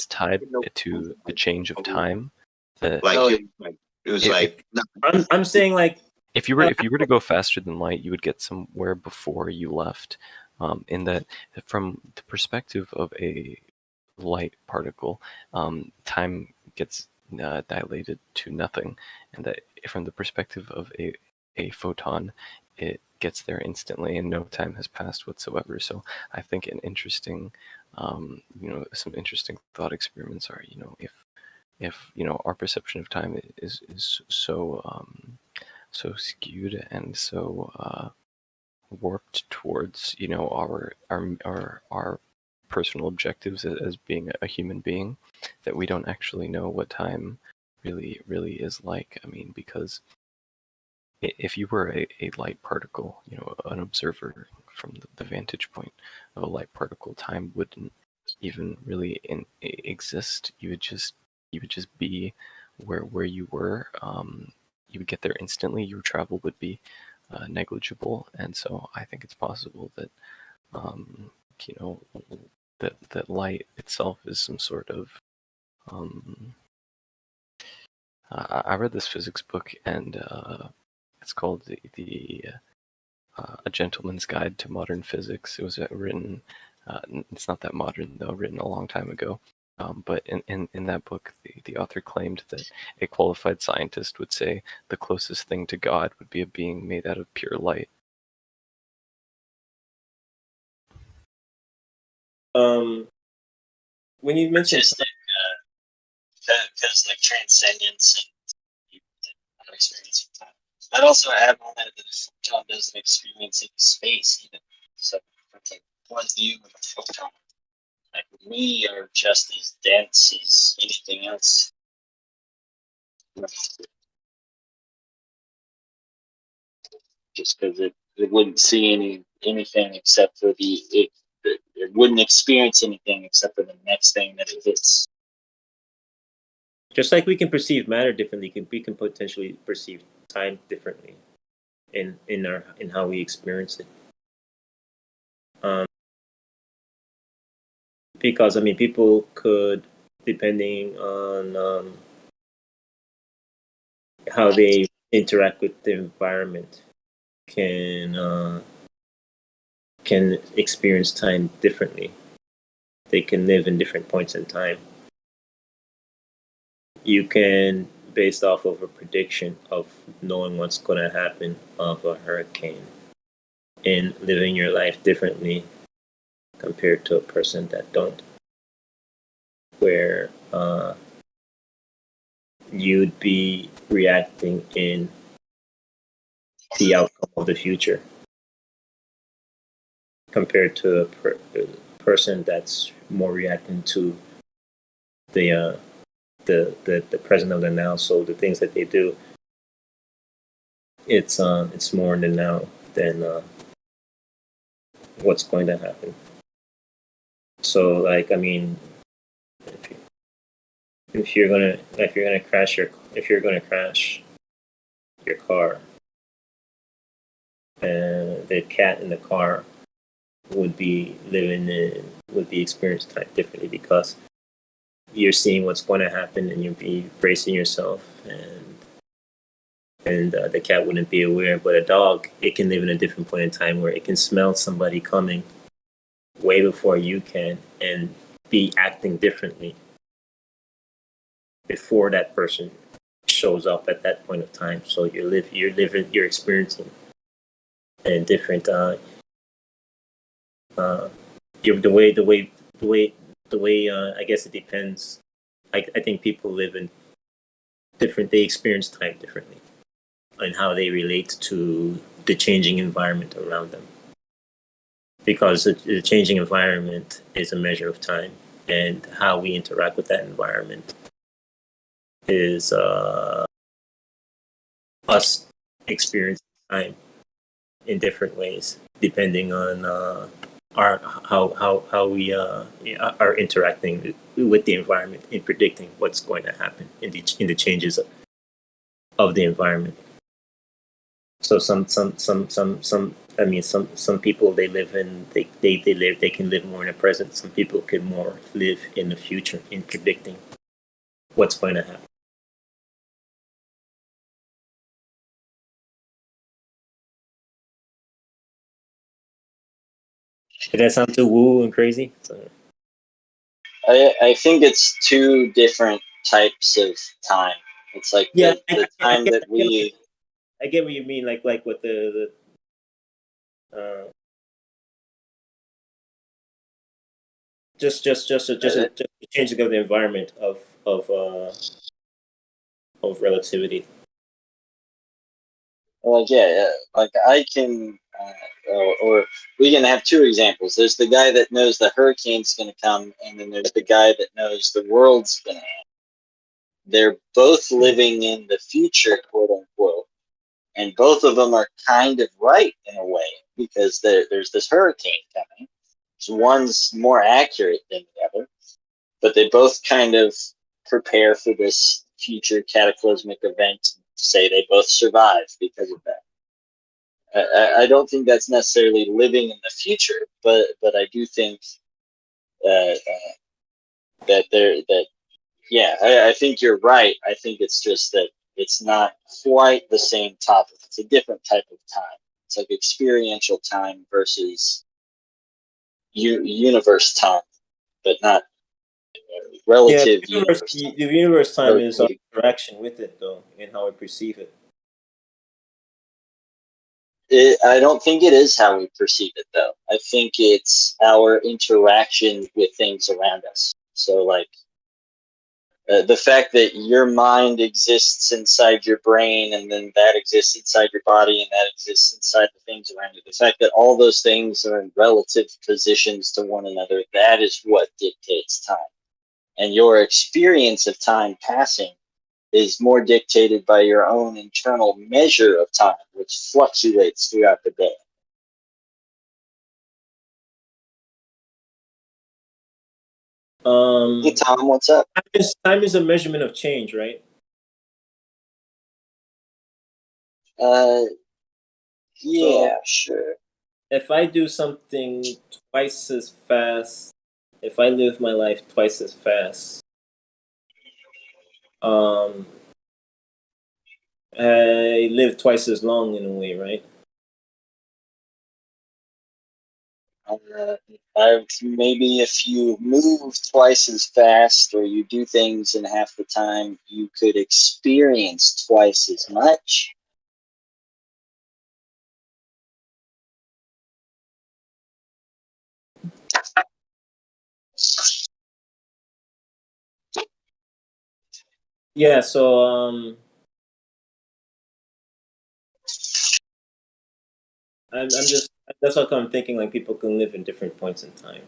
tied to the change of time. That it was like I'm saying like if you were to go faster than light, you would get somewhere before you left. In that, from the perspective of a light particle, time gets dilated to nothing, and that from the perspective of a photon, it gets there instantly, and no time has passed whatsoever. So I think an interesting, some interesting thought experiments are, if our perception of time is so so skewed and so warped towards our personal objectives as being a human being, that we don't actually know what time really is like. I mean, because if you were a light particle, an observer from the vantage point of a light particle, time wouldn't even really exist. You would just be where you were. You would get there instantly. Your travel would be negligible, and so I think it's possible that that light itself is some sort of I read this physics book, and it's called the A Gentleman's Guide to Modern Physics. It was written, it's not that modern though, written a long time ago. But in that book, the author claimed that a qualified scientist would say the closest thing to God would be a being made out of pure light. When you mentioned because like transcendence and experiencing time. I'd also add on that the photon doesn't experience any space either. So from the point of view of a photon, like we are just as dense as anything else. Just because it wouldn't see anything except for it wouldn't experience anything except for the next thing that it hits. Just like we can perceive matter differently, we can potentially perceive time differently in how we experience it. Because people could, depending on how they interact with the environment, can experience time differently. They can live in different points in time. You can, based off of a prediction of knowing what's going to happen of a hurricane, and living your life differently compared to a person that don't. where you'd be reacting in the outcome of the future compared to a person that's more reacting to the present of the now. So the things that they do, it's more in the now than what's going to happen. So like, I mean, if you're gonna crash your car, and the cat in the car would be experiencing time differently because you're seeing what's going to happen and you'll be bracing yourself, and the cat wouldn't be aware. But a dog, it can live in a different point in time where it can smell somebody coming way before you can and be acting differently before that person shows up at that point of time. So you're experiencing a different the way I guess it depends. I think people live in different. They experience time differently, and how they relate to the changing environment around them. Because the changing environment is a measure of time, and how we interact with that environment is us experiencing time in different ways, depending on how we are interacting with the environment in predicting what's going to happen in the changes of the environment. So some people they can live more in the present. Some people can more live in the future in predicting what's going to happen. Did that sound too woo and crazy? I think it's two different types of time. It's like the time that we. I get what you mean, like with the just a changing of the environment of relativity. Like like I can, or we can have two examples. There's the guy that knows the hurricane's going to come, and then there's the guy that knows the world's going to end. They're both living in the future, quote unquote, and both of them are kind of right in a way because there's this hurricane coming. So one's more accurate than the other, but they both kind of prepare for this future cataclysmic event. Say they both survive because of that. I don't think that's necessarily living in the future, but I do think that I think you're right. I think it's just that it's not quite the same topic. It's a different type of time. It's like experiential time versus universe time, but not relative universe. The universe time is our interaction with it, though, and how we perceive it. I don't think it is how we perceive it, though. I think it's our interaction with things around us. So, like, the fact that your mind exists inside your brain, and then that exists inside your body, and that exists inside the things around you. The fact that all those things are in relative positions to one another, that is what dictates time. And your experience of time passing is more dictated by your own internal measure of time, which fluctuates throughout the day. Hey, Tom, what's up? Time is a measurement of change, right? Yeah, sure. If I do something twice as fast, if I live my life twice as fast, I live twice as long in a way, right? Maybe if you move twice as fast or you do things in half the time, you could experience twice as much. Yeah, so I'm just that's what I'm thinking. Like people can live in different points in time.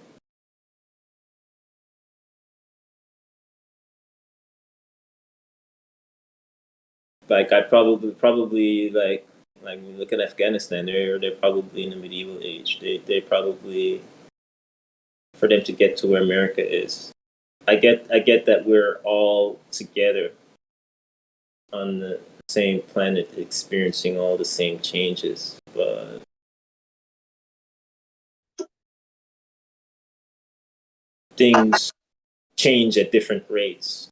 Like I probably like look at Afghanistan. They're probably in the medieval age. They probably, for them to get to where America is. I get that we're all together on the same planet, experiencing all the same changes, but things change at different rates.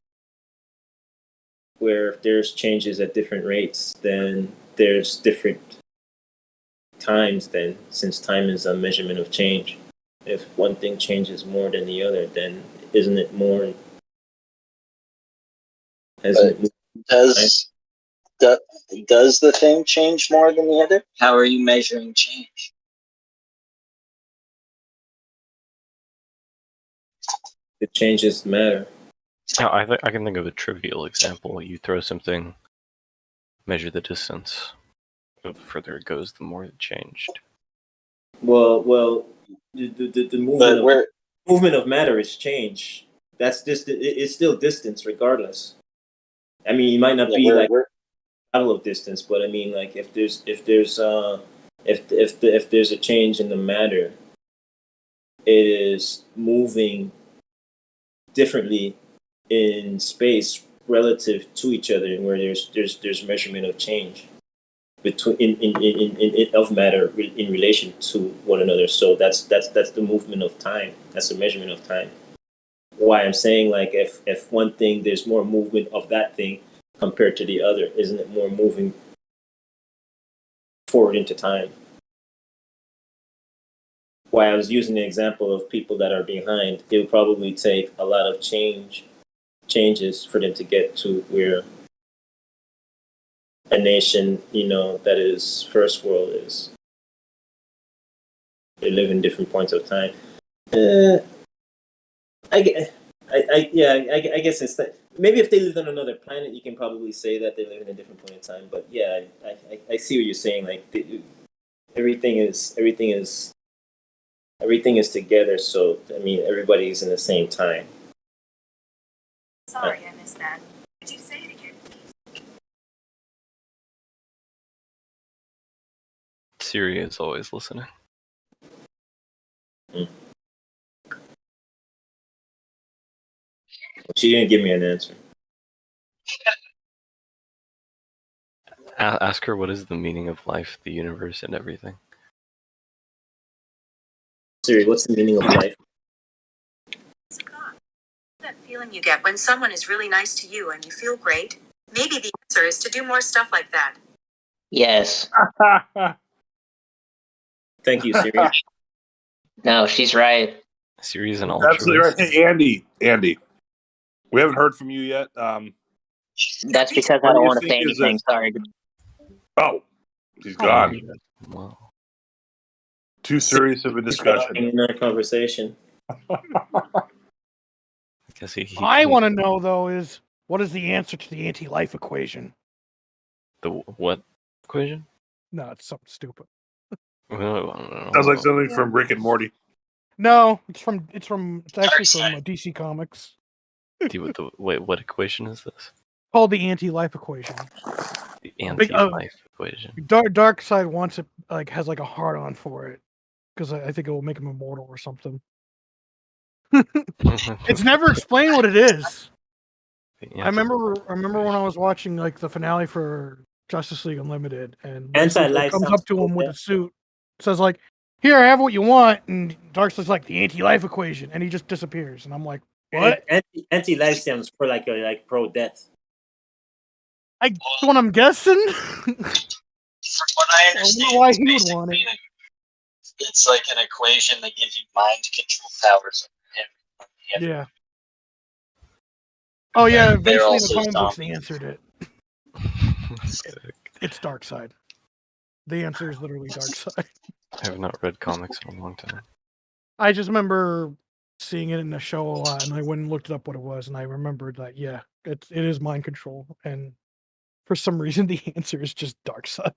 Where if there's changes at different rates, then there's different times. Then, since time is a measurement of change, if one thing changes more than the other, then isn't it more? Does the thing change more than the other? How are you measuring change? The changes matter. I can think of a trivial example. You throw something, measure the distance. The further it goes, the more it changed. Well, the movement of matter is change. That's just it's still distance, regardless. I mean, it might not be like travel of distance, but I mean, like if there's a change in the matter, it is moving differently in space relative to each other, and where there's measurement of change between in of matter in relation to one another. So that's the movement of time. That's the measurement of time. Why I'm saying, like, if one thing, there's more movement of that thing compared to the other, isn't it more moving forward into time? Why I was using the example of people that are behind, it would probably take a lot of changes for them to get to where a nation, that is first world is. They live in different points of time. I guess it's that. Maybe if they lived on another planet, you can probably say that they live in a different point in time. But yeah, I see what you're saying. Like everything is together. So I mean, everybody's in the same time. Sorry, I missed that. Could you say it again, please? Siri is always listening. She didn't give me an answer. Ask her what is the meaning of life, the universe, and everything. Siri, what's the meaning of life? That feeling you get when someone is really nice to you and you feel great. Maybe the answer is to do more stuff like that. Yes. Thank you, Siri. No, she's right. Siri's an Absolutely right. Hey, Andy, we haven't heard from you yet. That's because I don't want to say anything. Sorry. Oh, he's gone. Wow. Too serious of a discussion. In our conversation. I want to know, though, is what is the answer to the anti-life equation? The what equation? No, it's something stupid. Sounds like something from Rick and Morty. No, it's actually from DC Comics. Wait, what equation is this? Called the anti-life equation. The anti-life equation. Darkseid wants it, has a hard on for it, because I think it will make him immortal or something. It's never explained what it is. I remember when I was watching the finale for Justice League Unlimited, and Anti-life comes up to him with a suit, says "Here, I have what you want," and Darkseid's the anti-life equation, and he just disappears, and I'm like, what? Anti-life stands for pro-death. That's what I'm guessing. From what I understand, why he would want it. It's like an equation that gives you mind control powers over him. Yeah. Oh yeah, eventually in the comic books they answered it. It's Darkseid. The answer is literally Darkseid. I have not read comics in a long time. I just remember seeing it in the show a lot, and I went and looked up what it was, and I remembered that it is mind control, and for some reason the answer is just dark side.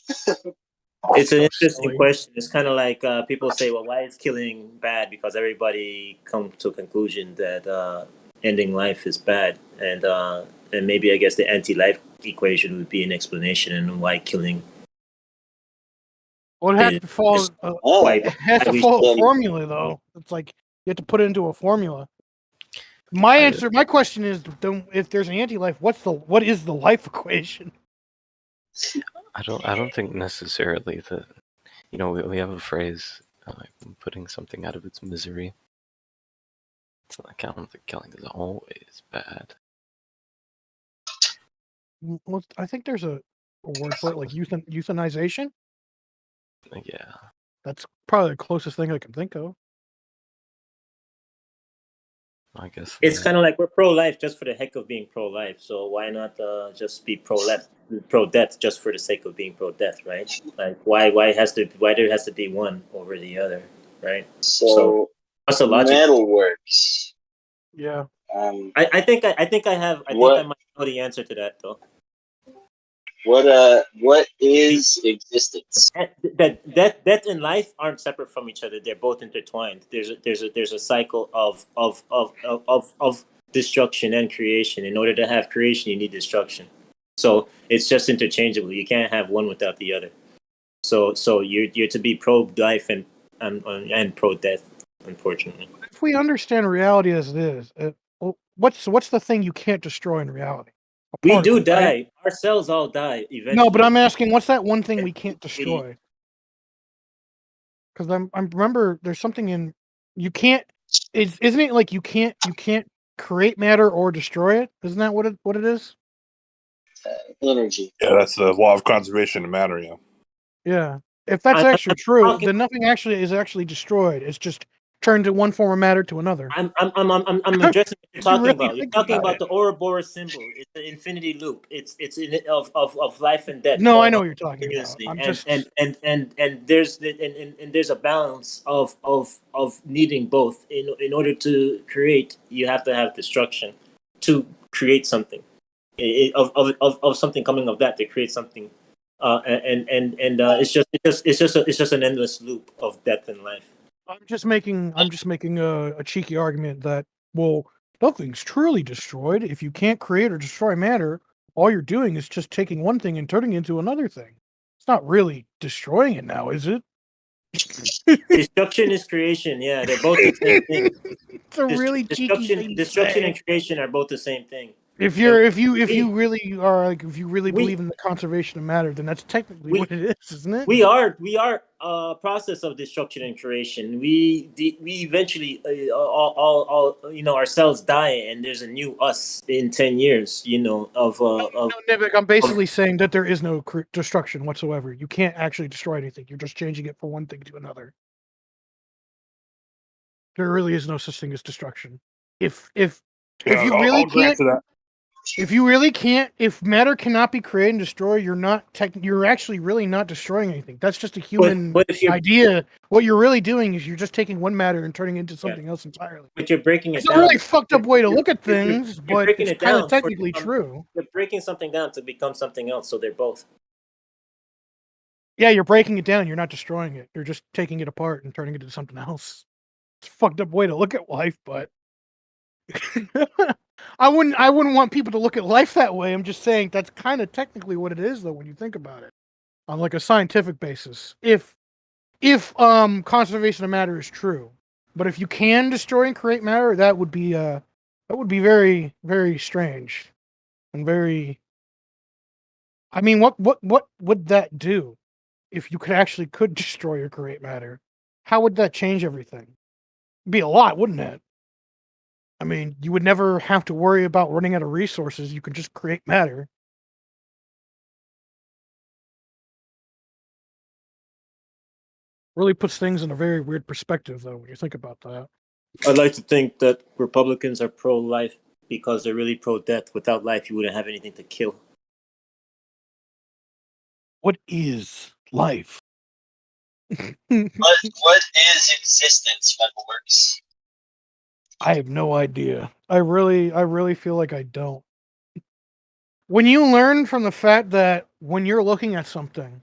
It's an So interesting silly. question. It's kind of like people say, well, why is killing bad? Because everybody comes to a conclusion that ending life is bad. And maybe I guess the anti-life equation would be an explanation and why killing Well, it has to follow. is quite It has to at least follow a formula, though. It's like you have to put it into a formula. My question is, if there's an anti-life, what is the life equation? I don't think necessarily that. You know, we have a phrase like putting something out of its misery. It's like, I don't think killing is always bad. Well, I think there's a word for it, like euthanization. Yeah. That's probably the closest thing I can think of. I guess it's kind of like we're pro-life just for the heck of being pro-life. So why not just be pro-death just for the sake of being pro-death, right? Like why there has to be one over the other, right? So what's the logic? Metalworks. Yeah. I think I might know the answer to that though. What is existence? That death and life aren't separate from each other. They're both intertwined. There's a cycle of destruction and creation. In order to have creation, you need destruction. So it's just interchangeable. You can't have one without the other. So you're to be pro life and pro death, unfortunately. If we understand reality as it is, what's the thing you can't destroy in reality? We do die. Right? Our cells all die eventually. No, but I'm asking, what's that one thing we can't destroy? Because I remember there's something in you can't. Isn't it like you can't create matter or destroy it? Isn't that what it is? Energy. Yeah, that's the law of conservation of matter. Yeah. Yeah. If that's actually true, then nothing is actually destroyed. It's just turned to one form of matter to another. I'm addressing what you're talking about. You're talking about the Ouroboros symbol. It's the infinity loop. It's of life and death. No, I know what you're talking about. I'm just and there's a balance of needing both. In order to create, you have to have destruction to create something. Of something coming of that to create something. It's just an endless loop of death and life. I'm just making a cheeky argument that, well, nothing's truly destroyed. If you can't create or destroy matter, all you're doing is just taking one thing and turning it into another thing. It's not really destroying it now, is it? Destruction is creation. Yeah, they're both the same thing. It's a really cheeky thing. Destruction and creation are both the same thing. If you really believe in the conservation of matter, then that's technically what it is, isn't it? We are a process of destruction and creation. We eventually all our cells die, and there's a new us in 10 years. No, Nevik, I'm basically saying that there is no destruction whatsoever. You can't actually destroy anything. You're just changing it from one thing to another. There really is no such thing as destruction. If you really can't, if matter cannot be created and destroyed, you're actually really not destroying anything. That's just a human idea. What you're really doing is you're just taking one matter and turning it into something else entirely. But you're breaking it down. It's a really fucked up way to look at things, but it's kind of technically true. You're breaking something down to become something else, so they're both. Yeah, you're breaking it down. You're not destroying it. You're just taking it apart and turning it into something else. It's a fucked up way to look at life, but I wouldn't want people to look at life that way. I'm just saying that's kind of technically what it is, though, when you think about it on like a scientific basis. If conservation of matter is true, but if you can destroy and create matter, that would be very, very strange and very. I mean, what would that do if you could destroy or create matter? How would that change everything? It'd be a lot, wouldn't it? I mean, you would never have to worry about running out of resources. You could just create matter. Really puts things in a very weird perspective, though, when you think about that. I'd like to think that Republicans are pro-life because they're really pro-death. Without life, you wouldn't have anything to kill. What is life? What is existence, Metalworks? I have no idea. I really feel like I don't. When you learn from the fact that when you're looking at something,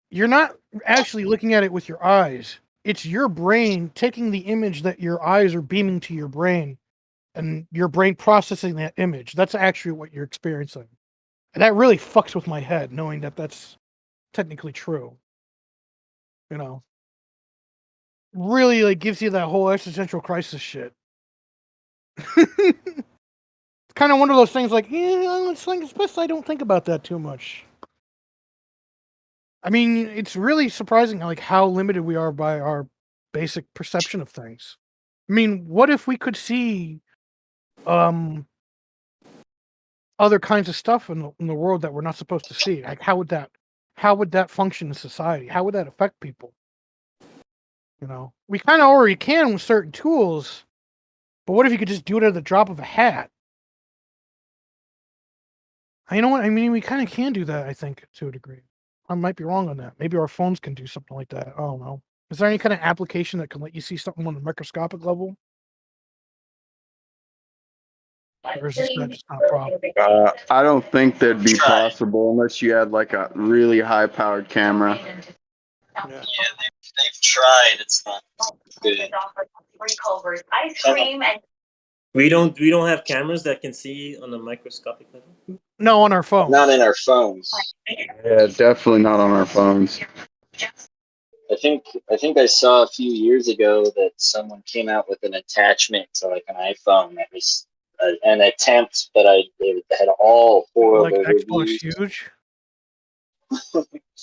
you're not actually looking at it with your eyes. It's your brain taking the image that your eyes are beaming to your brain, and your brain processing that image. That's actually what you're experiencing. And that really fucks with my head, knowing that that's technically true. You know, really like gives you that whole existential crisis shit. It's kind of one of those things like, yeah, it's best I don't think about that too much. I mean, it's really surprising like how limited we are by our basic perception of things. I mean, what if we could see other kinds of stuff in the world that we're not supposed to see? Like how would that function in society? How would that affect people? You know, we kind of already can with certain tools, but what if you could just do it at the drop of a hat? You know what? I mean, we kind of can do that, I think, to a degree. I might be wrong on that. Maybe our phones can do something like that. I don't know. Is there any kind of application that can let you see something on a microscopic level? Or is that just not a problem? I don't think that'd be possible unless you had like a really high-powered camera. Yeah, they've tried. It's not good. We don't have cameras that can see on a microscopic level. No, on our phones. Not in our phones. Yeah, definitely not on our phones. I think I saw a few years ago that someone came out with an attachment to like an iPhone that was an attempt, but it had all horrible like Xbox reviews. Huge.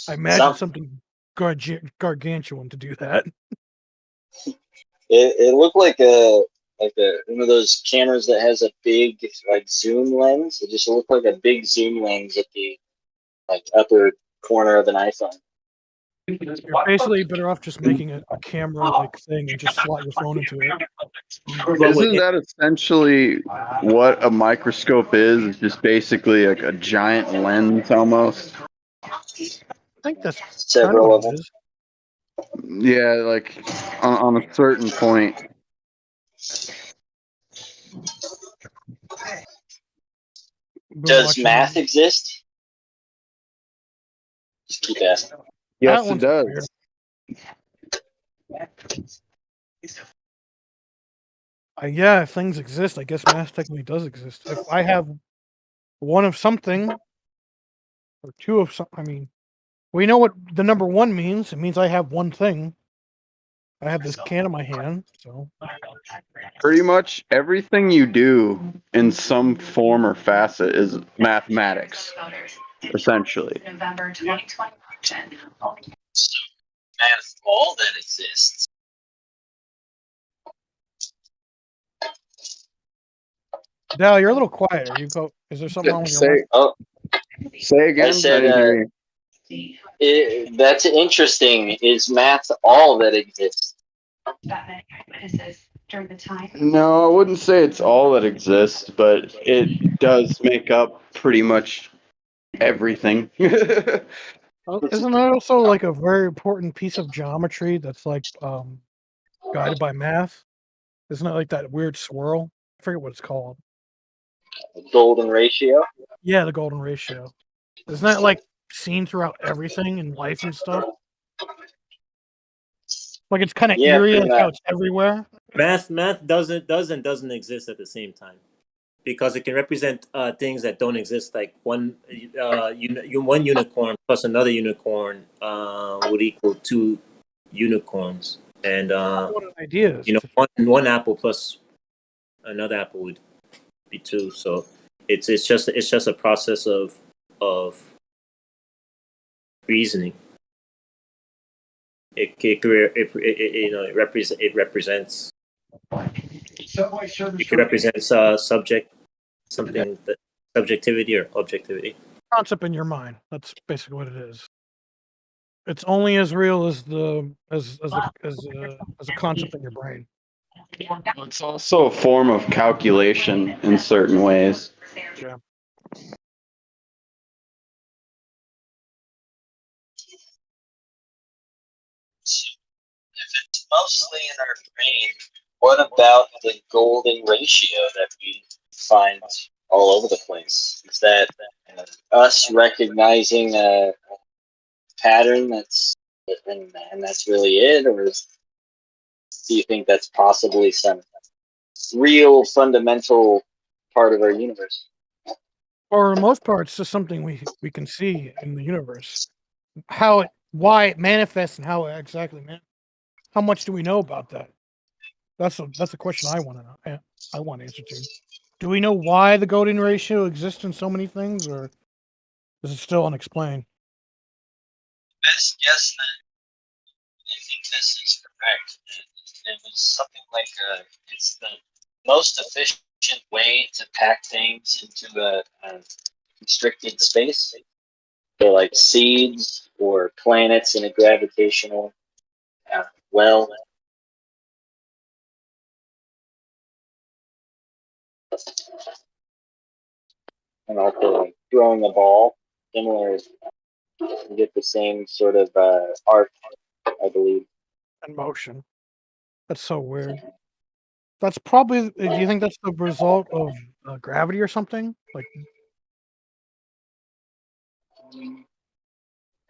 I imagine something gargantuan to do that. It looked like one of those cameras that has a big like zoom lens. It just looked like a big zoom lens at the like upper corner of an iPhone. You're basically better off just making it a camera-like thing and just slot your phone into it. Isn't that essentially what a microscope is? It's just basically like a giant lens almost. I think that's several of them. Yeah, like on a certain point. Does math exist? Just keep asking. Yes, it does. Yeah, if things exist, I guess math technically does exist. If I have one of something, or two of something, I mean, we know what the number one means. It means I have one thing. I have this can in my hand, so. Pretty much everything you do in some form or facet is mathematics, essentially. November 2020. So math all that exists. Dal, you're a little quiet. Is there something wrong with your mic? Say again. I said, that's interesting. Is math all that exists? No, I wouldn't say it's all that exists, but it does make up pretty much everything. Isn't that also like a very important piece of geometry that's like guided by math? Isn't it like that weird swirl? I forget what it's called. The golden ratio? Yeah, the golden ratio. Isn't that like seen throughout everything in life and stuff? Like it's kind of eerie, like how it's everywhere. Math doesn't exist at the same time, because it can represent things that don't exist. Like one unicorn plus another unicorn would equal two unicorns, and what an idea is. One apple plus another apple would be two. So it's just a process of reasoning. It represents. It could represent subjectivity or objectivity. Concept in your mind. That's basically what it is. It's only as real as a concept in your brain. It's also a form of calculation in certain ways. Yeah. mostly in our brain. What about the golden ratio that we find all over the place? Is that us recognizing a pattern and that's really it, or do you think that's possibly some real fundamental part of our universe? For the most part, it's just something we can see in the universe. Why it manifests and how it exactly manifests. How much do we know about that? That's a question I want to know. I want to answer to. Do we know why the golden ratio exists in so many things, or is it still unexplained? Best guess that I think this is correct. It was something like it's the most efficient way to pack things into a constricted space. So like seeds or planets in a gravitational well. And also like throwing a ball, similar, you get the same sort of arc, I believe. And motion. That's so weird. That's probably. Do you think that's the result of gravity or something? Like,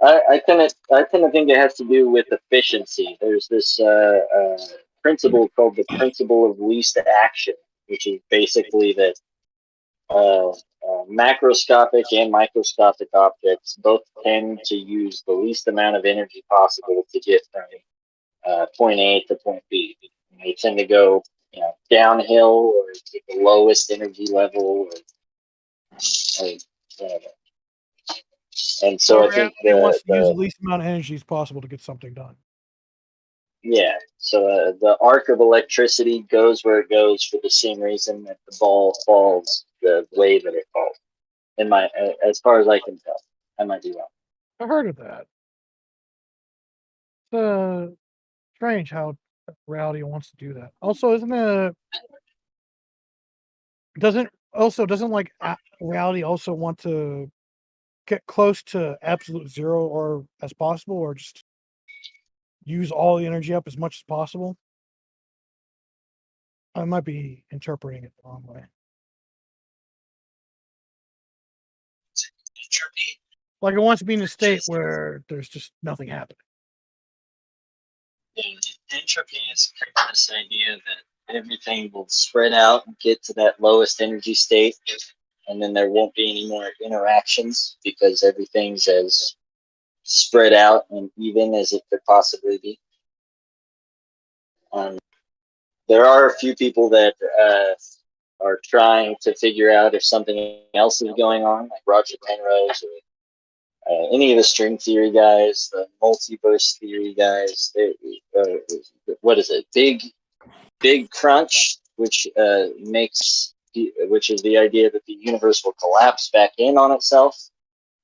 I tend to think it has to do with efficiency. There's this principle called the principle of least action, which is basically that macroscopic and microscopic objects both tend to use the least amount of energy possible to get from point A to point B. They tend to go, downhill or to the lowest energy level, or whatever. And so I think wants to use the least amount of energy as possible to get something done. Yeah, so the arc of electricity goes where it goes for the same reason that the ball falls the way that it falls. As far as I can tell, I might be wrong. I heard of that. It's strange how reality wants to do that. Also, doesn't reality also want to get close to absolute zero or as possible, or just use all the energy up as much as possible? I might be interpreting it the wrong way. Entropy. Like it wants to be in a state where there's just nothing happening. Yeah, entropy is kind of this idea that everything will spread out and get to that lowest energy state, and then there won't be any more interactions because everything's as spread out and even as it could possibly be. There are a few people that are trying to figure out if something else is going on, like Roger Penrose or any of the string theory guys, the multiverse theory guys. What is it? Big Crunch, which is the idea that the universe will collapse back in on itself,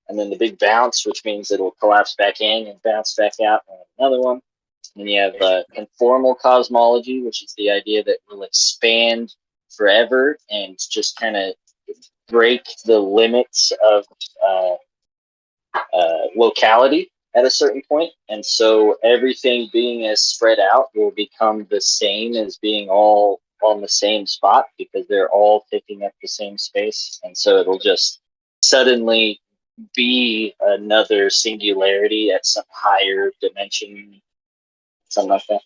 and then the Big Bounce, which means it will collapse back in and bounce back out on another one. And then you have conformal cosmology, which is the idea that we'll expand forever and just kind of break the limits of locality at a certain point. And so everything being as spread out will become the same as being all on the same spot because they're all taking up the same space. And so it'll just suddenly be another singularity at some higher dimension, something like that.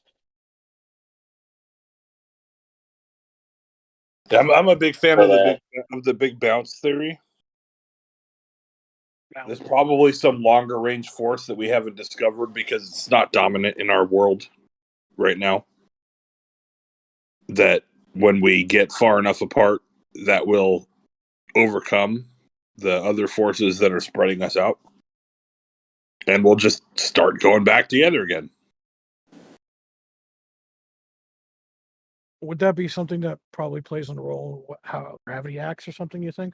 I'm a big fan of the big bounce theory. There's probably some longer range force that we haven't discovered because it's not dominant in our world right now. That when we get far enough apart, that will overcome the other forces that are spreading us out. And we'll just start going back together again. Would that be something that probably plays a role in how gravity acts or something, you think?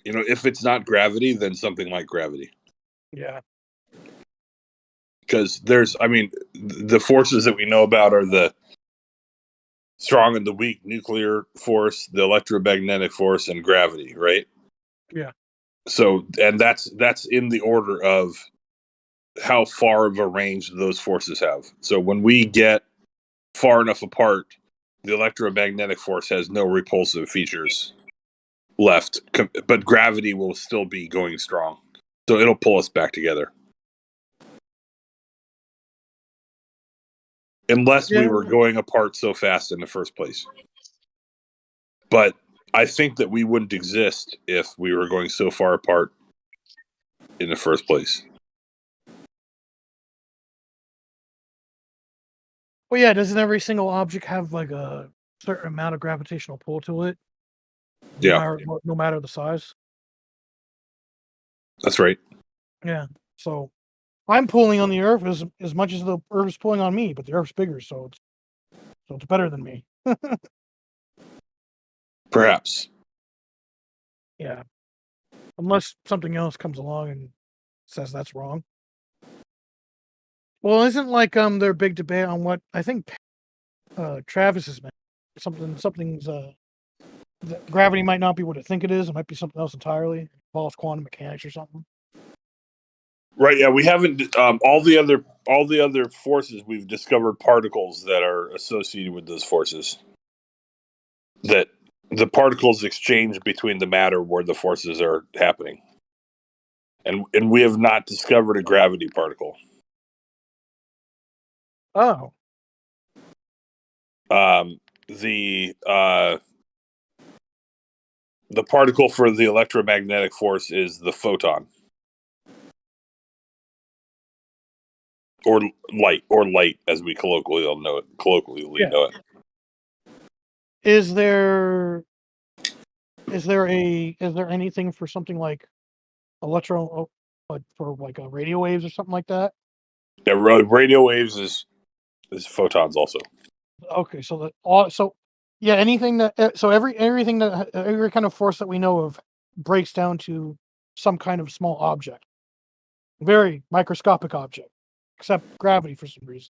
If it's not gravity, then something like gravity. Yeah. Because the forces that we know about are the strong and the weak nuclear force, the electromagnetic force, and gravity, right? Yeah. So, and that's in the order of how far of a range those forces have. So when we get far enough apart, the electromagnetic force has no repulsive features left, but gravity will still be going strong. So it'll pull us back together. Unless we were going apart so fast in the first place. But I think that we wouldn't exist if we were going so far apart in the first place. Well, yeah, doesn't every single object have like a certain amount of gravitational pull to it? No matter the size. That's right. Yeah. So I'm pulling on the Earth as much as the Earth is pulling on me, but the Earth's bigger, so it's better than me. Perhaps. Yeah. Unless something else comes along and says that's wrong. Well, isn't like their big debate on what I think Travis has meant. Something's gravity might not be what I think it is. It might be something else entirely. It involves quantum mechanics or something. Right. Yeah, we haven't. All the other forces, we've discovered particles that are associated with those forces. That the particles exchange between the matter where the forces are happening, and we have not discovered a gravity particle. Oh. The particle for the electromagnetic force is the photon. Or light, as we colloquially know it. Is there anything for something like for like radio waves or something like that? Yeah, radio waves is photons also. Okay, anything that every kind of force that we know of breaks down to some kind of small object, very microscopic object, except gravity for some reason.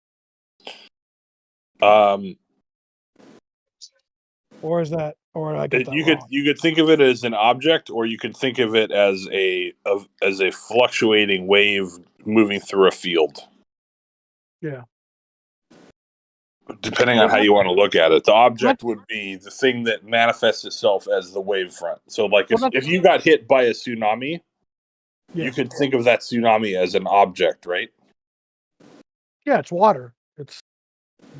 Or is that, or I get that wrong? You could think of it as an object, or you could think of it as a fluctuating wave moving through a field. Yeah. Depending on how you want to look at it, the object would be the thing that manifests itself as the wave front. So, like, if you got hit by a tsunami, you could think of that tsunami as an object, right? Yeah, it's water. It's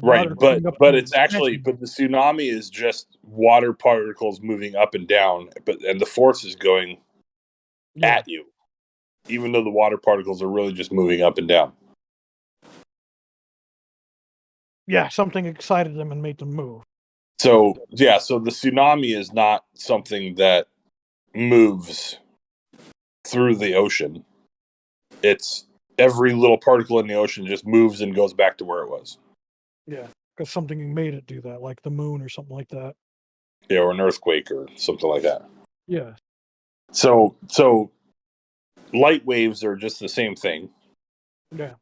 right, but it's actually the tsunami is just water particles moving up and down, and the force is going at you, even though the water particles are really just moving up and down. Yeah, something excited them and made them move. So the tsunami is not something that moves through the ocean. It's every little particle in the ocean just moves and goes back to where it was. Yeah, because something made it do that, like the moon or something like that. Yeah, or an earthquake or something like that. Yeah. So light waves are just the same thing. Yeah.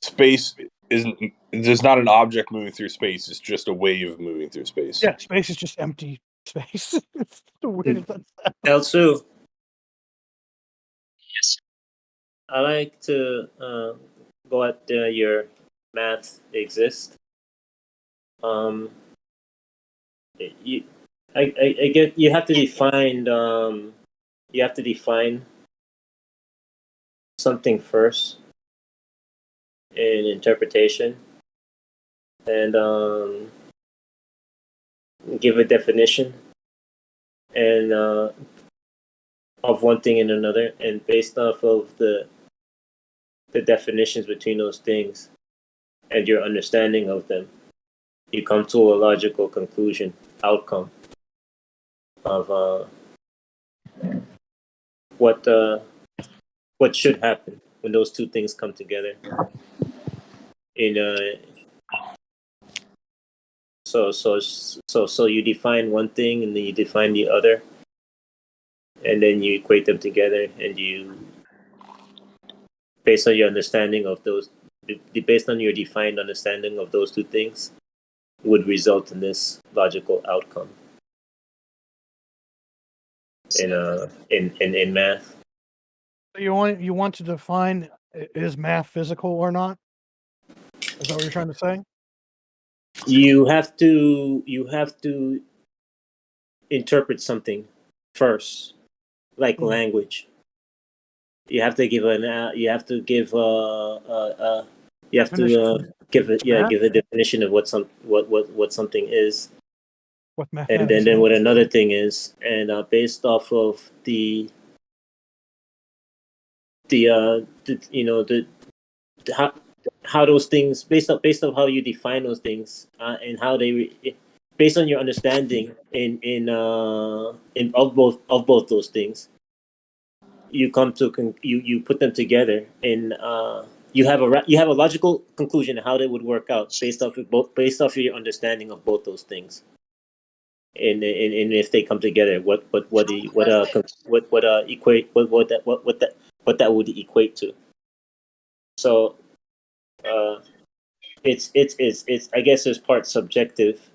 Space there's not an object moving through space, it's just a wave moving through space. Yeah, space is just empty space. It's the weirdest that sounds. Elsu. Yes. I like to go at your math exists. I get you have to define something first in interpretation, and give a definition and of one thing and another, and based off of the definitions between those things and your understanding of them, you come to a logical conclusion, outcome of what should happen when those two things come together. So you define one thing and then you define the other, and then you equate them together, and you, based on your understanding of those, based on your defined understanding of those two things, would result in this logical outcome in math. You want to define is math physical or not? Is that what you're trying to say? You have to interpret something first, like language. You have to give you have to give give a definition of what something is. What and then what another thing is, and based off of the how those things, based on how you define those things, and how they based on your understanding in of both those things, you come to you put them together, and you have a logical conclusion of how they would work out based off of your understanding of both those things. And if they come together, what that would equate to. So it's I guess it's part subjective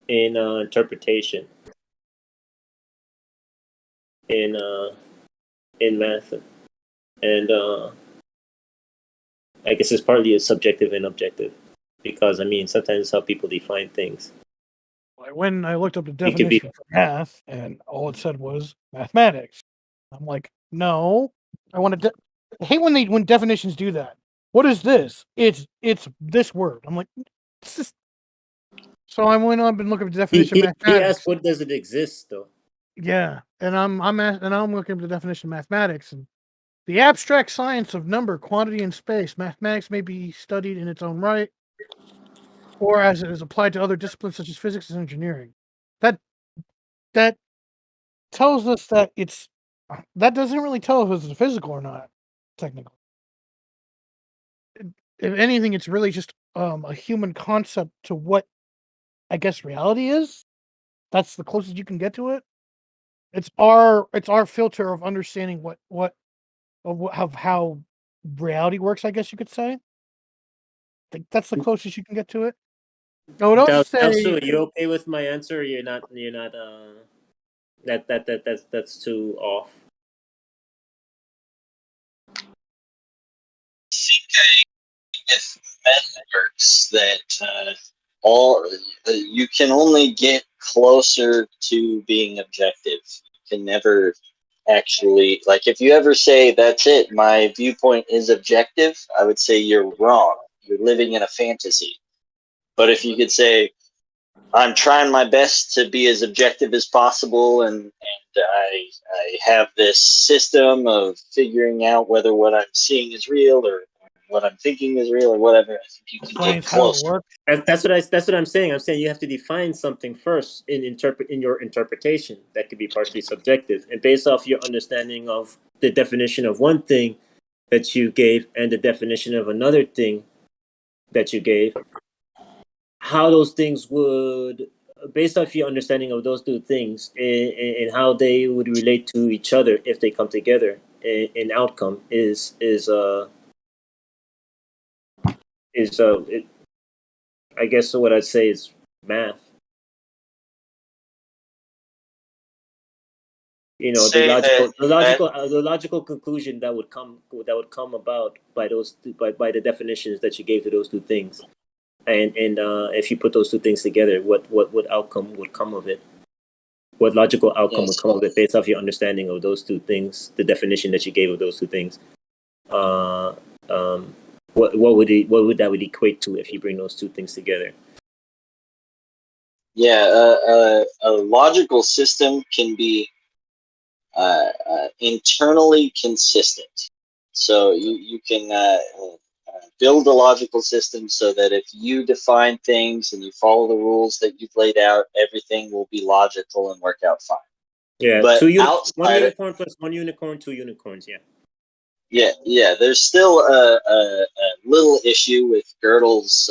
in interpretation in math, and I guess it's partly subjective and objective, because I mean sometimes how people define things. When I looked up the definition for math, and all it said was mathematics, I'm like, no, I want to. I hate when definitions do that. What is this? It's this word. I'm like, this is. So I went up and looked up the definition of mathematics. He asked, what does it exist though? Yeah, and I'm looking up the definition of mathematics, and the abstract science of number, quantity, and space. Mathematics may be studied in its own right, or as it is applied to other disciplines such as physics and engineering. That tells us that that doesn't really tell us if it's physical or not, technically. If anything, it's really just a human concept to what I guess reality is. That's the closest you can get to it. It's our filter of understanding how reality works, I guess you could say. I think that's the closest you can get to it. I would also say, are you okay with my answer, or you're not that's too off? If meta works, that you can only get closer to being objective. You can never actually, like, if you ever say that's it, my viewpoint is objective, I would say you're wrong. You're living in a fantasy. But if you could say, I'm trying my best to be as objective as possible, and I have this system of figuring out whether what I'm seeing is real or what I'm thinking is real or whatever, I think you can get close. That's what I'm saying. I'm saying you have to define something first in your interpretation. That could be partially subjective, and based off your understanding of the definition of one thing that you gave and the definition of another thing that you gave, how those things would, based off your understanding of those two things, and how they would relate to each other if they come together, an outcome is I guess what I'd say is math. You know, the logical conclusion that would come about by the definitions that you gave to those two things, and if you put those two things together, what outcome would come of it? What logical outcome would come of it based off your understanding of those two things, the definition that you gave of those two things? What would that equate to if you bring those two things together? Yeah, a logical system can be internally consistent. So you can build a logical system so that if you define things and you follow the rules that you've laid out, everything will be logical and work out fine. Yeah, but one unicorn plus one unicorn, two unicorns. Yeah. There's still a little issue with Gödel's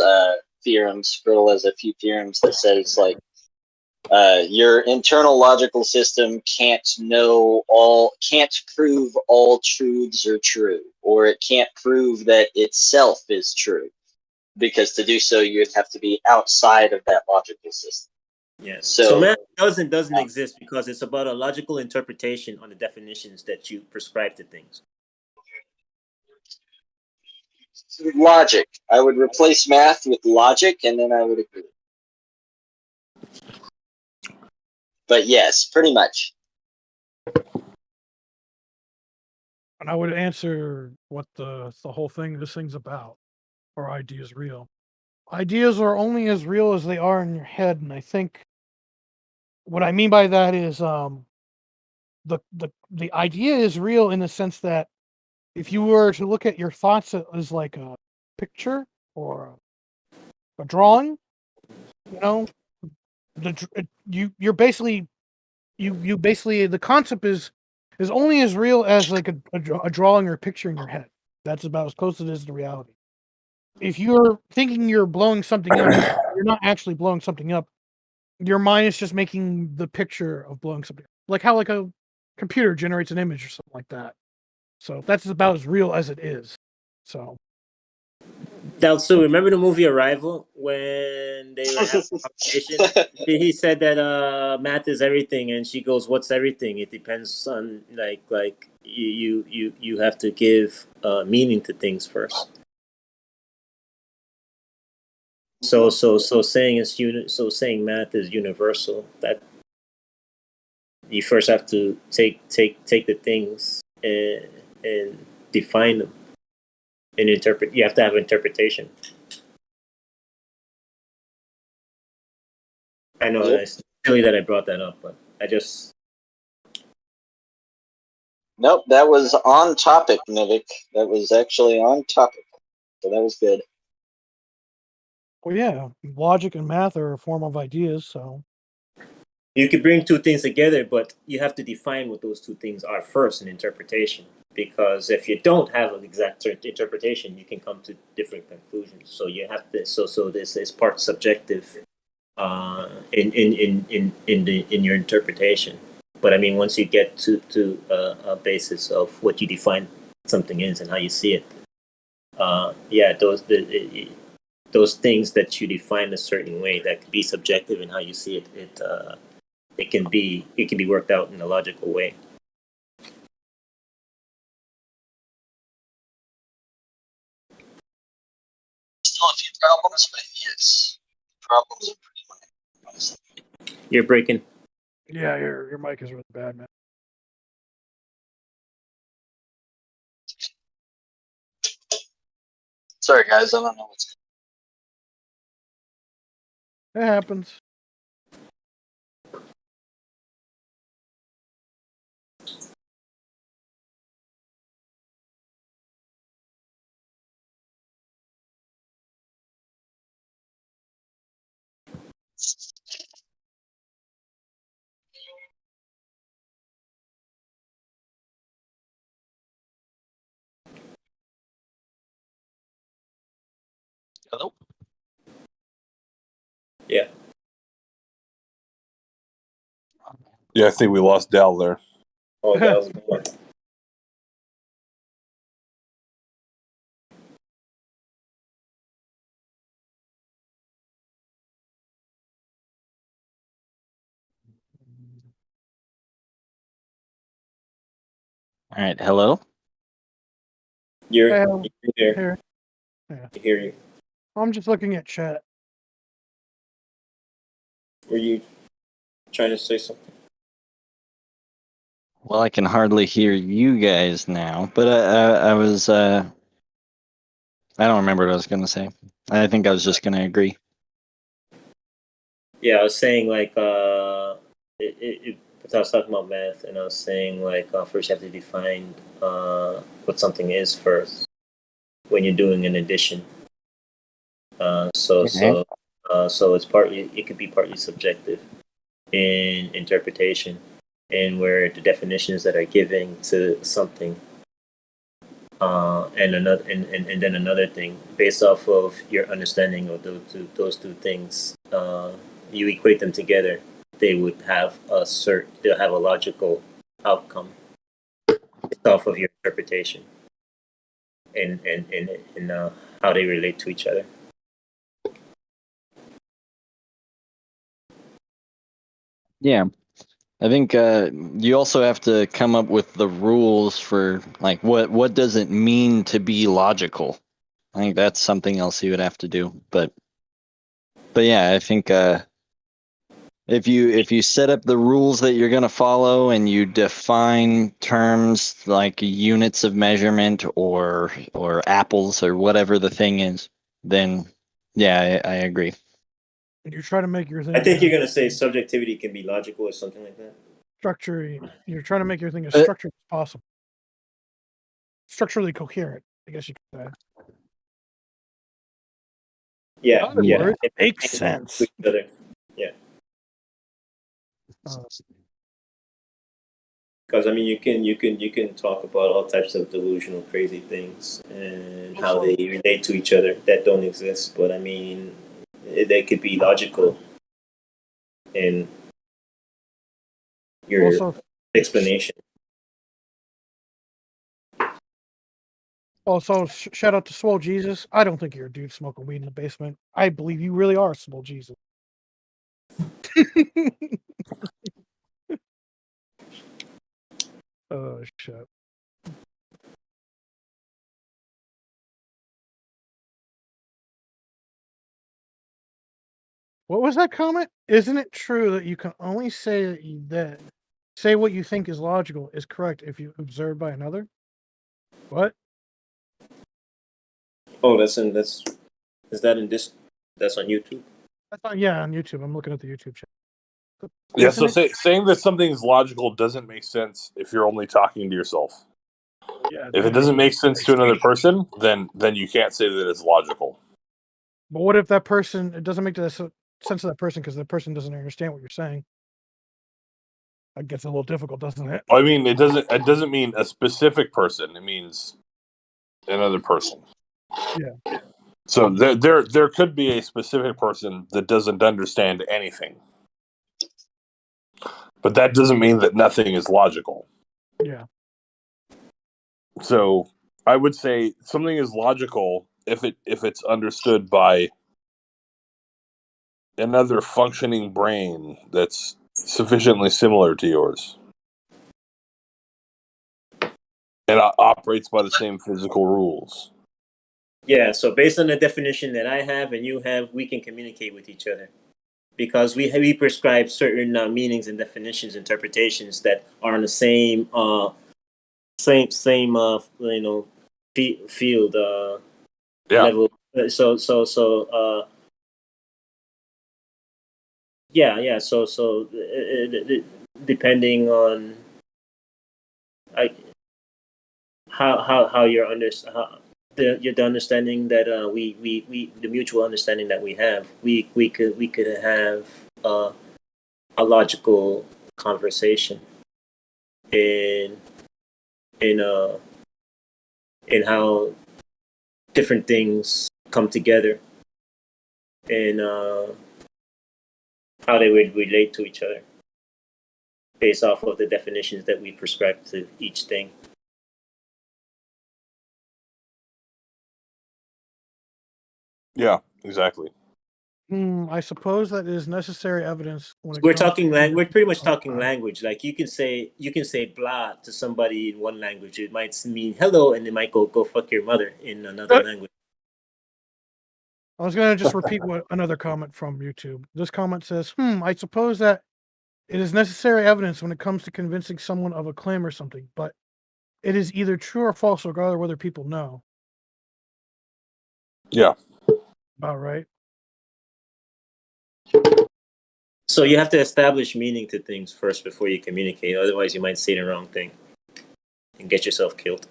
theorems. Gödel has a few theorems that says, like, your internal logical system can't prove all truths are true, or it can't prove that itself is true, because to do so you'd have to be outside of that logical system. Yeah. So math doesn't exist because it's about a logical interpretation on the definitions that you prescribe to things. logic. I would replace math with logic, and then I would agree. But yes, pretty much. And I would answer what the whole thing, this thing's about. Are ideas real? Ideas are only as real as they are in your head, and I think what I mean by that is the idea is real in the sense that if you were to look at your thoughts as like a picture or a drawing, you know, you're basically you basically the concept is only as real as like a drawing or a picture in your head. That's about as close as it is to reality. If you're thinking you're blowing something up, you're not actually blowing something up. Your mind is just making the picture of blowing something up. Like how like a computer generates an image or something like that. So that's about as real as it is. So So remember the movie Arrival when they were having a conversation? He said that math is everything, and she goes, "What's everything? It depends on like you have to give meaning to things first." So saying math is universal. That you first have to take the things and define them and interpret. You have to have interpretation. I know it's silly that I brought that up, but I just. Nope, that was on topic, Nivik. That was actually on topic. So that was good. well, yeah, logic and math are a form of ideas. So You could bring two things together, but you have to define what those two things are first in interpretation. Because if you don't have an exact interpretation, you can come to different conclusions. So you have to. So this is part subjective, in your interpretation. But I mean, once you get to a basis of what you define something is and how you see it, those things that you define a certain way that could be subjective in how you see it. It can be worked out in a logical way. Still a few problems, but yes, problems are pretty minor, honestly. You're breaking. yeah, your mic is really bad, man. Sorry, guys, I don't know what's. It happens. Hello? Yeah. Yeah, I think we lost Dal there. Oh, that was good. All right, hello? You're Well, here. here. Yeah. I hear you. I'm just looking at chat. Were you trying to say something? Well, I can hardly hear you guys now, but I was, I don't remember what I was going to say. I think I was just going to agree. Yeah, I was saying like because I was talking about math, and I was saying like first you have to define what something is first when you're doing an addition. So it's partly, it could be partly subjective in interpretation, and where the definitions that are given to something, and then another thing based off of your understanding of those two things, you equate them together, they would have they'll have a logical outcome based off of your interpretation and how they relate to each other. Yeah. I think you also have to come up with the rules for like what does it mean to be logical? I think that's something else you would have to do. But yeah, I think if you set up the rules that you're gonna follow and you define terms like units of measurement or apples or whatever the thing is, then yeah, I agree. And you're trying to make your thing. I think you're gonna say subjectivity can be logical or something like that. Structure. You're trying to make your thing as structured as possible. Structurally coherent, I guess you could say. Yeah, In other yeah. words, it makes sense. Yeah. Because I mean, you can talk about all types of delusional, crazy things and how they relate to each other that don't exist. But I mean, they could be logical in your explanation. Also, shout out to Swole Jesus. I don't think you're a dude smoking weed in the basement. I believe you really are Swole Jesus. Oh, shit. What was that comment? Isn't it true that you can only say that say what you think is logical is correct if you observe by another? What? Oh, is that in this? That's on YouTube. That's on YouTube. I'm looking at the YouTube channel. Yeah, so saying that something is logical doesn't make sense if you're only talking to yourself. Yeah, if it doesn't make sense to another person, then you can't say that it's logical. But what if that person? It doesn't make sense to that person because the person doesn't understand what you're saying. That gets a little difficult, doesn't it? I mean, it doesn't mean a specific person. It means another person. Yeah. So there could be a specific person that doesn't understand anything. But that doesn't mean that nothing is logical. Yeah. So I would say something is logical if it's understood by another functioning brain that's sufficiently similar to yours. And operates by the same physical rules. Yeah, so based on the definition that I have and you have, we can communicate with each other. Because we prescribe certain meanings and definitions, interpretations that are on the same field level. So depending on how you're the understanding that we the mutual understanding that we have, we could have a logical conversation in how different things come together and how they would relate to each other based off of the definitions that we prescribe to each thing. Yeah, exactly. I suppose that is necessary evidence. We're talking we're pretty much talking language. Like you can say blah to somebody in one language. It might mean hello, and they might go fuck your mother in another language. I was going to just repeat another comment from YouTube. This comment says, I suppose that it is necessary evidence when it comes to convincing someone of a claim or something, but it is either true or false regardless of whether people know. Yeah. About right. So you have to establish meaning to things first before you communicate. Otherwise, you might say the wrong thing and get yourself killed.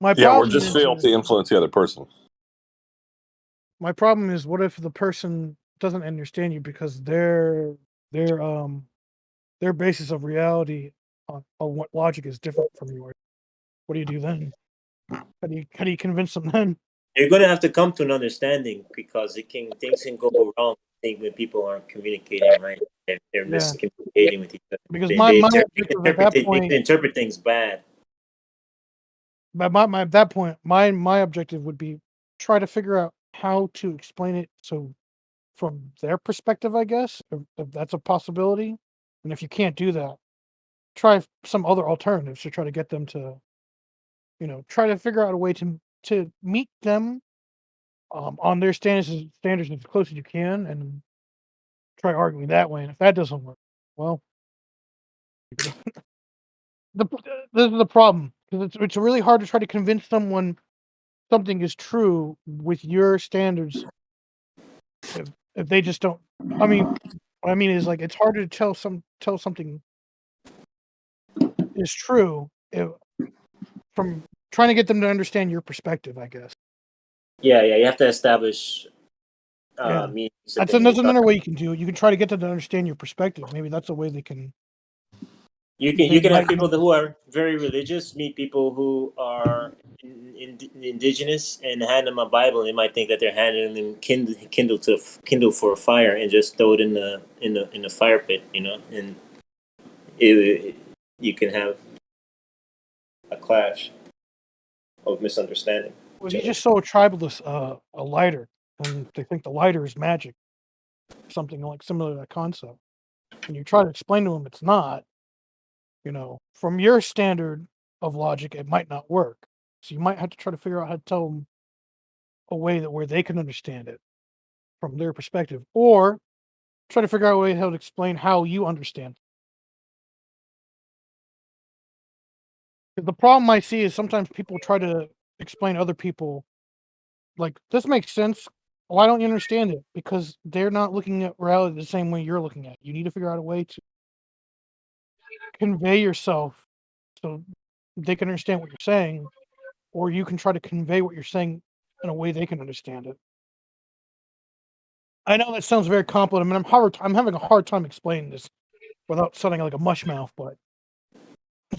Or just fail to influence the other person. My problem is, what if the person doesn't understand you because their basis of reality on what logic is different from yours? What do you do then? How do you convince them then? You're going to have to come to an understanding because things can go wrong when people aren't communicating right. They're miscommunicating with each other. Because they interpret things bad. But at that point, my objective would be try to figure out how to explain it so from their perspective, I guess, if that's a possibility. And if you can't do that, try some other alternatives to try to get them to, try to figure out a way to meet them on their standards as close as you can, and try arguing that way. And if that doesn't work, well, this is the problem, because it's really hard to try to convince someone something is true with your standards if they just don't. I mean, what I mean is, like, it's harder to tell something is true from trying to get them to understand your perspective, I guess. Yeah, you have to establish Yeah. meanings. That's another way you can do it. You can try to get them to understand your perspective. Maybe that's a way they can. You can have people who are very religious meet people who are indigenous and hand them a Bible. They might think that they're handing them kindle for a fire and just throw it in the fire pit, and you can have a clash of misunderstanding. Well, you just show a tribalist a lighter, and they think the lighter is magic, something like similar to that concept. And you try to explain to them it's not. From your standard of logic, it might not work. So you might have to try to figure out how to tell them a way where they can understand it from their perspective, or try to figure out a way how to explain how you understand. The problem I see is sometimes people try to explain other people, like, this makes sense. Why don't you understand it? Because they're not looking at reality the same way you're looking at it. You need to figure out a way to convey yourself so they can understand what you're saying, or you can try to convey what you're saying in a way they can understand it. I know that sounds very complicated. I mean, I'm having a hard time explaining this without sounding like a mush mouth, but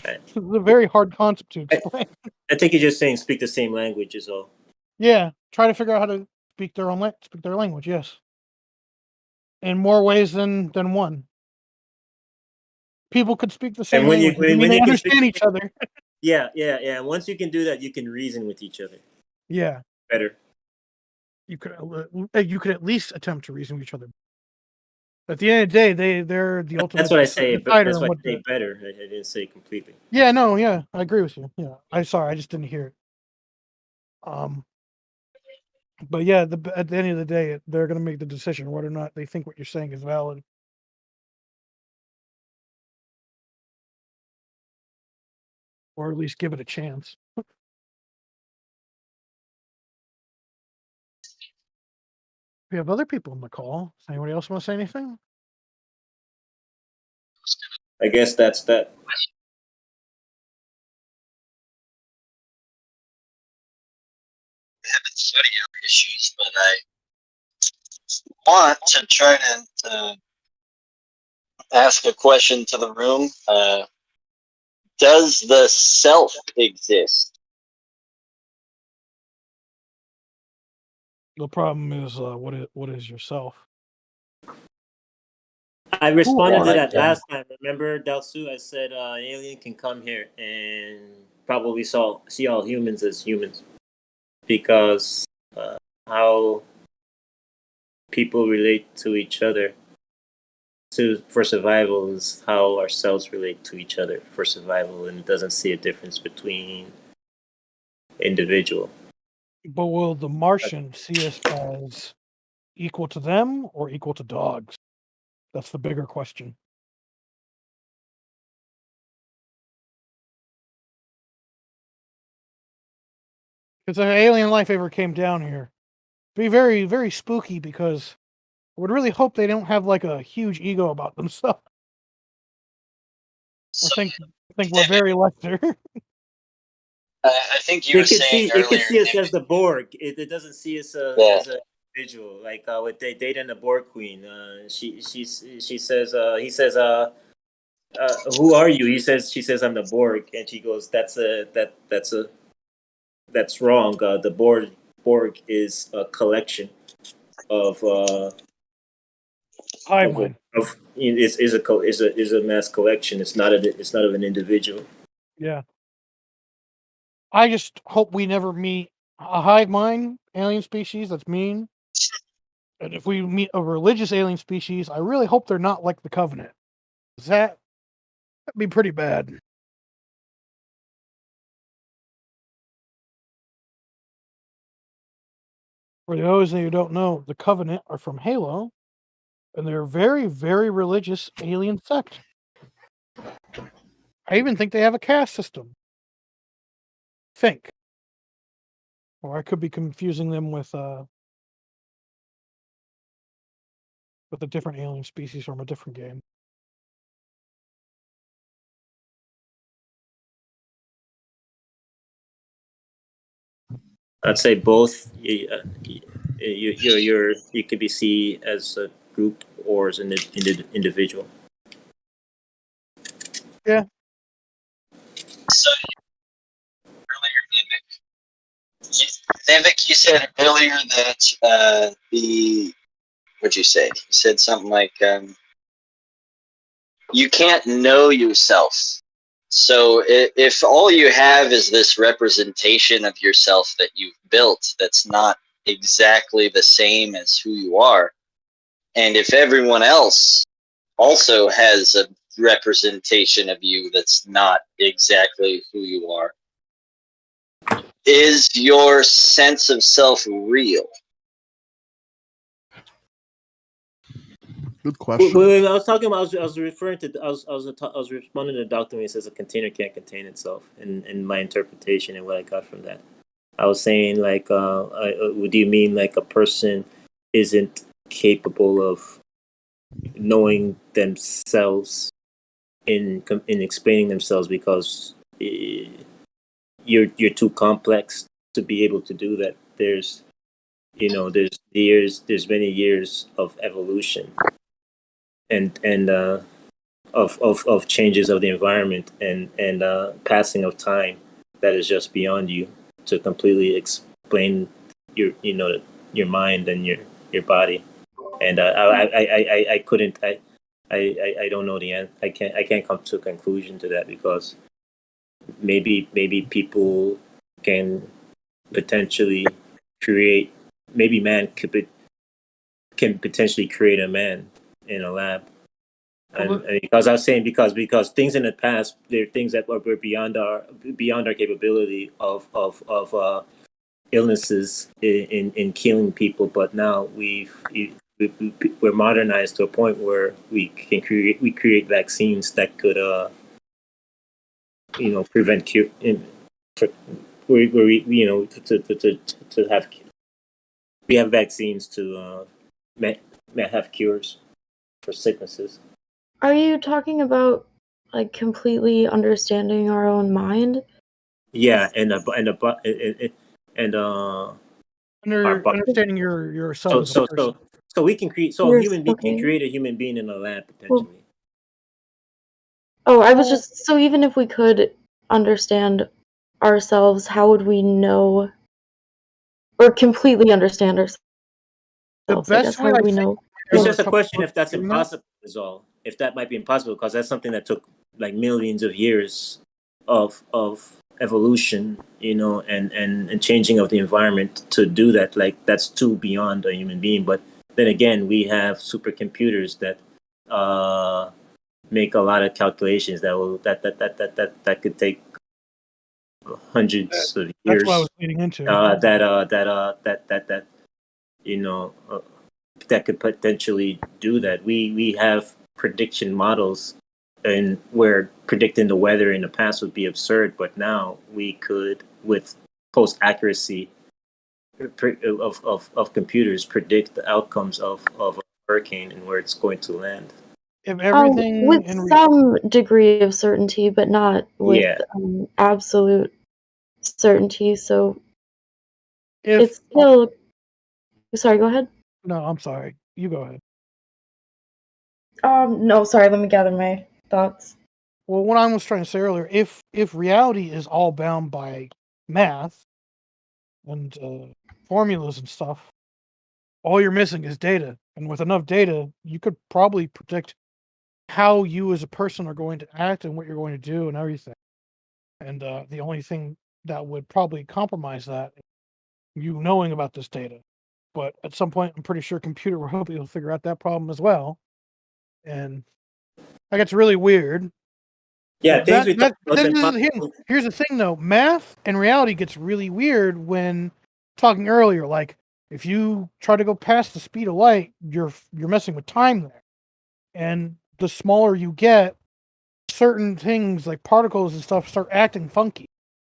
it's a very hard concept to explain. I think you're just saying speak the same language is all. Yeah, try to figure out how to speak their language. Yes, in more ways than one. People could speak the same language. They understand each other. Yeah. And once you can do that, you can reason with each other. Yeah, better. You could at least attempt to reason with each other. At the end of the day, they're the ultimate. That's what I say. That's what I say the, better. I didn't say completely. Yeah, no, yeah, I agree with you. Yeah, I just didn't hear it. But yeah, at the end of the day, they're going to make the decision whether or not they think what you're saying is valid. Or at least give it a chance. We have other people on the call. Does anybody else want to say anything? I guess that's that. I have audio issues, but I want to try to ask a question to the room. Does the self exist? The problem is, what is yourself? I responded to that last time. Remember, Dalsu? I said an alien can come here and probably see all humans as humans because how people relate to each other for survival is how our cells relate to each other for survival, and it doesn't see a difference between individual. But will the Martian see us as equal to them or equal to dogs? That's the bigger question. If an alien life ever came down here, it'd be very, very spooky because I would really hope they don't have like a huge ego about themselves. I think we're very lesser. I think you were saying earlier. It could see us as the Borg. It doesn't see us as an individual. Like with Data and the Borg Queen, she says he says who are you? She says I'm the Borg, and she goes that's wrong. The Borg is a collection of is a mass collection. It's not of an individual. Yeah. I just hope we never meet a hive mind alien species that's mean. And if we meet a religious alien species, I really hope they're not like the Covenant. That That'd be pretty bad. For those who don't know, the Covenant are from Halo, and they're a very, very religious alien sect. I even think they have a caste system. Think. Or I could be confusing them with a different alien species from a different game. I'd say both. You could be seen as a group or as an individual. Yeah. So earlier, Nivik, you said earlier that what'd you say? You said something like you can't know yourself. So if all you have is this representation of yourself that you've built that's not exactly the same as who you are, and if everyone else also has a representation of you that's not exactly who you are, is your sense of self real? Good question. Wait, I was talking about. I was referring to. I was responding to the doctor when he says a container can't contain itself, and my interpretation and what I got from that. I was saying like, do you mean like a person isn't capable of knowing themselves in explaining themselves because you're too complex to be able to do that. There's many years of evolution and of changes of the environment and passing of time that is just beyond you to completely explain your mind and your body. And I couldn't I don't know the answer. I can't come to a conclusion to that because maybe people can potentially create, maybe man can potentially create a man in a lab. And because I was saying because things in the past, there are things that were beyond our capability of illnesses in killing people, but now we're modernized to a point where we create vaccines that could prevent cure. To have, we have vaccines to have cures for sicknesses. Are you talking about like completely understanding our own mind? Yeah, and understanding yourself as a person. So we can create. So a human being can create a human being in a lab potentially. I was just, so even if we could understand ourselves, how would we know or completely understand ourselves? The best way, how would we know? It's just a question if that's impossible is all. If that might be impossible, because that's something that took like millions of years of evolution, and changing of the environment to do that. Like that's too beyond a human being. But then again, we have supercomputers that make a lot of calculations that could take hundreds of years. That's what I was leading into. That could potentially do that. We have prediction models, and where predicting the weather in the past would be absurd, but now we could, with post accuracy of computers, predict the outcomes of a hurricane and where it's going to land. If everything with some degree of certainty, but not with absolute certainty. So it's still. Sorry, go ahead. No, I'm sorry. You go ahead. No, sorry. Let me gather my thoughts. Well, what I was trying to say earlier, if reality is all bound by math and formulas and stuff, all you're missing is data. And with enough data, you could probably predict how you as a person are going to act and what you're going to do and everything. And the only thing that would probably compromise that is you knowing about this data. But at some point, I'm pretty sure computer will help you figure out that problem as well. And that gets really weird. Yeah, things we talk about here's the thing though. Math and reality gets really weird when talking earlier. Like if you try to go past the speed of light, you're messing with time there. And the smaller you get, certain things like particles and stuff start acting funky.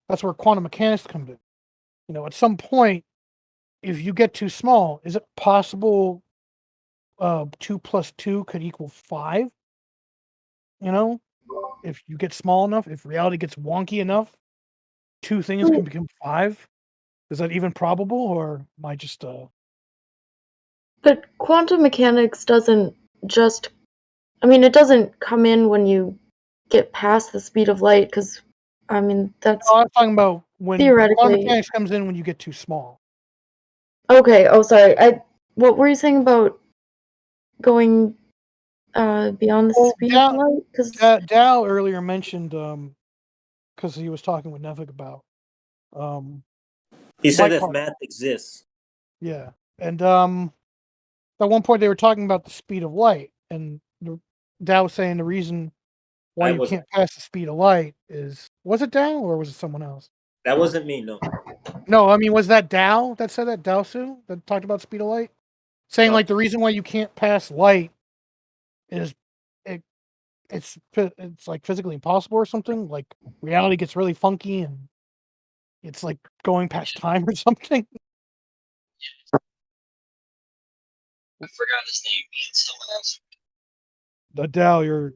That's where quantum mechanics comes in. You know, at some point, if you get too small, is it possible 2 plus 2 could equal 5? You know, if you get small enough, if reality gets wonky enough, 2 things can become 5. Is that even probable, or am I just But quantum mechanics doesn't just, I mean, it doesn't come in when you get past the speed of light, because, I mean, that's I'm talking about when quantum theoretically. mechanics comes in when you get too small. Okay. Oh, sorry. What were you saying about going beyond the speed of light? Because Dow earlier mentioned, because he was talking with Nevik about. He said if math exists. Yeah, and at one point they were talking about the speed of light, and Dow was saying the reason why you can't pass the speed of light is, was it Dow or was it someone else? That wasn't me, no. No, I mean, was that Dow that said that? Dow Su that talked about speed of light, saying like the reason why you can't pass light is it's like physically impossible or something. Like reality gets really funky and it's like going past time or something. I forgot his name. Me and someone else. The Dow, your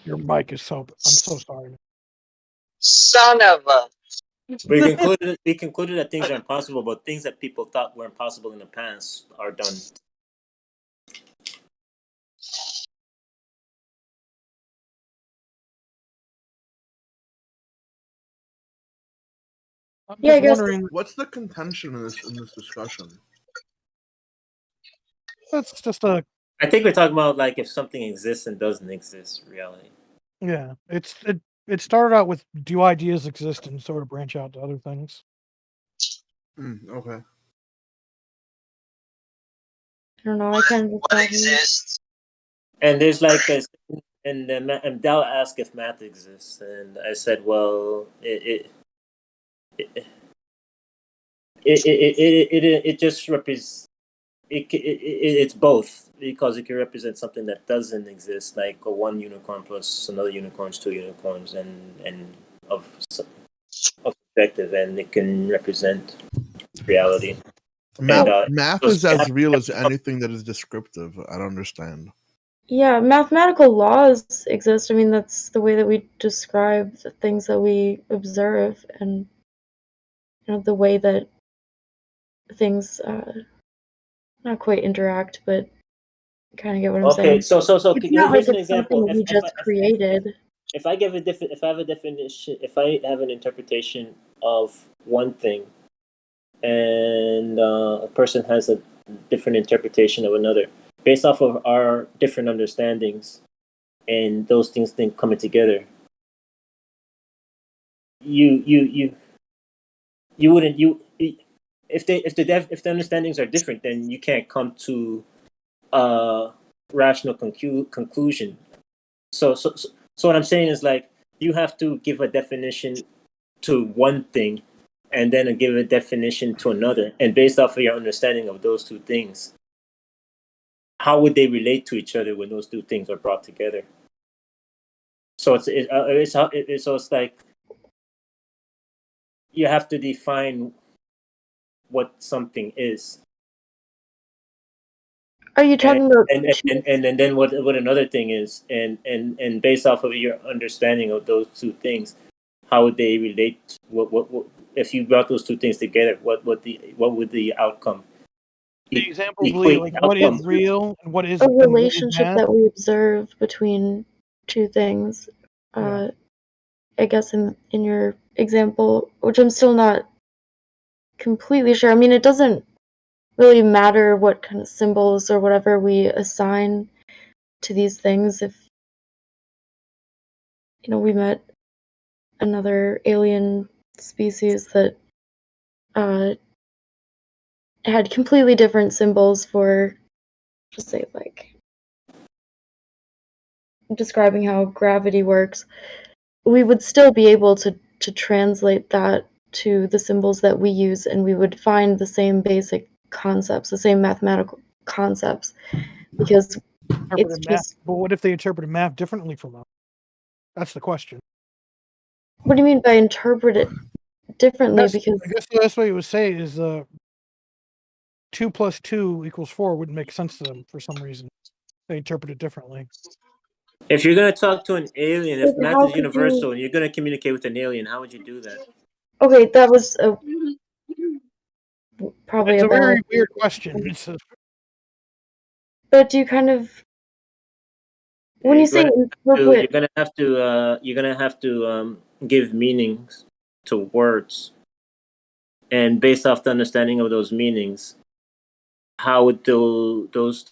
mic is so. I'm so sorry. Son of a. We concluded that things are impossible, but things that people thought were impossible in the past are done. I'm Yeah, I guess wondering. What's the contention in this discussion? That's just a. I think we're talking about like if something exists and doesn't exist, reality. Yeah, it started out with do ideas exist and sort of branch out to other things. Okay. I don't know. I kind of what exists. And there's like and Dow asked if math exists, and I said, well, it just represents. It's both, because it can represent something that doesn't exist, like a 1 unicorn plus another unicorn's 2 unicorns, and of perspective, and it can represent reality. Math is as real as anything that is descriptive. I don't understand. Yeah, mathematical laws exist. I mean, that's the way that we describe the things that we observe, and the way that things not quite interact, but kind of get what I'm saying. So It's not like here's an it's something example. that we just created. If I have a definition, if I have an interpretation of one thing, and a person has a different interpretation of another, based off of our different understandings, and those things then coming together, you wouldn't if the understandings are different, then you can't come to a rational conclusion. So what I'm saying is, like, you have to give a definition to one thing and then give a definition to another, and based off of your understanding of those two things, how would they relate to each other when those two things are brought together? So it's like you have to define what something is. Are you talking about? And then what another thing is, and based off of your understanding of those two things, how would they relate? What if you brought those two things together? What would the outcome? The example would be like what is real and what is a relationship that we observe between two things. I guess in your example, which I'm still not completely sure. I mean, it doesn't really matter what kind of symbols or whatever we assign to these things. If we met another alien species that had completely different symbols for, just say, like describing how gravity works, we would still be able to translate that to the symbols that we use, and we would find the same basic concepts, the same mathematical concepts, because it's just. But what if they interpreted math differently from us? That's the question. What do you mean by interpret it differently? Because I guess the best way you would say is 2 + 2 = 4 wouldn't make sense to them for some reason. They interpret it differently. If you're gonna talk to an alien, if math how is could universal and you're gonna communicate with an alien, how would you do that? Okay, that was probably It's a bad. very weird question. But do you kind of, when you say interpret, you're gonna have to give meanings to words, and based off the understanding of those meanings, how would those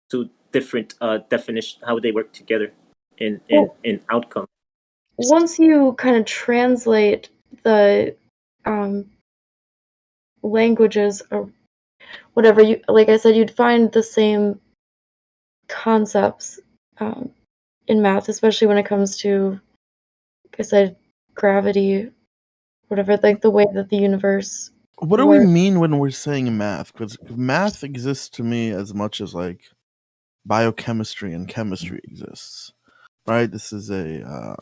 two different definitions, how would they work together in outcome? once you kind of translate the languages or whatever, you, like I said, you'd find the same concepts in math, especially when it comes to, like I said, gravity, whatever, like the way that the universe What do we works. mean when we're saying math? Because math exists to me as much as like biochemistry and chemistry exists, right? This is a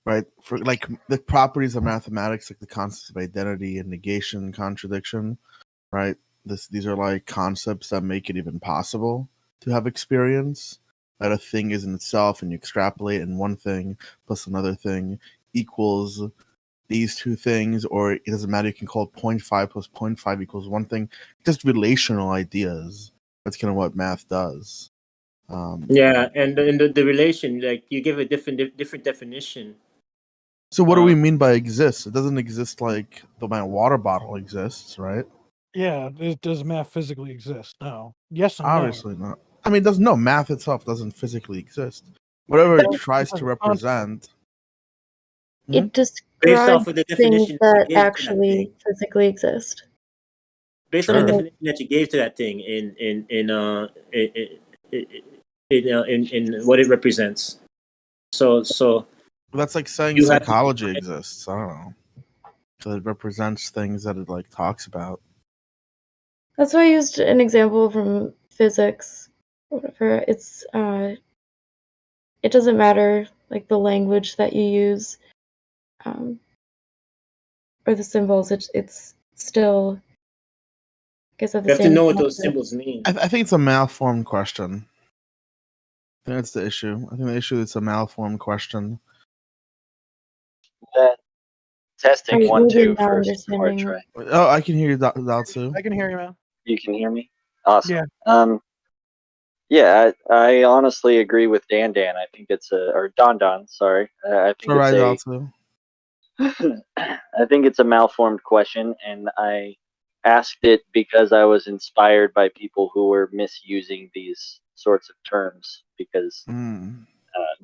right for like the properties of mathematics, like the concepts of identity and negation and contradiction, right? These are like concepts that make it even possible to have experience. That a thing is in itself, and you extrapolate, and one thing plus another thing equals these two things, or it doesn't matter. You can call it 0.5 plus 0.5 equals one thing. Just relational ideas. That's kind of what math does. Yeah, and the relation, like you give a different definition. So what do we mean by exists? It doesn't exist like my water bottle exists, right? Yeah, does math physically exist? No. Yes and Obviously not. I mean, math itself doesn't physically exist. Whatever it tries to represent. It Based off describes of the things definition that you gave to that actually thing. physically exist. Based on the definition that you gave to that thing in what it represents. So that's like saying you have to psychology define- exists. I don't know. Because it represents things that it like talks about. That's why I used an example from physics. Whatever. It's it doesn't matter like the language that you use, or the symbols. It's still, I guess, at the You have to same know what time. those symbols mean. I think it's a malformed question. I think that's the issue. I think the issue is it's a malformed question. Testing Maybe 1 2 not first before I understanding. try. Oh, I can hear you, Dalsu. I can hear you, man. You can hear me? Awesome. Yeah. Yeah, I honestly agree with Dan. I think it's or Don. Sorry, I think All right, it's Dalsu. I think it's a malformed question, and I asked it because I was inspired by people who were misusing these sorts of terms because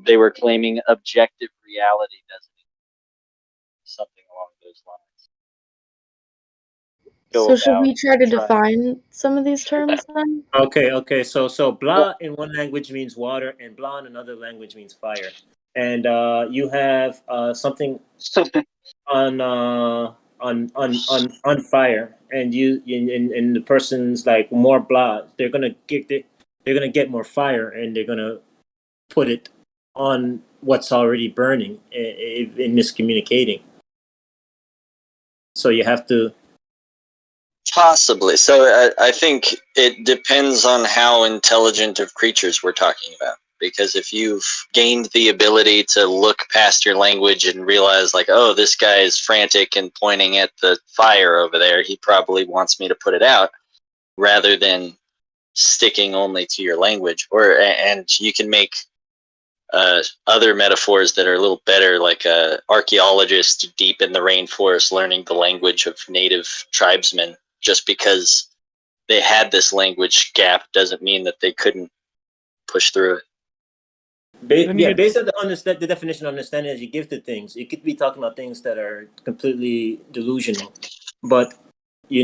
they were claiming objective reality doesn't exist, something along those lines. So should we try to define some of these terms then? Okay. So blah in one language means water, and blah in another language means fire. And you have something on fire, and and the person's like more blah. They're gonna get more fire, and they're gonna put it on what's already burning in miscommunicating. So you have to. Possibly. So I think it depends on how intelligent of creatures we're talking about. Because if you've gained the ability to look past your language and realize, like, oh, this guy is frantic and pointing at the fire over there, he probably wants me to put it out, rather than sticking only to your language. And you can make other metaphors that are a little better, like archaeologists deep in the rainforest learning the language of native tribesmen. Just because they had this language gap doesn't mean that they couldn't push through it. Based on the definition of understanding that you give to things, you could be talking about things that are completely delusional, but you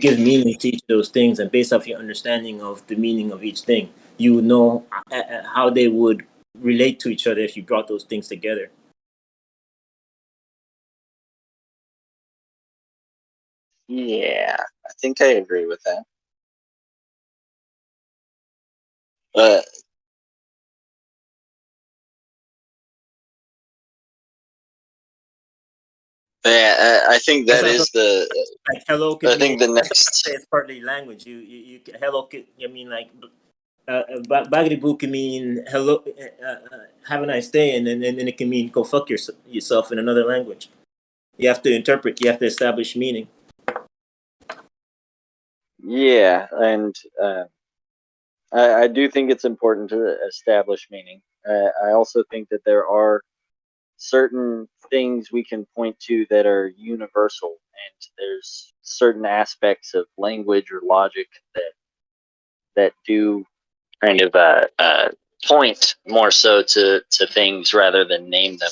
give meaning to each of those things, and based off your understanding of the meaning of each thing, you would know how they would relate to each other if you brought those things together. Yeah, I think I agree with that. But yeah, I think that is the. Like hello could I mean. think the next. It's partly language. You hello could. I mean like. Baggy boo can mean hello, have a nice day, and then it can mean go fuck yourself in another language. You have to interpret. You have to establish meaning. Yeah, and I do think it's important to establish meaning. I also think that there are certain things we can point to that are universal, and there's certain aspects of language or logic that do kind of point more so to things rather than name them.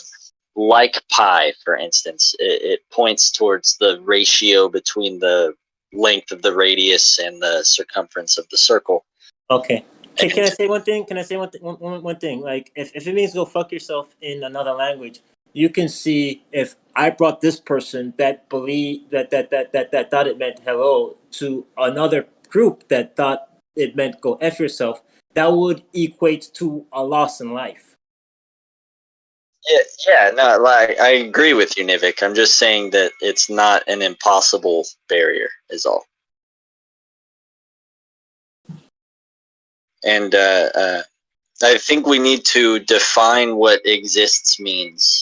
Like pi, for instance, it points towards the ratio between the length of the radius and the circumference of the circle. Okay. Can I say one thing? Can I say one thing? Like, if it means go fuck yourself in another language, you can see if I brought this person that believed that thought it meant hello to another group that thought it meant go F yourself, that would equate to a loss in life. Yeah, no, like I agree with you, Nivik. I'm just saying that it's not an impossible barrier, is all. And I think we need to define what exists means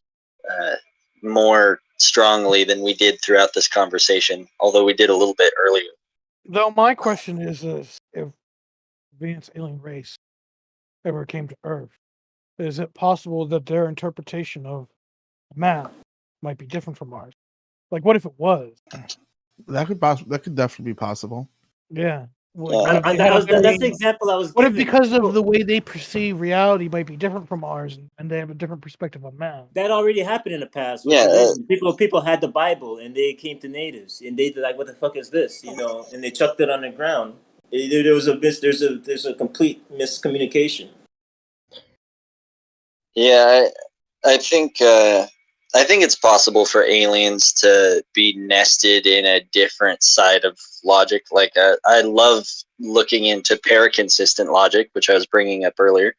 more strongly than we did throughout this conversation, although we did a little bit earlier. Though my question is if advanced alien race ever came to Earth, is it possible that their interpretation of math might be different from ours? Like, what if it was? That could definitely be possible. Yeah. That's the example I was What if giving. because of the way they perceive reality might be different from ours, and they have a different perspective on math? That already happened in the past. Yeah, people had the Bible and they came to natives and they like, what the fuck is this? You know, and they chucked it on the ground. There's a complete miscommunication. Yeah, I think it's possible for aliens to be nested in a different side of logic. Like I love looking into paraconsistent logic, which I was bringing up earlier,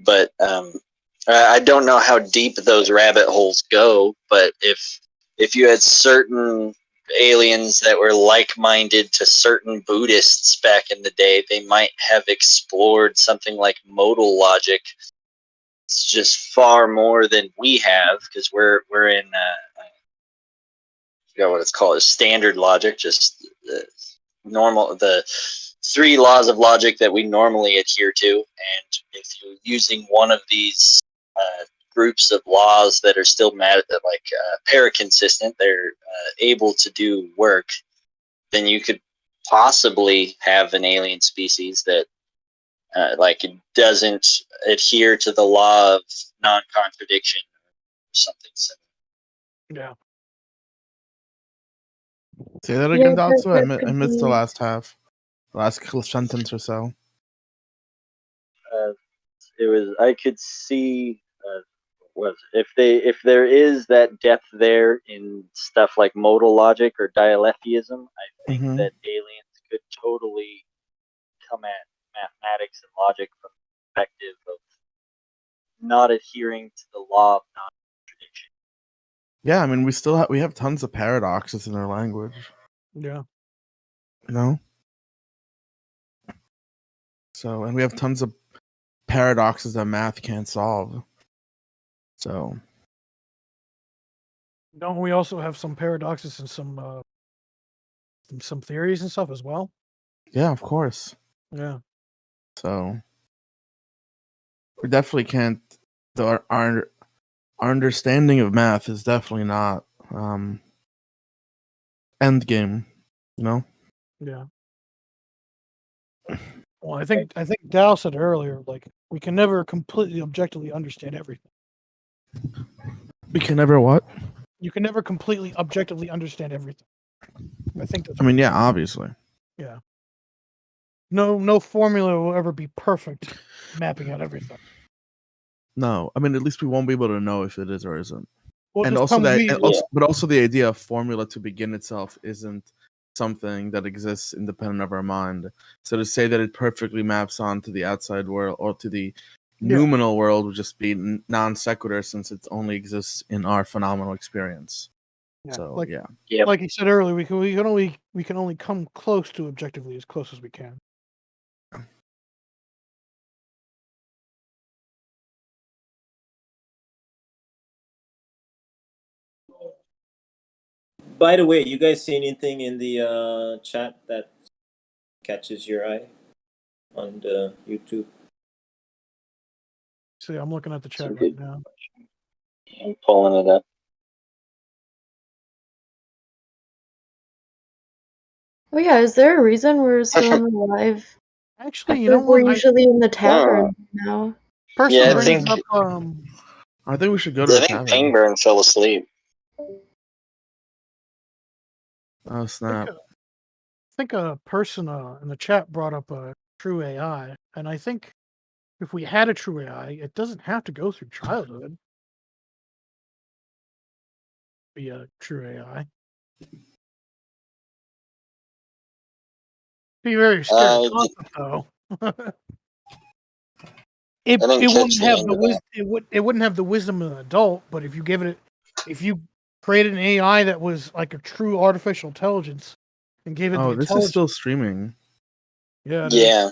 but I don't know how deep those rabbit holes go. But if you had certain aliens that were like-minded to certain Buddhists back in the day, they might have explored something like modal logic. It's just far more than we have because we're in I forgot what it's called, standard logic, just normal, the three laws of logic that we normally adhere to. And if you're using one of these groups of laws that are still paraconsistent, they're able to do work, then you could possibly have an alien species that like it doesn't adhere to the law of non-contradiction or something similar. Yeah. Say that again, Dalsu. I missed the last half, the last sentence or so. It was I could see if there is that depth there in stuff like modal logic or dialetheism, I think that aliens could totally come at mathematics and logic from the perspective of not adhering to the law of non-contradiction. Yeah, I mean, we have tons of paradoxes in our language. Yeah. You know? So, and we have tons of paradoxes that math can't solve. So, don't we also have some paradoxes and some theories and stuff as well? Yeah, of course. Yeah. So, we definitely can't. Our understanding of math is definitely not end game. You know? Yeah. Well, I think Dal said earlier, like, we can never completely objectively understand everything. We can never what? You can never completely objectively understand everything. I think that's. I mean, yeah, obviously. Yeah. No formula will ever be perfect, mapping out everything. No, I mean at least we won't be able to know if it is or isn't. Well, And just also come that, we- and also, but also the idea of formula to begin itself isn't something that exists independent of our mind. So to say that it perfectly maps onto the outside world or to the noumenal world would just be non sequitur, since it only exists in our phenomenal experience. Yeah, So like, yeah. like you said earlier, we can only come close to objectively as close as we can. By the way, you guys see anything in the chat that catches your eye on the YouTube? See, I'm looking at the chat right now. I'm pulling it up. Oh yeah, is there a reason we're still in the live? Actually, I you feel know like we're what? usually in the tavern now. Person Yeah, I brings think- up I think we should go to I the think tavern. Pangburn fell asleep. Oh snap! I think a person in the chat brought up a true AI, and I think if we had a true AI, it doesn't have to go through childhood. Be a true AI. Be very scary concept, though. It I didn't catch wouldn't the have end the of that. it wouldn't have the wisdom of an adult, but if you created an AI that was like a true artificial intelligence and gave it the Oh, this is intelligence. still streaming. Yeah. Yeah.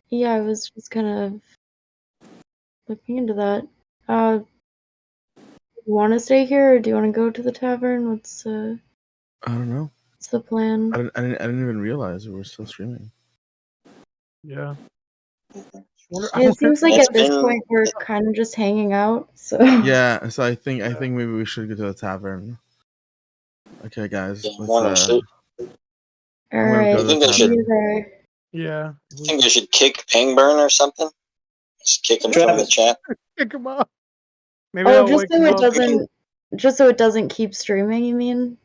Yeah, I was just kind of looking into that. You want to stay here, or do you want to go to the tavern? What's I don't know. what's the plan? I didn't even realize we were still streaming. Yeah. It seems like at this point we're kind of just hanging out. So Yeah, so I think maybe we should go to the tavern. Okay, guys, let's. All I'm gonna right, go to the think I should- see tavern. you there. Yeah. I think I should kick Pangburn or something. Just kick him from the chat. Kick him up. Maybe Oh, that'll just wake so him it up. doesn't keep streaming. You mean?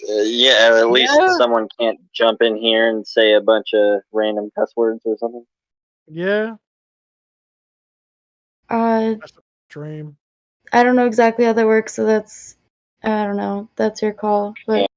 Yeah, at least Yeah. someone can't jump in here and say a bunch of random cuss words or something. Yeah. Dream. I don't know exactly how that works, so I don't know. That's your call, but